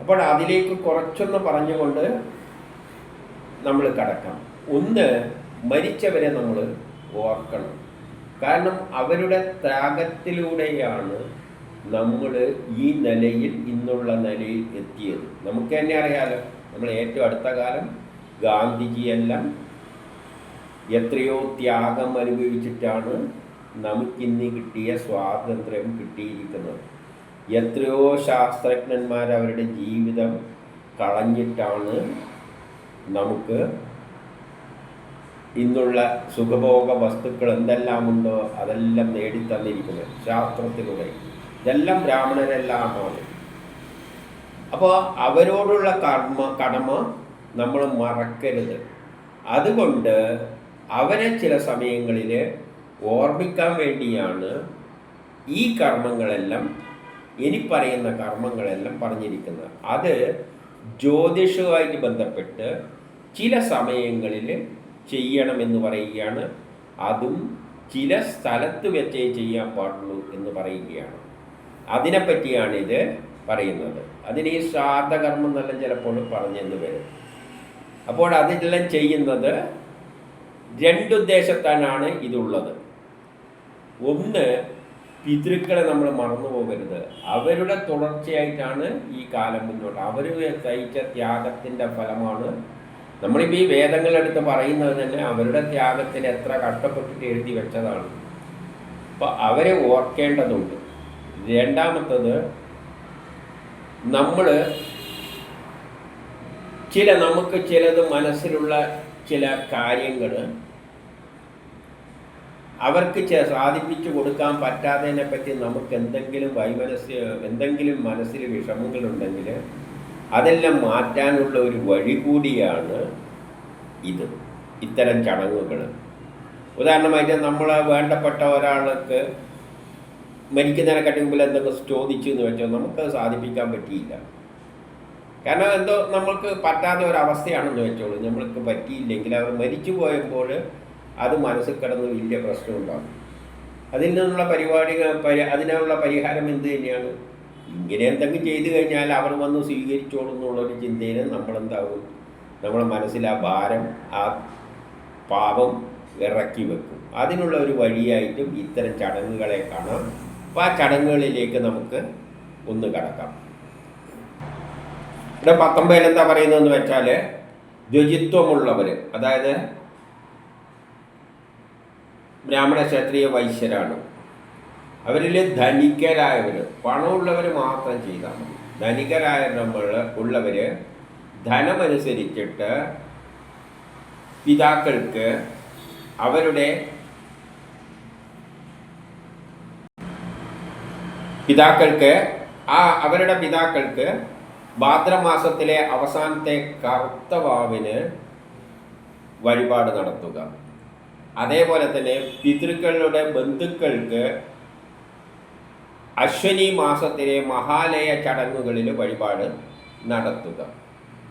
അപ്പോൾ അതിലേക്ക് കുറച്ചൊന്ന് പറഞ്ഞുകൊണ്ട് നമ്മൾ കടക്കാം. ഒന്ന്, മരിച്ചവരെ നമ്മൾ ഓർക്കണം. കാരണം അവരുടെ ത്യാഗത്തിലൂടെയാണ് നമ്മൾ ഈ നിലയിൽ, ഇന്നുള്ള നിലയിൽ എത്തിയത്. നമുക്ക് തന്നെ അറിയാലോ, നമ്മൾ ഏറ്റവും അടുത്ത കാലം ഗാന്ധിജിയെല്ലാം എത്രയോ ത്യാഗം അനുഭവിച്ചിട്ടാണ് നമുക്കിന്ന് കിട്ടിയ സ്വാതന്ത്ര്യം കിട്ടിയിരിക്കുന്നത്. എത്രയോ ശാസ്ത്രജ്ഞന്മാർ അവരുടെ ജീവിതം കളഞ്ഞിട്ടാണ് നമുക്ക് ഇന്നുള്ള സുഖഭോഗ വസ്തുക്കൾ എന്തെല്ലാമുണ്ടോ അതെല്ലാം നേടിത്തന്നിരിക്കുന്നത് ശാസ്ത്രത്തിലൂടെ. ഇതെല്ലാം ബ്രാഹ്മണരെല്ലാമാണ്. അപ്പോൾ അവരോടുള്ള കടമ നമ്മൾ മറക്കരുത്. അതുകൊണ്ട് അവരെ ചില സമയങ്ങളിൽ ഓർമ്മിക്കാൻ വേണ്ടിയാണ് ഈ കർമ്മങ്ങളെല്ലാം, ഇനി പറയുന്ന കർമ്മങ്ങളെല്ലാം പറഞ്ഞിരിക്കുന്നത്. അത് ജ്യോതിഷവുമായിട്ട് ബന്ധപ്പെട്ട് ചില സമയങ്ങളിൽ ചെയ്യണമെന്ന് പറയുകയാണ്. അതും ചില സ്ഥലത്ത് വെച്ചേ ചെയ്യാൻ പാടുള്ളൂ എന്ന് പറയുകയാണ്. അതിനെപ്പറ്റിയാണ് ഇത് പറയുന്നത്. അതിന് ഈ ശ്രാദ്ധകർമ്മം എന്നെല്ലാം ചിലപ്പോൾ പറഞ്ഞെന്ന് വരും. അപ്പോൾ അതെല്ലാം ചെയ്യുന്നത് രണ്ടുദ്ദേശത്താനാണ് ഇതുള്ളത്. ഒന്ന്, പിതൃക്കളെ നമ്മൾ മറന്നു പോകരുത്. അവരുടെ തുടർച്ചയായിട്ടാണ് ഈ കാലം മുന്നോട്ട്. അവർ സഹിച്ച ത്യാഗത്തിൻ്റെ ഫലമാണ് നമ്മളിപ്പോൾ ഈ വേദങ്ങളെടുത്ത് പറയുന്നത് തന്നെ അവരുടെ ത്യാഗത്തിന് എത്ര കഷ്ടപ്പെട്ടിട്ട് എഴുതി വെച്ചതാണ്. അപ്പോൾ അവരെ ഓർക്കേണ്ടതുണ്ട്. രണ്ടാമത്തത്, നമ്മൾ നമുക്ക് ചിലത് മനസ്സിലുള്ള ചില കാര്യങ്ങൾ അവർക്ക് സാധിപ്പിച്ചു കൊടുക്കാൻ പറ്റാത്തതിനെ പറ്റി നമുക്ക് എന്തെങ്കിലും മനസ്സിൽ വിഷമങ്ങളുണ്ടെങ്കിൽ അതെല്ലാം മാറ്റാനുള്ള ഒരു വഴി കൂടിയാണ് ഇത്തരം ചടങ്ങുകൾ. ഉദാഹരണമായിട്ട് നമ്മളെ വേണ്ടപ്പെട്ട ഒരാൾക്ക് മരിക്കുന്നതിനെക്കാട്ടി മുമ്പിൽ എന്തെങ്കിലും ചോദിച്ചു എന്ന് വെച്ചാൽ നമുക്കത് സാധിപ്പിക്കാൻ പറ്റിയില്ല. കാരണം എന്തോ നമ്മൾക്ക് പറ്റാത്ത ഒരവസ്ഥയാണെന്ന് വെച്ചോളൂ. നമ്മൾക്ക് പറ്റിയില്ലെങ്കിൽ അവർ മരിച്ചു പോയപ്പോൾ അത് മനസ്സിൽ കിടന്ന് വലിയ പ്രശ്നമുണ്ടാകും. അതിൽ നിന്നുള്ള അതിനുള്ള പരിഹാരം എന്ത് തന്നെയാണ്? ഇങ്ങനെ എന്തെങ്കിലും ചെയ്തു കഴിഞ്ഞാൽ അവർ വന്ന് സ്വീകരിച്ചോളും എന്നുള്ളൊരു ചിന്തയിൽ നമ്മളെന്താകും, നമ്മുടെ മനസ്സിൽ ആ ഭാരം, ആ പാപം ഇറക്കി വെക്കും. അതിനുള്ള ഒരു വഴിയായിട്ടും ഇത്തരം ചടങ്ങുകളെ കാണാം. അപ്പോൾ ആ ചടങ്ങുകളിലേക്ക് നമുക്ക് ഒന്ന് കടക്കാം. ഇവിടെ 19 എന്താ പറയുന്നതെന്ന് വെച്ചാൽ, ദ്വിജിത്വമുള്ളവർ, അതായത് ബ്രാഹ്മണ ക്ഷത്രിയ വൈശ്യരാണ്. അവരിൽ ധനികരായവർ, പണമുള്ളവർ മാത്രം ചെയ്താൽ മതി. ധനികരായ ഉള്ളവർ ധനമനുസരിച്ചിട്ട് പിതാക്കൾക്ക് അവരുടെ പിതാക്കൾക്ക് ഭാദ്രമാസത്തിലെ അവസാനത്തെ കറുത്ത വാവിന് വഴിപാട് നടത്തുക. അതേപോലെ തന്നെ പിതൃക്കളുടെ ബന്ധുക്കൾക്ക് അശ്വനി മാസത്തിലെ മഹാലയ ചടങ്ങുകളിൽ വഴിപാട് നടത്തുക.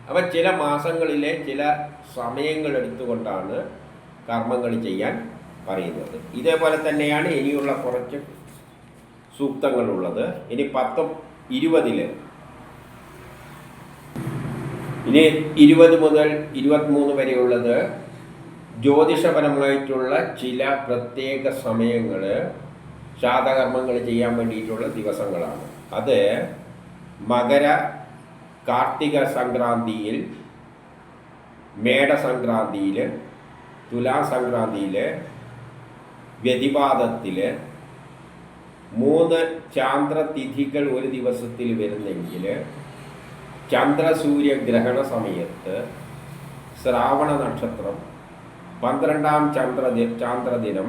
അപ്പം ചില മാസങ്ങളിലെ ചില സമയങ്ങൾ എടുത്തുകൊണ്ടാണ് കർമ്മങ്ങൾ ചെയ്യാൻ പറയുന്നത്. ഇതേപോലെ തന്നെയാണ് ഇനിയുള്ള കുറച്ച് സൂക്തങ്ങളുള്ളത്. ഇനി 20 ഇനി 20 മുതൽ 23 വരെയുള്ളത് ജ്യോതിഷപരമായിട്ടുള്ള ചില പ്രത്യേക സമയങ്ങൾ, ശ്രാദ്ധകർമ്മങ്ങൾ ചെയ്യാൻ വേണ്ടിയിട്ടുള്ള ദിവസങ്ങളാണ്. അത് കാർത്തിക സംക്രാന്തിയിൽ, മേടസംക്രാന്തിയിൽ, തുലാസംക്രാന്തിയിൽ, വ്യതിപാതത്തിൽ 3 ചാന്ദ്രതിഥികൾ ഒരു ദിവസത്തിൽ വരുന്നെങ്കിൽ, ചന്ദ്രസൂര്യഗ്രഹണ സമയത്ത്, ശ്രാവണ നക്ഷത്രം, 12ാം ചാന്ദ്രദിനം,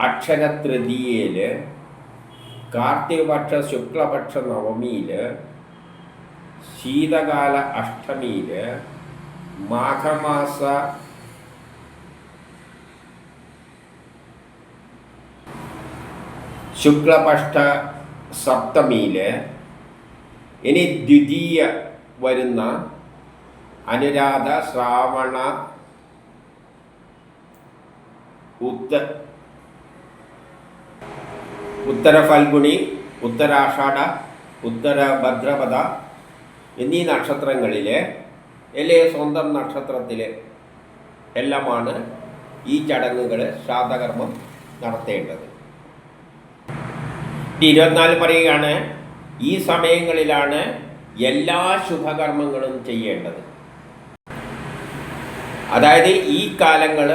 അക്ഷരതൃതീയയിൽ, കാർത്തികപക്ഷ ശുക്ലപക്ഷ നവമിയിൽ, ശീതകാല അഷ്ടമിയിൽ, മാഘമാസ ശുക്ലപക്ഷ സപ്തമിയിൽ, ഇനി ദ്വിതീയ വരുന്ന അനുരാധ, ശ്രാവണ, ഉത്തര ഫൽഗുണി, ഉത്തരാഷാഢ, ഉത്തര ഭദ്രപദ എന്നീ നക്ഷത്രങ്ങളിൽ സ്വന്തം നക്ഷത്രത്തിൽ എല്ലാമാണ് ഈ ചടങ്ങുകൾ, ശ്രാദ്ധകർമ്മം നടത്തേണ്ടത്. 24 പറയുകയാണ്, ഈ സമയങ്ങളിലാണ് എല്ലാ ശുഭകർമ്മങ്ങളും ചെയ്യേണ്ടത്. അതായത് ഈ കാലങ്ങൾ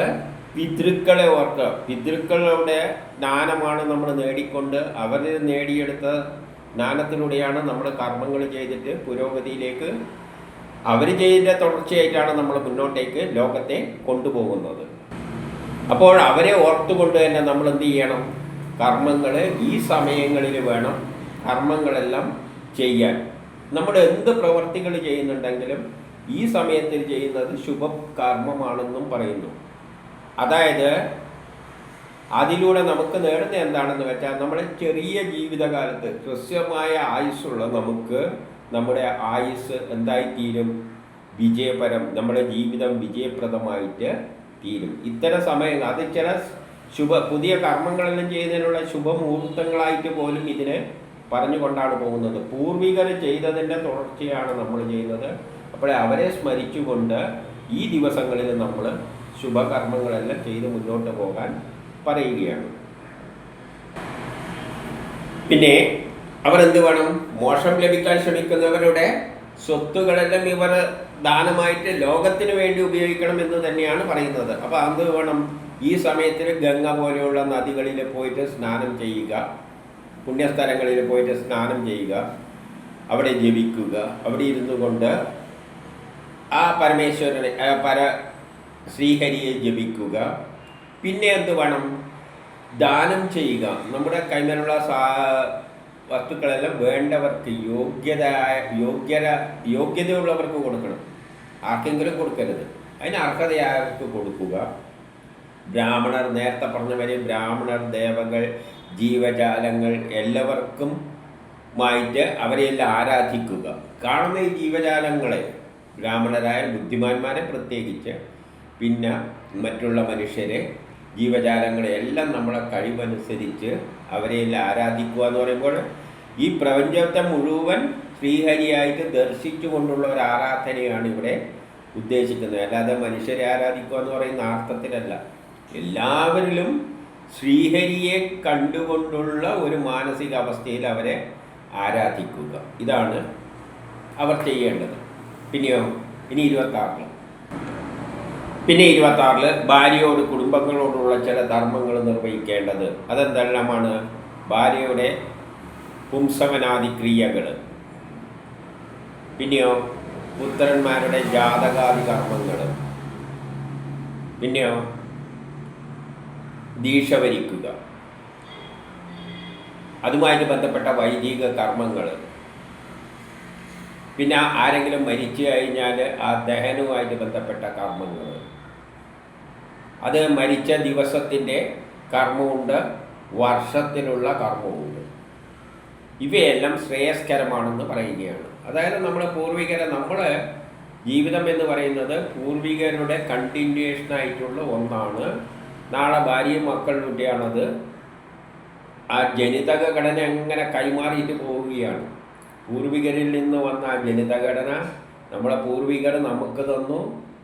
പിതൃക്കളെ ഓർക്കുക. പിതൃക്കളുടെ ജ്ഞാനമാണ് നമ്മൾ നേടിക്കൊണ്ട് അവർ നേടിയെടുത്ത ജ്ഞാനത്തിലൂടെയാണ് നമ്മൾ കർമ്മങ്ങൾ ചെയ്തിട്ട് പുരോഗതിയിലേക്ക്, അവർ ചെയ്ത തുടർച്ചയായിട്ടാണ് നമ്മൾ മുന്നോട്ടേക്ക് ലോകത്തെ കൊണ്ടുപോകുന്നത്. അപ്പോൾ അവരെ ഓർത്തുകൊണ്ട് തന്നെ നമ്മൾ എന്ത് ചെയ്യണം? കർമ്മങ്ങൾ ഈ സമയങ്ങളിൽ വേണം കർമ്മങ്ങളെല്ലാം ചെയ്യാൻ. നമ്മൾ എന്ത് പ്രവർത്തികൾ ചെയ്യുന്നുണ്ടെങ്കിലും ഈ സമയത്തിൽ ചെയ്യുന്നത് ശുഭകർമ്മമാണെന്നും പറയുന്നു. അതായത് അതിലൂടെ നമുക്ക് നേടുന്ന എന്താണെന്ന് വെച്ചാൽ, നമ്മുടെ ചെറിയ ജീവിതകാലത്ത് ഹ്രസ്വമായ ആയുസ്സുള്ള നമുക്ക് നമ്മുടെ ആയുസ് എന്തായിത്തീരും? വിജയപരം, നമ്മുടെ ജീവിതം വിജയപ്രദമായിട്ട് തീരും. ഇത്തരം സമയങ്ങൾ, അത് ചില പുതിയ കർമ്മങ്ങളെല്ലാം ചെയ്യുന്നതിനുള്ള ശുഭമുഹൂർത്തങ്ങളായിട്ട് പോലും ഇതിനെ പറഞ്ഞുകൊണ്ടാണ് പോകുന്നത്. പൂർവികർ ചെയ്തതിൻ്റെ തുടർച്ചയാണ് നമ്മൾ ചെയ്യുന്നത്. അപ്പോൾ അവരെ സ്മരിച്ചുകൊണ്ട് ഈ ദിവസങ്ങളിൽ നമ്മൾ ശുഭകർമ്മങ്ങളെല്ലാം ചെയ്ത് മുന്നോട്ട് പോകാൻ പറയുകയാണ്. പിന്നെ അവർ എന്ത് വേണം? മോക്ഷം ലഭിക്കാൻ ശ്രമിക്കുന്നവരുടെ സ്വത്തുകളെല്ലാം ഇവർ ദാനമായിട്ട് ലോകത്തിന് വേണ്ടി ഉപയോഗിക്കണം എന്ന് തന്നെയാണ് പറയുന്നത്. അപ്പോൾ എന്ത് വേണം? ഈ സമയത്തിൽ ഗംഗ പോലെയുള്ള നദികളിൽ പോയിട്ട് സ്നാനം ചെയ്യുക, പുണ്യസ്ഥലങ്ങളിൽ പോയിട്ട് സ്നാനം ചെയ്യുക, അവിടെ ജപിക്കുക, അവിടെ ഇരുന്നു കൊണ്ട് ആ പരമേശ്വരനെ ശ്രീഹരിയെ ജപിക്കുക. പിന്നെ എന്ത് വേണം? ദാനം ചെയ്യുക. നമ്മുടെ കൈമേലുള്ള വസ്തുക്കളെല്ലാം വേണ്ടവർക്ക് യോഗ്യതയുള്ളവർക്ക് കൊടുക്കണം. ആർക്കെങ്കിലും കൊടുക്കരുത്, അതിന് അർഹതയായവർക്ക് കൊടുക്കുക. ബ്രാഹ്മണർ, നേരത്തെ പറഞ്ഞവരെ ബ്രാഹ്മണർ, ദേവകൾ, ജീവജാലങ്ങൾ എല്ലാവർക്കുമായിട്ട് അവരെയെല്ലാം ആരാധിക്കുക. കാണുന്ന ഈ ജീവജാലങ്ങളെ, ബ്രാഹ്മണരായ ബുദ്ധിമാന്മാരെ പ്രത്യേകിച്ച്, പിന്നെ മറ്റുള്ള മനുഷ്യരെ, ജീവജാലങ്ങളെ എല്ലാം നമ്മളെ കഴിവനുസരിച്ച് അവരെയെല്ലാം ആരാധിക്കുക എന്ന് പറയുമ്പോൾ ഈ പ്രപഞ്ചത്തെ മുഴുവൻ ശ്രീഹരിയായിട്ട് ദർശിച്ചു കൊണ്ടുള്ള ഒരു ആരാധനയാണ് ഇവിടെ ഉദ്ദേശിക്കുന്നത്. അല്ലാതെ മനുഷ്യരെ ആരാധിക്കുക എന്ന് പറയുന്ന അർത്ഥത്തിലല്ല. എല്ലാവരിലും ശ്രീഹരിയെ കണ്ടുകൊണ്ടുള്ള ഒരു മാനസിക അവസ്ഥയിൽ അവരെ ആരാധിക്കുക. ഇതാണ് അവർ ചെയ്യേണ്ടത്. പിന്നെയോ ഇനി 26 ഭാര്യയോട്, കുടുംബങ്ങളോടുള്ള ചില ധർമ്മങ്ങൾ നിർവഹിക്കേണ്ടത്. അതെന്തെല്ലാമാണ്? ഭാര്യയുടെ പുംസവനാദി ക്രിയകൾ, പിന്നെയോ പുത്രന്മാരുടെ ജാതകാദി കർമ്മങ്ങൾ, പിന്നെയോ ദീക്ഷ വരിക്കുക, അതുമായിട്ട് ബന്ധപ്പെട്ട വൈദിക കർമ്മങ്ങൾ, പിന്നെ ആരെങ്കിലും മരിച്ചു കഴിഞ്ഞാൽ ആ ദഹനവുമായിട്ട് ബന്ധപ്പെട്ട കർമ്മങ്ങൾ, അത് മരിച്ച ദിവസത്തിൻ്റെ കർമ്മമുണ്ട്, വർഷത്തിലുള്ള കർമ്മമുണ്ട്. ഇവയെല്ലാം ശ്രേയസ്കരമാണെന്ന് പറയുകയാണ്. അതായത് നമ്മുടെ ജീവിതം എന്ന് പറയുന്നത് പൂർവികരുടെ കണ്ടിന്യൂഷനായിട്ടുള്ള ഒന്നാണ്. നാളെ ഭാര്യയും മക്കളുടെയാണത്. ആ ജനിതക ഘടന എങ്ങനെ കൈമാറിയിട്ട് പോവുകയാണ്. പൂർവികരിൽ നിന്ന് വന്ന ആ ജനിതഘടന നമ്മളെ പൂർവികർ നമുക്ക് തന്നു,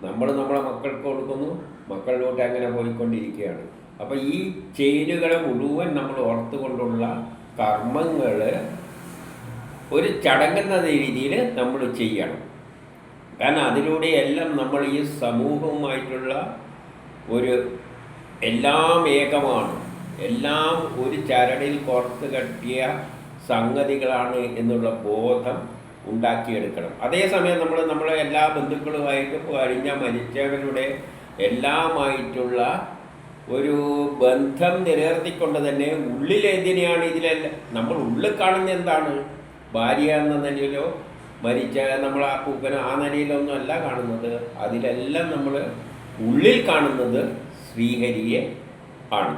നമ്മൾ നമ്മളെ മക്കൾക്ക് കൊടുക്കുന്നു, മക്കളിലോട്ട് അങ്ങനെ പോയിക്കൊണ്ടിരിക്കുകയാണ്. അപ്പോൾ ഈ ചേരുകളെ മുഴുവൻ നമ്മൾ ഓർത്തുകൊണ്ടുള്ള കർമ്മങ്ങൾ ഒരു ചടങ്ങെന്ന രീതിയിൽ നമ്മൾ ചെയ്യണം. കാരണം അതിലൂടെയെല്ലാം നമ്മൾ ഈ സമൂഹവുമായിട്ടുള്ള എല്ലാം ഏകമാണ്, എല്ലാം ഒരു ചരടിൽ കോർത്ത് കെട്ടിയ സംഗതികളാണ് എന്നുള്ള ബോധം ഉണ്ടാക്കിയെടുക്കണം. അതേസമയം നമ്മളെ എല്ലാ ബന്ധുക്കളുമായിട്ടും മരിച്ചവരുടെ എല്ലാമായിട്ടുള്ള ഒരു ബന്ധം നിലനിർത്തിക്കൊണ്ട് തന്നെ ഉള്ളിലെന്തിനെയാണ് ഇതിലെല്ലാം നമ്മൾ ഉള്ളിൽ കാണുന്ന എന്താണ്? ഭാര്യ എന്ന നിലയിലോ മരിച്ച നമ്മൾ ആ പൂപ്പനോ ആ നിലയിലൊന്നും അല്ല കാണുന്നത്. അതിലെല്ലാം നമ്മൾ ഉള്ളിൽ കാണുന്നത് ശ്രീഹരിയെ ആണ്.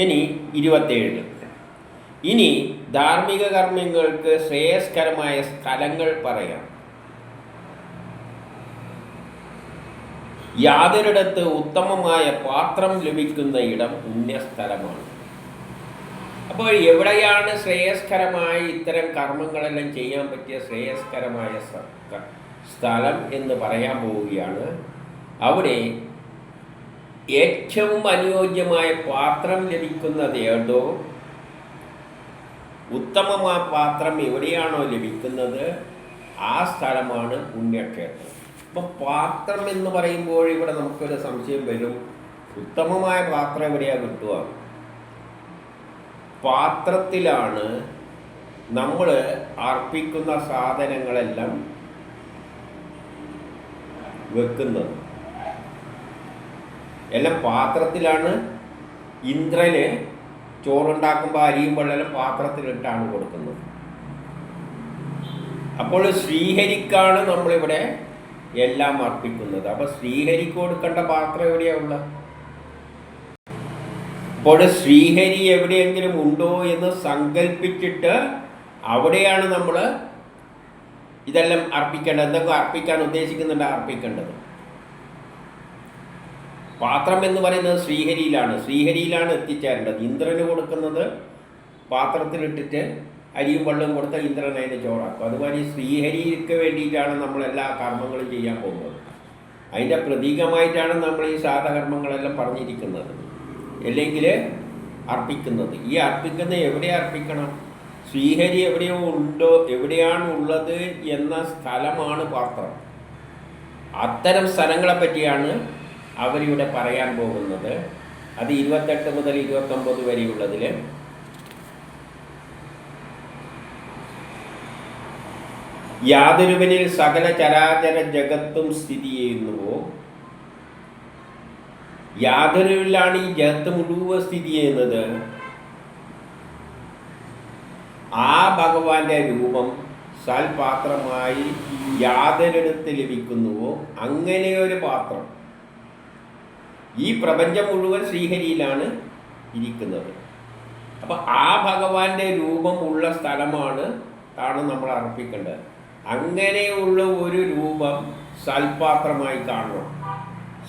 ഇനി 27. ഇനി ധാർമ്മിക കർമ്മങ്ങൾക്ക് ശ്രേയസ്കരമായ സ്ഥലങ്ങൾ പറയാം. യാതൊരിടത്ത് ഉത്തമമായ പാത്രം ലഭിക്കുന്ന ഇടം പുണ്യസ്ഥലമാണ്. അപ്പോൾ എവിടെയാണ് ശ്രേയസ്കരമായ ഇത്തരം കർമ്മങ്ങളെല്ലാം ചെയ്യാൻ പറ്റിയ ശ്രേയസ്കരമായ സ്ഥലം എന്ന് പറയാൻ പോവുകയാണ്. അവിടെ ഏറ്റവും അനുയോജ്യമായ പാത്രം ലഭിക്കുന്നത് ഏതോ, ഉത്തമമായ പാത്രം എവിടെയാണോ ലഭിക്കുന്നത് ആ സ്ഥലമാണ് പുണ്യക്ഷേത്രം. അപ്പോൾ പാത്രം എന്ന് പറയുമ്പോൾ ഇവിടെ നമുക്കൊരു സംശയം വരും, ഉത്തമമായ പാത്രം എവിടെയാണ് കിട്ടുക? പാത്രത്തിലാണ് നമ്മൾ അർപ്പിക്കുന്ന സാധനങ്ങളെല്ലാം വെക്കുന്നത്. എല്ലാം പാത്രത്തിലാണ്. ഇന്ദ്രന് ചോറുണ്ടാക്കുമ്പോൾ അരിയും വെള്ളമെല്ലാം പാത്രത്തിലിട്ടാണ് കൊടുക്കുന്നത്. അപ്പോൾ ശ്രീഹരിക്കാണ് നമ്മളിവിടെ എല്ലാം അർപ്പിക്കുന്നത്. അപ്പോൾ ശ്രീഹരിക്ക് കൊടുക്കേണ്ട പാത്രം എവിടെയാണുള്ളത്? അപ്പോൾ ശ്രീഹരി എവിടെയെങ്കിലും ഉണ്ടോ എന്ന് സങ്കല്പിച്ചിട്ട് അവിടെയാണ് നമ്മൾ ഇതെല്ലാം അർപ്പിക്കേണ്ടത്. എന്തൊക്കെ അർപ്പിക്കാൻ ഉദ്ദേശിക്കുന്നുണ്ട് അർപ്പിക്കേണ്ടത്. പാത്രം എന്ന് പറയുന്നത് ശ്രീഹരിയിലാണ് എത്തിച്ചേരേണ്ടത്. ഇന്ദ്രന് കൊടുക്കുന്നത് പാത്രത്തിലിട്ടിട്ട് അരിയും വെള്ളവും കൊടുത്ത ഇന്ദ്രൻ അതിനെ ചോറാക്കും. അതുപോലെ ശ്രീഹരിക്ക് വേണ്ടിയിട്ടാണ് നമ്മളെല്ലാ കർമ്മങ്ങളും ചെയ്യാൻ പോകുന്നത്. അതിൻ്റെ പ്രതീകമായിട്ടാണ് നമ്മൾ ഈ ശ്രാദ്ധകർമ്മങ്ങളെല്ലാം പറഞ്ഞിരിക്കുന്നത്, അല്ലെങ്കിൽ അർപ്പിക്കുന്നത്. ഈ അർപ്പിക്കുന്ന എവിടെ അർപ്പിക്കണം? ശ്രീഹരി എവിടെയോ ഉണ്ടോ, എവിടെയാണ് ഉള്ളത് എന്ന സ്ഥലമാണ് പാത്രം. അത്തരം സ്ഥലങ്ങളെ പറ്റിയാണ് അവരിവിടെ പറയാൻ പോകുന്നത്. അത് 28 മുതൽ 29 വരെയുള്ളതിൽ യാതൊരുവനിൽ സകല ചരാചര ജഗത്തും സ്ഥിതി ചെയ്യുന്നുവോ, യാതൊരുവിലാണ് ഈ ജഗത്ത് മുഴുവൻ സ്ഥിതി ചെയ്യുന്നത്, ആ ഭഗവാന്റെ രൂപം സൽപാത്രമായി യാതൊരിടത്ത് ലഭിക്കുന്നുവോ അങ്ങനെ ഒരു പാത്രം. ഈ പ്രപഞ്ചം മുഴുവൻ ശ്രീഹരിയിലാണ് ഇരിക്കുന്നത്. അപ്പം ആ ഭഗവാന്റെ രൂപം ഉള്ള സ്ഥലമാണ് നമ്മൾ അർപ്പിക്കേണ്ടത്. അങ്ങനെയുള്ള ഒരു രൂപം സൽപാത്രമായി കാണണം.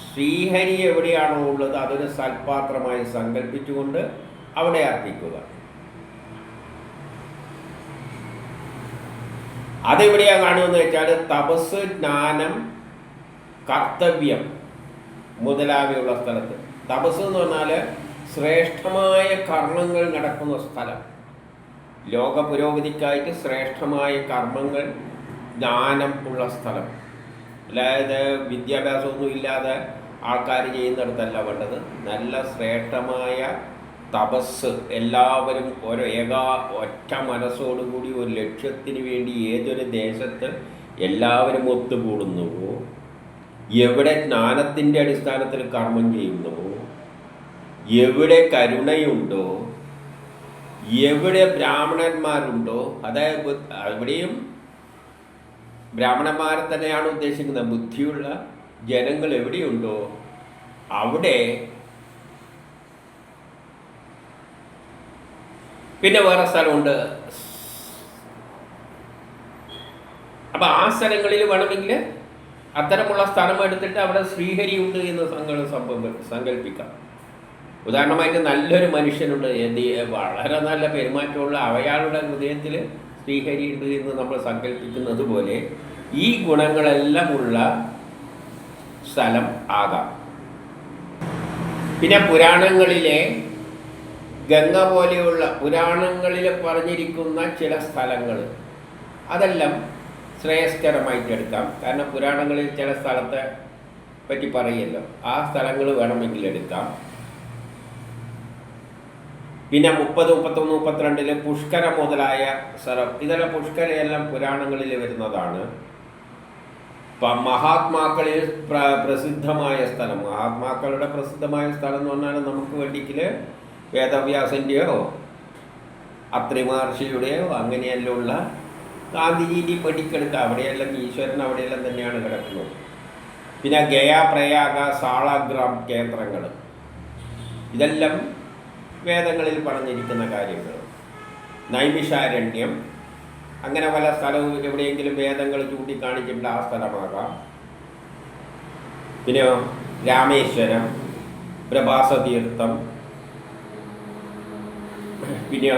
ശ്രീഹരി എവിടെയാണോ ഉള്ളത് അതൊരു സൽപാത്രമായി സങ്കല്പിച്ചുകൊണ്ട് അവിടെ അർപ്പിക്കുക. അതെവിടെയാണ് കാണുമെന്ന് വെച്ചാൽ തപസ്, ജ്ഞാനം, കർത്തവ്യം മുതലായുള്ള സ്ഥലത്ത്. തപസ് എന്ന് പറഞ്ഞാൽ ശ്രേഷ്ഠമായ കർമ്മങ്ങൾ നടക്കുന്ന സ്ഥലം. ലോക പുരോഗതിക്കായിട്ട് ശ്രേഷ്ഠമായ കർമ്മങ്ങൾ, ജ്ഞാനം ഉള്ള സ്ഥലം. അതായത് വിദ്യാഭ്യാസമൊന്നും ഇല്ലാതെ ആൾക്കാർ ചെയ്യുന്നിടത്തല്ല വേണ്ടത്. നല്ല ശ്രേഷ്ഠമായ തപസ്, എല്ലാവരും ഒറ്റ മനസ്സോടുകൂടി ഒരു ലക്ഷ്യത്തിന് വേണ്ടി ഏതൊരു ദേശത്ത് എല്ലാവരും ഒത്തുകൂടുന്നുവോ, എവിടെ ജ്ഞാനത്തിൻ്റെ അടിസ്ഥാനത്തിൽ കർമ്മം ചെയ്യുന്നുവോ, എവിടെ കരുണയുണ്ടോ, എവിടെ ബ്രാഹ്മണന്മാരുണ്ടോ, അതായത് അവിടെയും ബ്രാഹ്മണന്മാരെ തന്നെയാണ് ഉദ്ദേശിക്കുന്നത്, ബുദ്ധിയുള്ള ജനങ്ങൾ എവിടെയുണ്ടോ അവിടെ. പിന്നെ വേറെ സ്ഥലമുണ്ട്. അപ്പം ആ സ്ഥലങ്ങളിൽ വേണമെങ്കിൽ അത്തരമുള്ള സ്ഥലം എടുത്തിട്ട് അവിടെ ശ്രീഹരി ഉണ്ട് എന്ന് സങ്കല്പിക്കാം. ഉദാഹരണമായിട്ട് നല്ലൊരു മനുഷ്യനുണ്ട്, വളരെ നല്ല പെരുമാറ്റമുള്ള അയാളുടെ ഹൃദയത്തിൽ ശ്രീഹരി ഉണ്ട് എന്ന് നമ്മൾ സങ്കല്പിക്കുന്നത് പോലെ ഈ ഗുണങ്ങളെല്ലാം ഉള്ള സ്ഥലം ആകാം. പിന്നെ പുരാണങ്ങളിലെ ഗംഗ പോലെയുള്ള പുരാണങ്ങളിൽ പറഞ്ഞിരിക്കുന്ന ചില സ്ഥലങ്ങൾ അതെല്ലാം ശ്രേയസ്കരമായിട്ട് എടുക്കാം. കാരണം പുരാണങ്ങളിൽ ചില സ്ഥലത്തെ പറ്റി പറയല്ലോ, ആ സ്ഥലങ്ങൾ വേണമെങ്കിൽ എടുക്കാം. പിന്നെ 30, 31, 32 പുഷ്കര മുതലായ സ്ഥലം, ഇതെല്ലാം പുഷ്കരയെല്ലാം പുരാണങ്ങളിൽ വരുന്നതാണ്. മഹാത്മാക്കളിൽ പ്രസിദ്ധമായ സ്ഥലം, മഹാത്മാക്കളുടെ പ്രസിദ്ധമായ സ്ഥലം എന്ന് പറഞ്ഞാൽ നമുക്ക് വേണ്ടിക്കിൽ വേദവ്യാസൻ്റെയോ അത്രി മഹർഷിയുടെയോ അങ്ങനെയെല്ലാം ഉള്ള ഗാന്ധിജിൻ്റെ പഠിക്കെടുക്കുക. അവിടെയെല്ലാം ഈശ്വരൻ അവിടെയെല്ലാം തന്നെയാണ് കിടക്കുന്നത്. പിന്നെ ഗയ, പ്രയാഗ, സാളഗ്രാം കേന്ദ്രങ്ങൾ, ഇതെല്ലാം വേദങ്ങളിൽ പറഞ്ഞിരിക്കുന്ന കാര്യങ്ങൾ. നൈമിഷാരണ്യം, അങ്ങനെ പല സ്ഥലവും എവിടെയെങ്കിലും വേദങ്ങൾ ചൂണ്ടിക്കാണിച്ചിട്ടുണ്ട്, ആ സ്ഥലമാകാം. പിന്നെ രാമേശ്വരം, പ്രഭാസതീർത്ഥം, പിന്നെ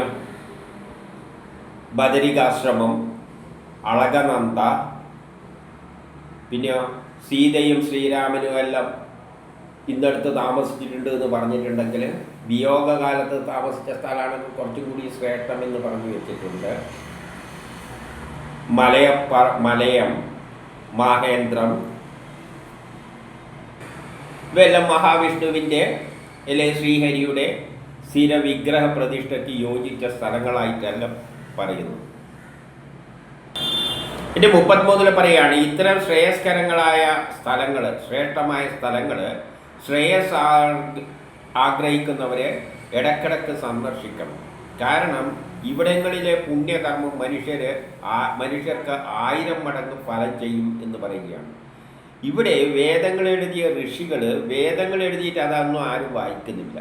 ബദരികാശ്രമം, അളകനന്ദ, പിന്നെ സീതയും ശ്രീരാമനും എല്ലാം ഇന്നടുത്ത് താമസിച്ചിട്ടുണ്ട് എന്ന് പറഞ്ഞിട്ടുണ്ടെങ്കിൽ വിയോഗകാലത്ത് താമസിച്ച സ്ഥലമാണ് കുറച്ചും കൂടി ശ്രേഷ്ഠമെന്ന് പറഞ്ഞു വെച്ചിട്ടുണ്ട്. മലയം, മഹേന്ദ്രം, ഇവയെല്ലാം മഹാവിഷ്ണുവിൻ്റെ അല്ലെങ്കിൽ ശ്രീഹരിയുടെ സ്ഥിരവിഗ്രഹ പ്രതിഷ്ഠയ്ക്ക് യോജിച്ച സ്ഥലങ്ങളായിട്ടെല്ലാം പറയുന്നു. പിന്നെ 33 പറയുകയാണ്, ഇത്തരം ശ്രേയസ്കരങ്ങളായ സ്ഥലങ്ങൾ, ശ്രേഷ്ഠമായ സ്ഥലങ്ങൾ ശ്രേയസ് ആഗ്രഹിക്കുന്നവരെ ഇടക്കിടക്ക് സന്ദർശിക്കണം. കാരണം ഇവിടങ്ങളിലെ പുണ്യകർമ്മം മനുഷ്യർക്ക് 1000 മടങ്ങ് ഫലം ചെയ്യും എന്ന് പറയുകയാണ്. ഇവിടെ വേദങ്ങൾ എഴുതിയ ഋഷികൾ വേദങ്ങൾ എഴുതിയിട്ട് അതൊന്നും ആരും വായിക്കുന്നില്ല.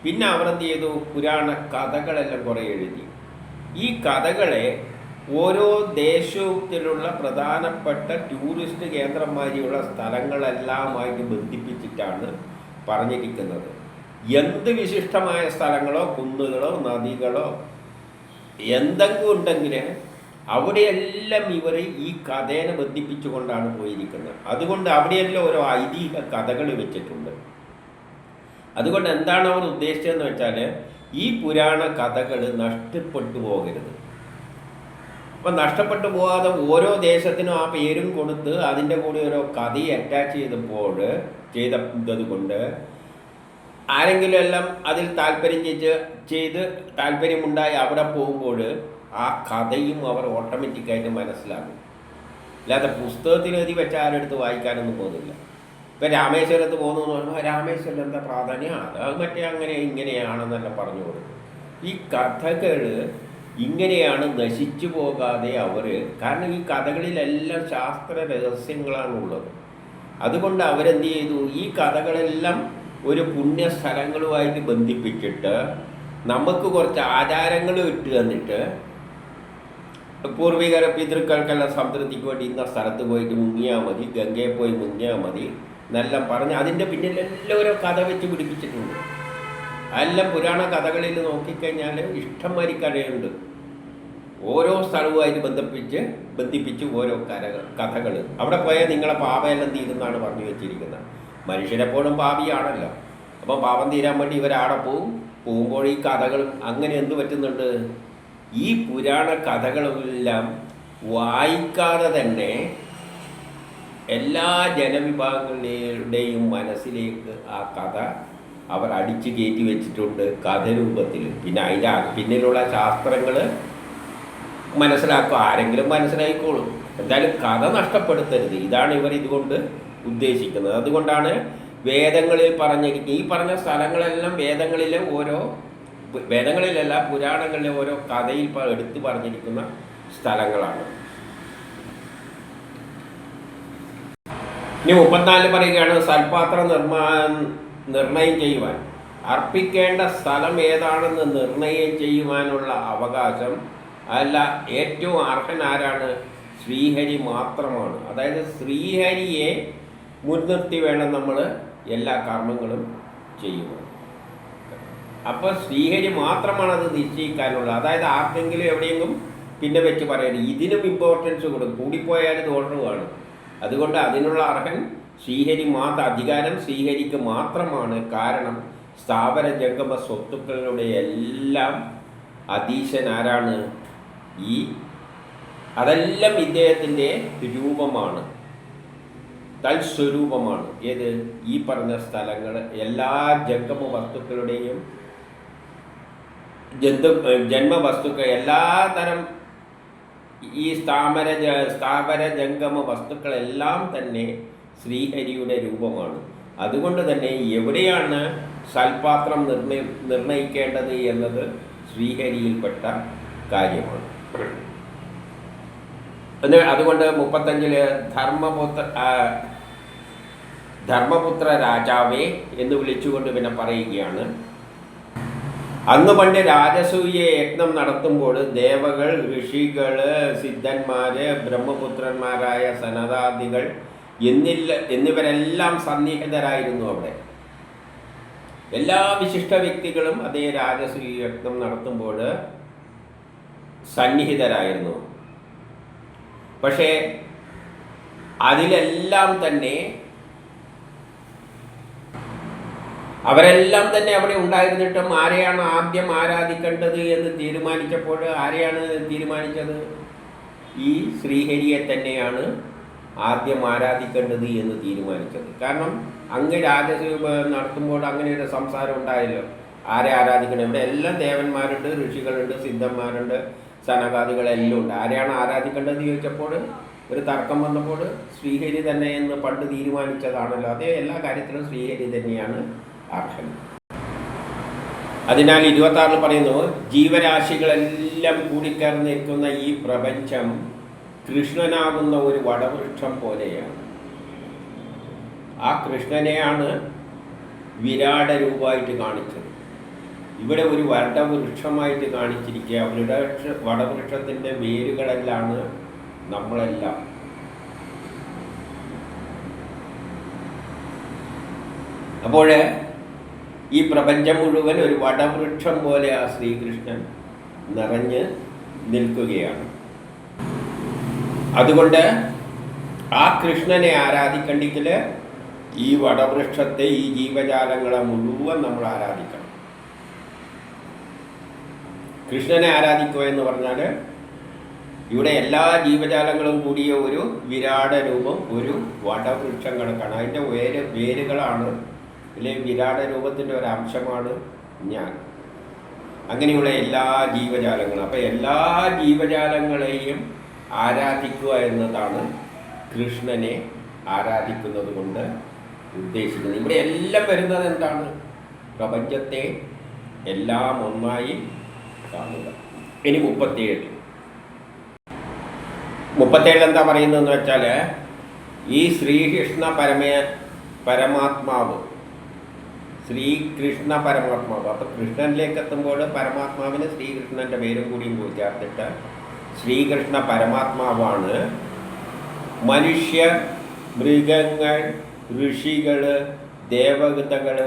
പിന്നെ അവർ എന്ത് ചെയ്തു? പുരാണ കഥകളെല്ലാം കുറേ എഴുതി. ഈ കഥകളെ ഓരോ ദേശത്തിലുള്ള പ്രധാനപ്പെട്ട ടൂറിസ്റ്റ് കേന്ദ്രമാതിരിയുള്ള സ്ഥലങ്ങളെല്ലാമായിട്ട് ബന്ധിപ്പിച്ചിട്ടാണ് പറഞ്ഞിരിക്കുന്നത്. എന്ത് വിശിഷ്ടമായ സ്ഥലങ്ങളോ കുന്നുകളോ നദികളോ എന്തെങ്കിലും ഉണ്ടെങ്കിൽ അവിടെയെല്ലാം ഇവർ ഈ കഥേനെ ബന്ധിപ്പിച്ചുകൊണ്ടാണ് പോയിരിക്കുന്നത്. അതുകൊണ്ട് അവിടെയെല്ലാം ഓരോ ഐതിഹ്യ കഥകൾ വെച്ചിട്ടുണ്ട്. അതുകൊണ്ട് എന്താണ് അവർ ഉദ്ദേശിച്ചതെന്ന് വെച്ചാൽ ഈ പുരാണ കഥകൾ നഷ്ടപ്പെട്ടു പോകരുത്. അപ്പം നഷ്ടപ്പെട്ടു പോകാതെ ഓരോ ദേശത്തിനും ആ പേരും കൊടുത്ത് അതിൻ്റെ കൂടെ ഓരോ കഥയെ അറ്റാച്ച് ചെയ്തത് കൊണ്ട് ആരെങ്കിലും എല്ലാം അതിൽ ചെയ്ത് താല്പര്യമുണ്ടായി അവിടെ പോകുമ്പോൾ ആ കഥയും അവർ ഓട്ടോമാറ്റിക്കായിട്ട് മനസ്സിലാകും. അല്ലാതെ പുസ്തകത്തിൽ എഴുതി വെച്ച ആരെടുത്ത് വായിക്കാനൊന്നും പോകുന്നില്ല. ഇപ്പം രാമേശ്വരത്ത് പോകുന്നു എന്ന് പറഞ്ഞാൽ രാമേശ്വരം എന്താ പ്രാധാന്യം, അത് മറ്റേ അങ്ങനെ ഇങ്ങനെയാണെന്നല്ല പറഞ്ഞു കൊടുക്കും. ഈ കഥകൾ ഇങ്ങനെയാണ് നശിച്ചു പോകാതെ അവർ, കാരണം ഈ കഥകളിലെല്ലാം ശാസ്ത്ര രഹസ്യങ്ങളാണുള്ളത്. അതുകൊണ്ട് അവരെന്ത് ചെയ്തു, ഈ കഥകളെല്ലാം ഒരു പുണ്യസ്ഥലങ്ങളുമായിട്ട് ബന്ധിപ്പിച്ചിട്ട് നമുക്ക് കുറച്ച് ആചാരങ്ങൾ ഇട്ട് തന്നിട്ട് പൂർവികര പിതൃക്കൾക്കെല്ലാം സംതൃപ്തിക്ക് വേണ്ടി ഇന്ന സ്ഥലത്ത് പോയിട്ട് മുങ്ങിയാൽ മതി, ഗംഗയിൽ പോയി മുങ്ങിയാൽ മതി എന്നെല്ലാം പറഞ്ഞ് അതിൻ്റെ പിന്നിലെല്ലാം ഓരോ കഥ വെച്ച് പിടിപ്പിച്ചിട്ടുണ്ട്. എല്ലാം പുരാണ കഥകളിൽ നോക്കിക്കഴിഞ്ഞാൽ ഇഷ്ടംമാതിരി കഥയുണ്ട്. ഓരോ സ്ഥലവുമായിട്ട് ബന്ധിപ്പിച്ച് ഓരോ കഥകൾ. അവിടെ പോയാൽ നിങ്ങളെ പാപമെല്ലാം തീരുന്നാണ് പറഞ്ഞു വെച്ചിരിക്കുന്നത്. മനുഷ്യരെപ്പോഴും പാപിയാണല്ലോ. അപ്പോൾ പാപം തീരാൻ വേണ്ടി ഇവരാടെ പോകുമ്പോൾ ഈ കഥകളും അങ്ങനെ എന്ത് പറ്റുന്നുണ്ട്, ഈ പുരാണ കഥകളെല്ലാം വായിക്കാതെ തന്നെ എല്ലാ ജനവിഭാഗങ്ങളുടെയും മനസ്സിലേക്ക് ആ കഥ അവർ അടിച്ചു കയറ്റി വെച്ചിട്ടുണ്ട് കഥ രൂപത്തിൽ. പിന്നെ അതിൻ്റെ പിന്നിലുള്ള ശാസ്ത്രങ്ങൾ മനസ്സിലാക്കുക, ആരെങ്കിലും മനസ്സിലാക്കിക്കോളും. എന്തായാലും കഥ നഷ്ടപ്പെടുത്തരുത്, ഇതാണ് ഇവർ ഇതുകൊണ്ട് ഉദ്ദേശിക്കുന്നത്. അതുകൊണ്ടാണ് വേദങ്ങളിൽ പറഞ്ഞിരിക്കുന്നത്. ഈ പറഞ്ഞ സ്ഥലങ്ങളെല്ലാം വേദങ്ങളിലല്ല പുരാണങ്ങളിലെ ഓരോ കഥയിൽ എടുത്തു പറഞ്ഞിരിക്കുന്ന സ്ഥലങ്ങളാണ്. ഇനി 34 പറയുകയാണ്, സൽപാത്രം നിർണയം ചെയ്യുവാൻ, അർപ്പിക്കേണ്ട സ്ഥലം ഏതാണെന്ന് നിർണയം ചെയ്യുവാനുള്ള അവകാശം അല്ല ഏറ്റവും അർഹൻ ആരാണ്? ശ്രീഹരി മാത്രമാണ്. അതായത് ശ്രീഹരിയെ മുൻനിർത്തി വേണം നമ്മൾ എല്ലാ കർമ്മങ്ങളും ചെയ്യുവാൻ. അപ്പോൾ ശ്രീഹരി മാത്രമാണ് അത് നിശ്ചയിക്കാനുള്ളത്. അതായത് ആർക്കെങ്കിലും എവിടെയെങ്കിലും പിന്നെ വെച്ച് പറയരുത്, ഇതിനും ഇമ്പോർട്ടൻസ് കൊടുക്കും, കൂടിപ്പോയാൽ ദോഷവുമാണ്. അതുകൊണ്ട് അതിനുള്ള അർഹൻ ശ്രീഹരി അധികാരം ശ്രീഹരിക്ക് മാത്രമാണ്. കാരണം സ്ഥാവര ജംഗമ സ്വത്തുക്കളുടെ എല്ലാം അധീശൻ ആരാണ്? അതെല്ലാം ഇദ്ദേഹത്തിൻ്റെ രൂപമാണ്, തൽസ്വരൂപമാണ്. ഏത്? ഈ പറഞ്ഞ സ്ഥലങ്ങൾ എല്ലാ ജംഗമ വസ്തുക്കളുടെയും ജന്മവസ്തുക്കൾ, എല്ലാ തരം ഈ സ്ഥാവര ജംഗമ വസ്തുക്കളെല്ലാം തന്നെ ശ്രീഹരിയുടെ രൂപമാണ്. അതുകൊണ്ട് തന്നെ എവിടെയാണ് സൽപാത്രം നിർണയിക്കേണ്ടത് എന്നത് ശ്രീഹരിയിൽപ്പെട്ട കാര്യമാണ്. അതുകൊണ്ട് 35 ധർമ്മപുത്ര രാജാവേ എന്ന് വിളിച്ചുകൊണ്ട് പിന്നെ പറയുകയാണ്, അന്ന് പണ്ട് രാജസൂയ യജ്ഞം നടത്തുമ്പോൾ ദേവകൾ, ഋഷികൾ, സിദ്ധന്മാര്, ബ്രഹ്മപുത്രന്മാരായ സനതാദികൾ എന്നിവരെല്ലാം സന്നിഹിതരായിരുന്നു. അവിടെ എല്ലാ വിശിഷ്ട വ്യക്തികളും അതേ രാജസൂയ യജ്ഞം നടത്തുമ്പോൾ സന്നിഹിതരായിരുന്നു. പക്ഷേ അതിലെല്ലാം തന്നെ അവരെല്ലാം തന്നെ അവിടെ ഉണ്ടായിരുന്നിട്ടും ആരെയാണ് ആദ്യം ആരാധിക്കേണ്ടത് എന്ന് തീരുമാനിച്ചപ്പോൾ ആരെയാണ് തീരുമാനിച്ചത്? ഈ ശ്രീഹരിയെ തന്നെയാണ് ആദ്യം ആരാധിക്കേണ്ടത് എന്ന് തീരുമാനിച്ചത്. കാരണം അങ്ങ് രാജസൂയ നടത്തുമ്പോൾ അങ്ങനെ ഒരു സംസാരം ഉണ്ടായല്ലോ, ആരെ ആരാധിക്കണം. ഇവിടെ എല്ലാം ദേവന്മാരുണ്ട്, ഋഷികളുണ്ട്, സിദ്ധന്മാരുണ്ട്, സനകാദികളെല്ലാം ഉണ്ട്. ആരെയാണ് ആരാധിക്കേണ്ടത് ചോദിച്ചപ്പോൾ ഒരു തർക്കം വന്നപ്പോൾ ശ്രീഹരി തന്നെ എന്ന് പണ്ട് തീരുമാനിച്ചതാണല്ലോ. അതേ എല്ലാ കാര്യത്തിലും ശ്രീഹരി തന്നെയാണ് അർഹൻ. അതിനാൽ 26 പറയുന്നു, ജീവരാശികളെല്ലാം കൂടിക്കലർന്നിരിക്കുന്ന ഈ പ്രപഞ്ചം കൃഷ്ണനാകുന്ന ഒരു വടവൃക്ഷം പോലെയാണ്. ആ കൃഷ്ണനെയാണ് വിരാട രൂപമായിട്ട് കാണിച്ചത്. ഇവിടെ ഒരു വടവൃക്ഷമായിട്ട് കാണിച്ചിരിക്കുക. വടവൃക്ഷത്തിൻ്റെ വേരുകളെല്ലാം നമ്മളെല്ലാം. അപ്പോൾ ഈ പ്രപഞ്ചം മുഴുവൻ ഒരു വടവൃക്ഷം പോലെ ആ ശ്രീകൃഷ്ണൻ നിറഞ്ഞ് നിൽക്കുകയാണ്. അതുകൊണ്ട് ആ കൃഷ്ണനെ ആരാധിക്കണ്ടെങ്കിൽ ഈ വടവൃക്ഷത്തെ, ഈ ജീവജാലങ്ങളെ മുഴുവൻ നമ്മൾ ആരാധിക്കണം. കൃഷ്ണനെ ആരാധിക്കുക എന്ന് പറഞ്ഞാൽ ഇവിടെ എല്ലാ ജീവജാലങ്ങളും കൂടിയ ഒരു വിരാട രൂപം, ഒരു വടവൃക്ഷം കണക്കാണ്. അതിൻ്റെ വേരുകളാണ്, അല്ലെങ്കിൽ വിരാട രൂപത്തിൻ്റെ ഒരു അംശമാണ് ഞാൻ. അങ്ങനെയുള്ള എല്ലാ ജീവജാലങ്ങളും, അപ്പം എല്ലാ ജീവജാലങ്ങളെയും ആരാധിക്കുക എന്നതാണ് കൃഷ്ണനെ ആരാധിക്കുന്നത് കൊണ്ട് ഉദ്ദേശിക്കുന്നത്. ഇവിടെ എല്ലാം വരുന്നത് എന്താണ്? പ്രപഞ്ചത്തെ എല്ലാം ഒന്നായി കാണുക. ഇനി 37 എന്താ പറയുന്നതെന്ന് വെച്ചാൽ, ഈ ശ്രീകൃഷ്ണ പരമാത്മാവ്, ശ്രീകൃഷ്ണ പരമാത്മാവ്. അപ്പം കൃഷ്ണനിലേക്ക് എത്തുമ്പോൾ പരമാത്മാവിന് ശ്രീകൃഷ്ണൻ്റെ പേരും കൂടിയും ചേർത്തിട്ട് ശ്രീകൃഷ്ണ പരമാത്മാവാണ് മനുഷ്യ, മൃഗങ്ങൾ, ഋഷികൾ, ദേവഗതകൾ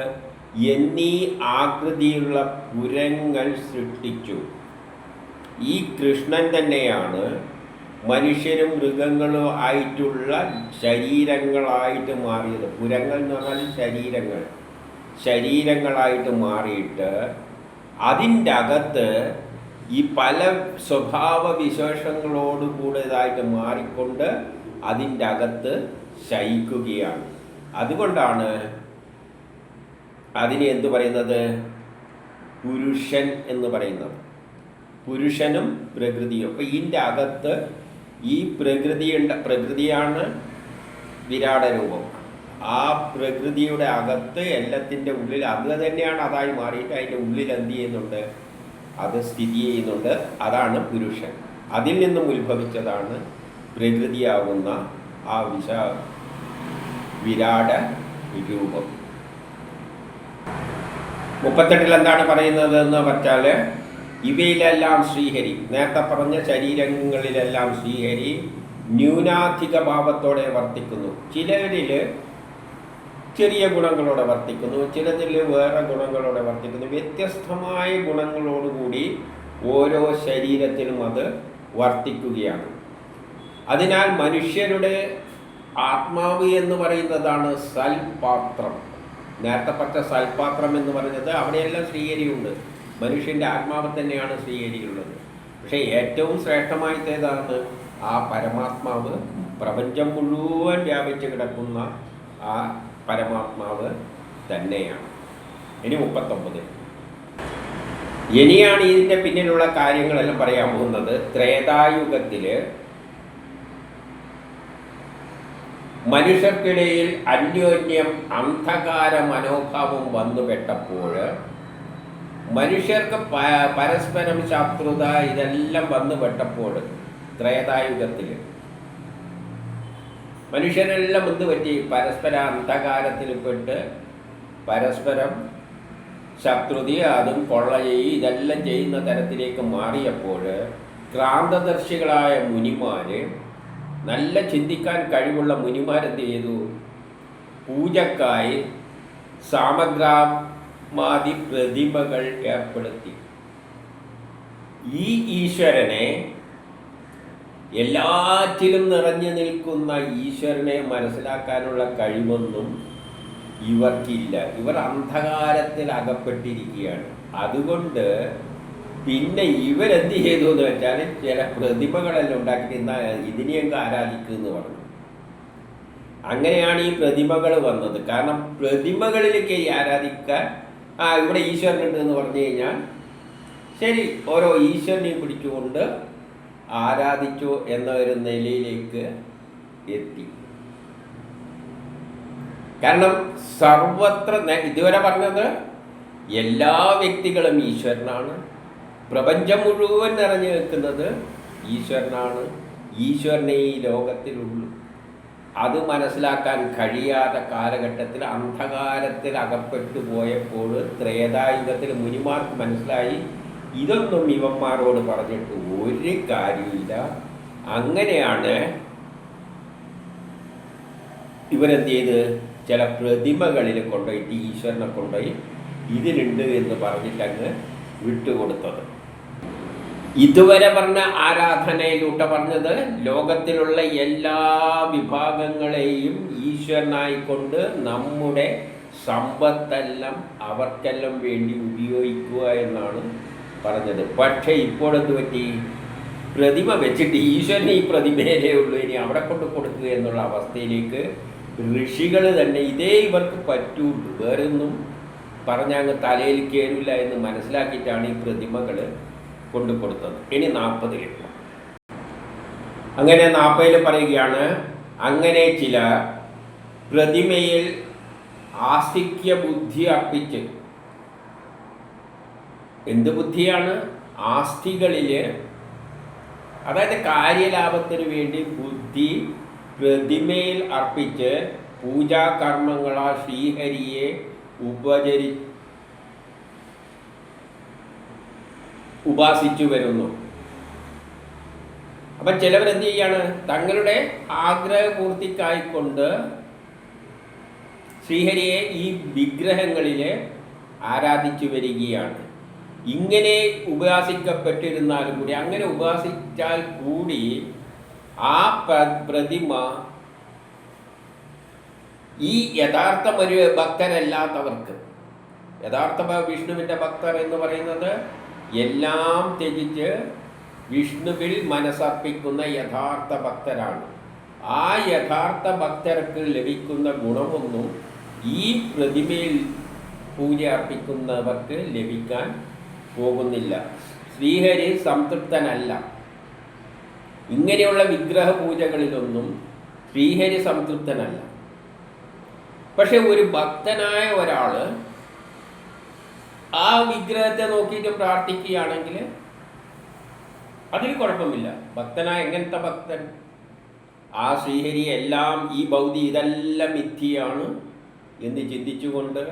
എന്നീ ആകൃതിയുള്ള പുരങ്ങൾ സൃഷ്ടിച്ചു. ഈ കൃഷ്ണൻ തന്നെയാണ് മനുഷ്യരും മൃഗങ്ങളും ആയിട്ടുള്ള ശരീരങ്ങളായിട്ട് മാറിയത്. പുരങ്ങൾ എന്ന് പറഞ്ഞാൽ ശരീരങ്ങളായിട്ട് മാറിയിട്ട് അതിൻ്റെ അകത്ത് ഈ പല സ്വഭാവ വിശേഷങ്ങളോട് കൂടിയതായിട്ട് മാറിക്കൊണ്ട് അതിൻ്റെ അകത്ത് ശയിക്കുകയാണ്. അതുകൊണ്ടാണ് അതിനെ എന്തു പറയുന്നത്? പുരുഷൻ എന്ന് പറയുന്നത്. പുരുഷനും പ്രകൃതിയും. അപ്പോൾ ഇതിൻ്റെ അകത്ത് ഈ പ്രകൃതിയാണ് വിരാട രൂപം. ആ പ്രകൃതിയുടെ അകത്ത് എല്ലാത്തിൻ്റെ ഉള്ളിൽ അത് തന്നെയാണ് അതായി മാറിയിട്ട് അതിൻ്റെ ഉള്ളിൽ എന്ത് ചെയ്യുന്നുണ്ട്? അത് സ്ഥിതി ചെയ്യുന്നുണ്ട്. അതാണ് പുരുഷൻ. അതിൽ നിന്നും ഉത്ഭവിച്ചതാണ് പ്രകൃതിയാകുന്ന ആ വിരാട രൂപം. 38 എന്താണ് പറയുന്നത് എന്ന് വെച്ചാൽ, ഇവയിലെല്ലാം ശ്രീഹരി, നേരത്തെ പറഞ്ഞ ശരീരങ്ങളിലെല്ലാം ശ്രീഹരി ന്യൂനാധിക ഭാവത്തോടെ വർത്തിക്കുന്നു. ചിലരിൽ ചെറിയ ഗുണങ്ങളോടെ വർത്തിക്കുന്നു, ചിലതിൽ വേറെ ഗുണങ്ങളോടെ വർത്തിക്കുന്നു. വ്യത്യസ്തമായ ഗുണങ്ങളോടുകൂടി ഓരോ ശരീരത്തിലും അത് വർത്തിക്കുകയാണ്. അതിനാൽ മനുഷ്യരുടെ ആത്മാവ് എന്ന് പറയുന്നതാണ് സൽപാത്രം. നേരത്തെ പറഞ്ഞ സൽപാത്രം എന്ന് പറഞ്ഞത് അവിടെയെല്ലാം ശ്രീഹരിയുണ്ട്. മനുഷ്യൻ്റെ ആത്മാവ് തന്നെയാണ് ശ്രീഹരിയുള്ളത്. പക്ഷേ ഏറ്റവും ശ്രേഷ്ഠമായിട്ടേതാണ് ആ പരമാത്മാവ്, പ്രപഞ്ചം മുഴുവൻ വ്യാപിച്ച് കിടക്കുന്ന ആ പരമാത്മാവ് തന്നെയാണ്. ഇനി 39. ഇനിയാണ് ഇതിൻ്റെ പിന്നിലുള്ള കാര്യങ്ങളെല്ലാം പറയാൻ പോകുന്നത്. ത്രേതായുഗത്തിൽ മനുഷ്യർക്കിടയിൽ അന്യോന്യം അന്ധകാര മനോഭാവം വന്നുപെട്ടപ്പോൾ, മനുഷ്യർക്ക് പരസ്പരം ശത്രുത ഇതെല്ലാം വന്നുപെട്ടപ്പോൾ, ത്രേതായുഗത്തിൽ മനുഷ്യരെല്ലാം എന്ത് പറ്റി? പരസ്പര അന്ധകാരത്തിൽപ്പെട്ട് പരസ്പരം ശത്രുത, അതും കൊള്ള ഇതെല്ലാം ചെയ്യുന്ന തരത്തിലേക്ക് മാറിയപ്പോൾ ക്രാന്തദർശികളായ മുനിമാർ, നല്ല ചിന്തിക്കാൻ കഴിവുള്ള മുനിമാരെന്ത് ചെയ്തു? പൂജക്കായി സാമഗ്രാമാദി പ്രതിമകൾ ഏർപ്പെടുത്തി. ഈ ഈശ്വരനെ, എല്ലാറ്റിലും നിറഞ്ഞു നിൽക്കുന്ന ഈശ്വരനെ മനസ്സിലാക്കാനുള്ള കഴിവൊന്നും ഇവർക്കില്ല. ഇവർ അന്ധകാരത്തിൽ അകപ്പെട്ടിരിക്കുകയാണ്. അതുകൊണ്ട് പിന്നെ ഇവരെന്ത് ചെയ്തു എന്ന് വെച്ചാൽ, ചില പ്രതിമകളെല്ലാം ഉണ്ടാക്കിയിട്ട് ഇതിനെയൊക്കെ ആരാധിക്കുമെന്ന് പറഞ്ഞു. അങ്ങനെയാണ് ഈ പ്രതിമകൾ വന്നത്. കാരണം പ്രതിമകളിലേക്ക് ഈ ആരാധിക്കാൻ ഇവിടെ ഈശ്വരനുണ്ട് എന്ന് പറഞ്ഞു കഴിഞ്ഞാൽ, ശരി, ഓരോ ഈശ്വരനെയും പിടിച്ചുകൊണ്ട് ആരാധിച്ചു എന്ന ഒരു നിലയിലേക്ക് എത്തി. കാരണം സർവത്ര ഇതുവരെ പറഞ്ഞത് എല്ലാ വ്യക്തികളും ഈശ്വരനാണ്, പ്രപഞ്ചം മുഴുവൻ നിറഞ്ഞു നിൽക്കുന്നത് ഈശ്വരനാണ്, ഈശ്വരനെ ഈ ലോകത്തിലുള്ളൂ. അത് മനസ്സിലാക്കാൻ കഴിയാത്ത കാലഘട്ടത്തിൽ അന്ധകാരത്തിൽ അകപ്പെട്ടു പോയപ്പോൾ ത്രേതായുഗത്തിൽ മുനിമാർക്ക് മനസ്സിലായി, ഇതൊന്നും ഇവന്മാരോട് പറഞ്ഞിട്ട് ഒരു കാര്യമില്ല. അങ്ങനെയാണ് ഇവരെന്ത് ചെയ്ത് ചില പ്രതിമകളിൽ കൊണ്ടുപോയിട്ട് ഈശ്വരനെ കൊണ്ടുപോയി ഇതിലുണ്ട് എന്ന് പറഞ്ഞിട്ടങ്ങ് വിട്ടുകൊടുത്തത്. ഇതുവരെ പറഞ്ഞ ആരാധനയിലൂടെ പറഞ്ഞത് ലോകത്തിലുള്ള എല്ലാ വിഭാഗങ്ങളെയും ഈശ്വരനായിക്കൊണ്ട് നമ്മുടെ സമ്പത്തെല്ലാം അവർക്കെല്ലാം വേണ്ടി ഉപയോഗിക്കുക എന്നാണ് പറഞ്ഞത്. പക്ഷേ ഇപ്പോഴെന്ത് പറ്റി? പ്രതിമ വെച്ചിട്ട് ഈശ്വരൻ ഈ പ്രതിമയിലേ ഉള്ളൂ, ഇനി അവിടെ കൊണ്ട് കൊടുക്കുക എന്നുള്ള അവസ്ഥയിലേക്ക് ഋഷികൾ തന്നെ ഇതേ ഇവർക്ക് പറ്റുള്ളൂ, വേറെ ഒന്നും പറഞ്ഞങ്ങ് തലയിൽ കയറില്ല എന്ന് മനസ്സിലാക്കിയിട്ടാണ് ഈ പ്രതിമകൾ കൊണ്ടു കൊടുത്തത്. ഇനി 40 അങ്ങനെ 40 പറയുകയാണ്, അങ്ങനെ ചില പ്രതിമയിൽ ആസ്തിക്യ ബുദ്ധി അർപ്പിച്ച്. എന്ത് ബുദ്ധിയാണ്? ആസ്തികളിൽ, അതായത് കാര്യലാഭത്തിന് വേണ്ടി ബുദ്ധി പ്രതിമയിൽ അർപ്പിച്ച് പൂജാകർമ്മങ്ങളാ ശ്രീഹരിയെ ഉപാസിച്ചു വരുന്നു. അപ്പം ചിലവരെന്ത് ചെയ്യാണ്? തങ്ങളുടെ ആഗ്രഹപൂർത്തിക്കായിക്കൊണ്ട് ശ്രീഹരിയെ ഈ വിഗ്രഹങ്ങളിൽ ആരാധിച്ചു വരികയാണ്. ഇങ്ങനെ ഉപാസിക്കപ്പെട്ടിരുന്നാലും കൂടി, അങ്ങനെ ഉപാസിച്ചാൽ കൂടി ആ പ്രതിമ ഈ യഥാർത്ഥ ഒരു ഭക്തരല്ലാത്തവർക്ക്, യഥാർത്ഥ വിഷ്ണുവിൻ്റെ ഭക്തർ എന്ന് പറയുന്നത് എല്ലാം ത്യജിച്ച് വിഷ്ണുവിൽ മനസ്സർപ്പിക്കുന്ന യഥാർത്ഥ ഭക്തരാണ്. ആ യഥാർത്ഥ ഭക്തർക്ക് ലഭിക്കുന്ന ഗുണമൊന്നും ഈ പ്രതിമയിൽ പൂജ അർപ്പിക്കുന്നവർക്ക് ലഭിക്കാൻ പോകുന്നില്ല. ശ്രീഹരി സംതൃപ്തനല്ല. ഇങ്ങനെയുള്ള വിഗ്രഹ പൂജകളിലൊന്നും ശ്രീഹരി സംതൃപ്തനല്ല. പക്ഷെ ഒരു ഭക്തനായ ഒരാൾ ആ വിഗ്രഹത്തെ നോക്കിയിട്ട് പ്രാർത്ഥിക്കുകയാണെങ്കിൽ അതിൽ കുഴപ്പമില്ല. ഭക്തനായ എങ്ങനത്തെ ഭക്തൻ? ആ ശ്രീഹരി എല്ലാം ഈ ഇതെല്ലാം മിഥ്യയാണ് എന്ന് ചിന്തിച്ചുകൊണ്ട്,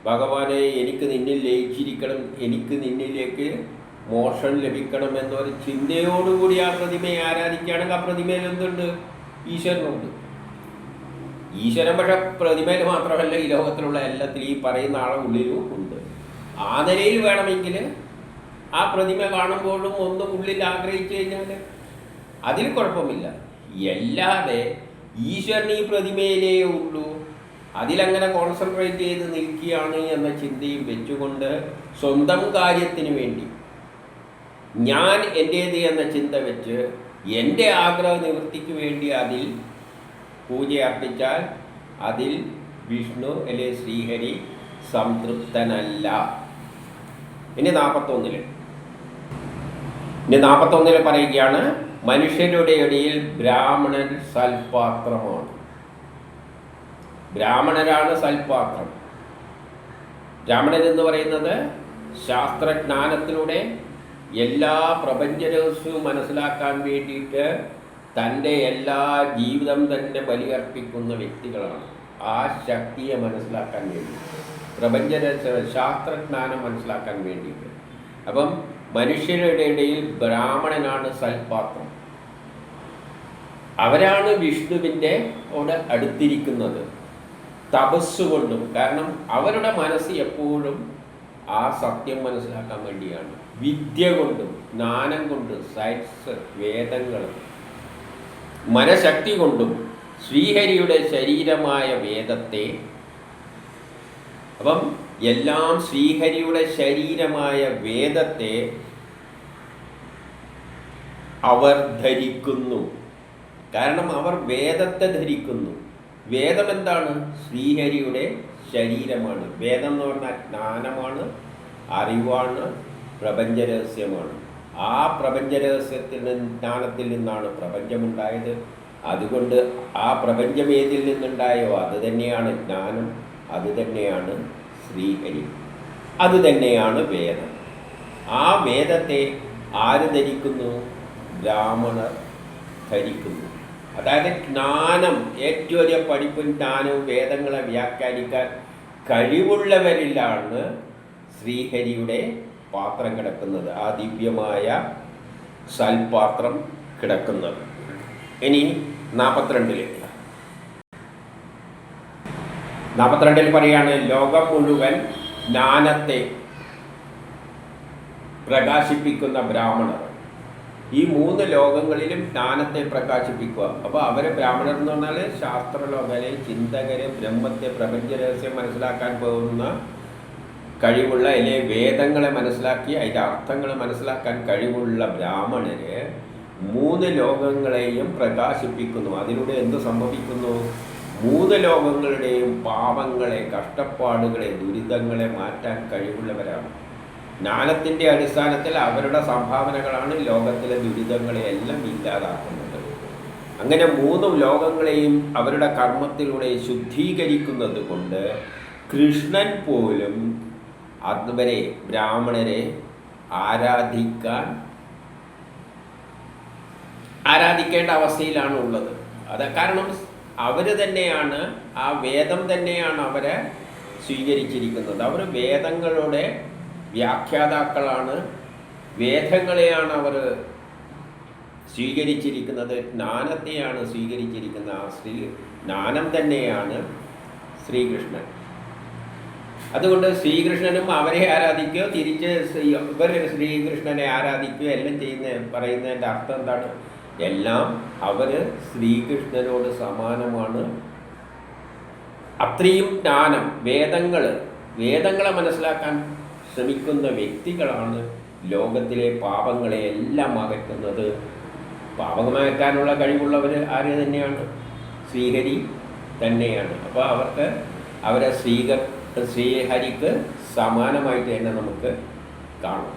ഭഗവാനെ എനിക്ക് നിന്നിൽ ലയിച്ചിരിക്കണം, എനിക്ക് നിന്നിലേക്ക് മോക്ഷം ലഭിക്കണം എന്നൊരു ചിന്തയോടുകൂടി ആ പ്രതിമയെ ആരാധിക്കുകയാണെങ്കിൽ ആ പ്രതിമയിൽ എന്തുണ്ട്? ഈശ്വരനുണ്ട്. ഈശ്വരൻ പക്ഷെ പ്രതിമയിൽ മാത്രമല്ല, ഈ ലോകത്തിലുള്ള എല്ലാത്തിലും ഈ പറയുന്ന ആളെ ഉള്ളിലും ഉണ്ട്. ആ നിലയിൽ വേണമെങ്കിൽ ആ പ്രതിമ കാണുമ്പോഴും ഒന്ന് ഉള്ളിൽ ആഗ്രഹിച്ചു കഴിഞ്ഞാൽ അതിൽ കുഴപ്പമില്ല. അല്ലാതെ ഈശ്വരൻ ഈ പ്രതിമയിലേ ഉള്ളൂ, അതിലങ്ങനെ കോൺസെൻട്രേറ്റ് ചെയ്ത് നിൽക്കുകയാണ് എന്ന ചിന്തയും വെച്ചുകൊണ്ട് സ്വന്തം കാര്യത്തിന് വേണ്ടി ഞാൻ എൻ്റേത് എന്ന ചിന്ത വെച്ച് എൻ്റെ ആഗ്രഹ നിവൃത്തിക്ക് വേണ്ടി അതിൽ പൂജ അർപ്പിച്ചാൽ അതിൽ വിഷ്ണു അല്ലെ ശ്രീഹരി സംതൃപ്തനല്ല. ഇനി 41 പറയുകയാണ്, മനുഷ്യരുടെ ഇടയിൽ ബ്രാഹ്മണൻ സൽപാത്രമാണ്. ബ്രാഹ്മണരാണ് സൽപാത്രം. ബ്രാഹ്മണൻ എന്ന് പറയുന്നത് ശാസ്ത്രജ്ഞാനത്തിലൂടെ എല്ലാ പ്രപഞ്ച രഹസ്യവും മനസ്സിലാക്കാൻ വേണ്ടിയിട്ട് തൻ്റെ എല്ലാ ജീവിതം തന്നെ ബലിയർപ്പിക്കുന്ന വ്യക്തികളാണ്. ആ ശക്തിയെ മനസ്സിലാക്കാൻ വേണ്ടി, പ്രപഞ്ച ശാസ്ത്രജ്ഞാനം മനസ്സിലാക്കാൻ വേണ്ടിയിട്ട്. അപ്പം മനുഷ്യരുടെ ഇടയിൽ ബ്രാഹ്മണനാണ് സൽപാത്രം. അവരാണ് വിഷ്ണുവിൻ്റെ അടുത്തിരിക്കുന്നത് തപസ്സുകൊണ്ടും. കാരണം അവരുടെ മനസ്സ് എപ്പോഴും ആ സത്യം മനസ്സിലാക്കാൻ വേണ്ടിയാണ്. വിദ്യ കൊണ്ടും ജ്ഞാനം കൊണ്ടും സയൻസ് വേദങ്ങൾ മനഃശക്തി കൊണ്ടും ശ്രീഹരിയുടെ ശരീരമായ വേദത്തെ, അപ്പം എല്ലാം ശ്രീഹരിയുടെ ശരീരമായ വേദത്തെ അവർ ധരിക്കുന്നു. കാരണം അവർ വേദത്തെ ധരിക്കുന്നു. വേദം എന്താണ്? ശ്രീഹരിയുടെ ശരീരമാണ്. വേദം എന്ന് പറഞ്ഞാൽ ജ്ഞാനമാണ്, അറിവാണ്, പ്രപഞ്ചരഹസ്യമാണ്. ആ പ്രപഞ്ചരഹസ്യത്തിൽ ജ്ഞാനത്തിൽ നിന്നാണ് പ്രപഞ്ചമുണ്ടായത്. അതുകൊണ്ട് ആ പ്രപഞ്ചം ഏതിൽ നിന്നുണ്ടായോ അത് തന്നെയാണ് ജ്ഞാനം, അത് തന്നെയാണ് ശ്രീഹരി, അത് തന്നെയാണ് വേദം. ആ വേദത്തെ ആര് ധരിക്കുന്നു? ബ്രാഹ്മണർ ധരിക്കുന്നു. അതായത് ജ്ഞാനം, ഏറ്റവും വലിയ പഠിപ്പും ജ്ഞാനവും വേദങ്ങളെ വ്യാഖ്യാനിക്കാൻ കഴിവുള്ളവരിലാണ് ശ്രീഹരിയുടെ പാത്രം കിടക്കുന്നത്, ആ ദിവ്യമായ സൽപാത്രം കിടക്കുന്നത്. ഇനി 42 പറയാണ്, ലോകം മുഴുവൻ ജ്ഞാനത്തെ പ്രകാശിപ്പിക്കുന്ന ബ്രാഹ്മണർ. ഈ 3 ലോകങ്ങളിലും ജ്ഞാനത്തെ പ്രകാശിപ്പിക്കുക. അപ്പോൾ അവരെ ബ്രാഹ്മണർ എന്ന് പറഞ്ഞാൽ ശാസ്ത്രലോകരെ, ചിന്തകരെ, ബ്രഹ്മത്തെ, പ്രപഞ്ച രഹസ്യം മനസ്സിലാക്കാൻ പോകുന്ന കഴിവുള്ള, അല്ലെങ്കിൽ വേദങ്ങളെ മനസ്സിലാക്കി അതിൻ്റെ അർത്ഥങ്ങൾ മനസ്സിലാക്കാൻ കഴിവുള്ള ബ്രാഹ്മണര് 3 ലോകങ്ങളെയും പ്രകാശിപ്പിക്കുന്നു. അതിലൂടെ എന്ത് സംഭവിക്കുന്നു? 3 ലോകങ്ങളുടെയും പാപങ്ങളെ, കഷ്ടപ്പാടുകളെ, ദുരിതങ്ങളെ മാറ്റാൻ കഴിവുള്ളവരാണ്. ജ്ഞാനത്തിൻ്റെ അടിസ്ഥാനത്തിൽ അവരുടെ സംഭാവനകളാണ് ലോകത്തിലെ ദുരിതങ്ങളെ എല്ലാം ഇല്ലാതാക്കുന്നത്. അങ്ങനെ 3 ലോകങ്ങളെയും അവരുടെ കർമ്മത്തിലൂടെ ശുദ്ധീകരിക്കുന്നത് കൊണ്ട് കൃഷ്ണൻ പോലും അതുവരെ ബ്രാഹ്മണരെ ആരാധിക്കേണ്ട അവസ്ഥയിലാണ് ഉള്ളത്. അത് കാരണം അവർ തന്നെയാണ്, ആ വേദം തന്നെയാണ് അവരെ സ്വീകരിച്ചിരിക്കുന്നത്. അവർ വേദങ്ങളുടെ വ്യാഖ്യാതാക്കളാണ്, വേദങ്ങളെയാണ് അവർ സ്വീകരിച്ചിരിക്കുന്നത്, ജ്ഞാനത്തെയാണ് സ്വീകരിച്ചിരിക്കുന്നത്. ആ ജ്ഞാനം തന്നെയാണ് ശ്രീകൃഷ്ണൻ. അതുകൊണ്ട് ശ്രീകൃഷ്ണനും അവരെ ആരാധിക്കുകയോ തിരിച്ച് ഇവർ ശ്രീകൃഷ്ണനെ ആരാധിക്കുകയോ എല്ലാം പറയുന്നതിൻ്റെ അർത്ഥം എന്താണ്? എല്ലാം അവർ ശ്രീകൃഷ്ണനോട് സമാനമാണ്. അത്രയും ജ്ഞാനം, വേദങ്ങളെ മനസ്സിലാക്കാൻ ശ്രമിക്കുന്ന വ്യക്തികളാണ് ലോകത്തിലെ പാപങ്ങളെ എല്ലാം അകറ്റുന്നത്. പാപമകറ്റാനുള്ള കഴിവുള്ളവർ ആര് തന്നെയാണ്? ശ്രീഹരി തന്നെയാണ്. അപ്പോൾ അവരെ ശ്രീഹരിക്ക് സമാനമായിട്ട് തന്നെ നമുക്ക് കാണാം.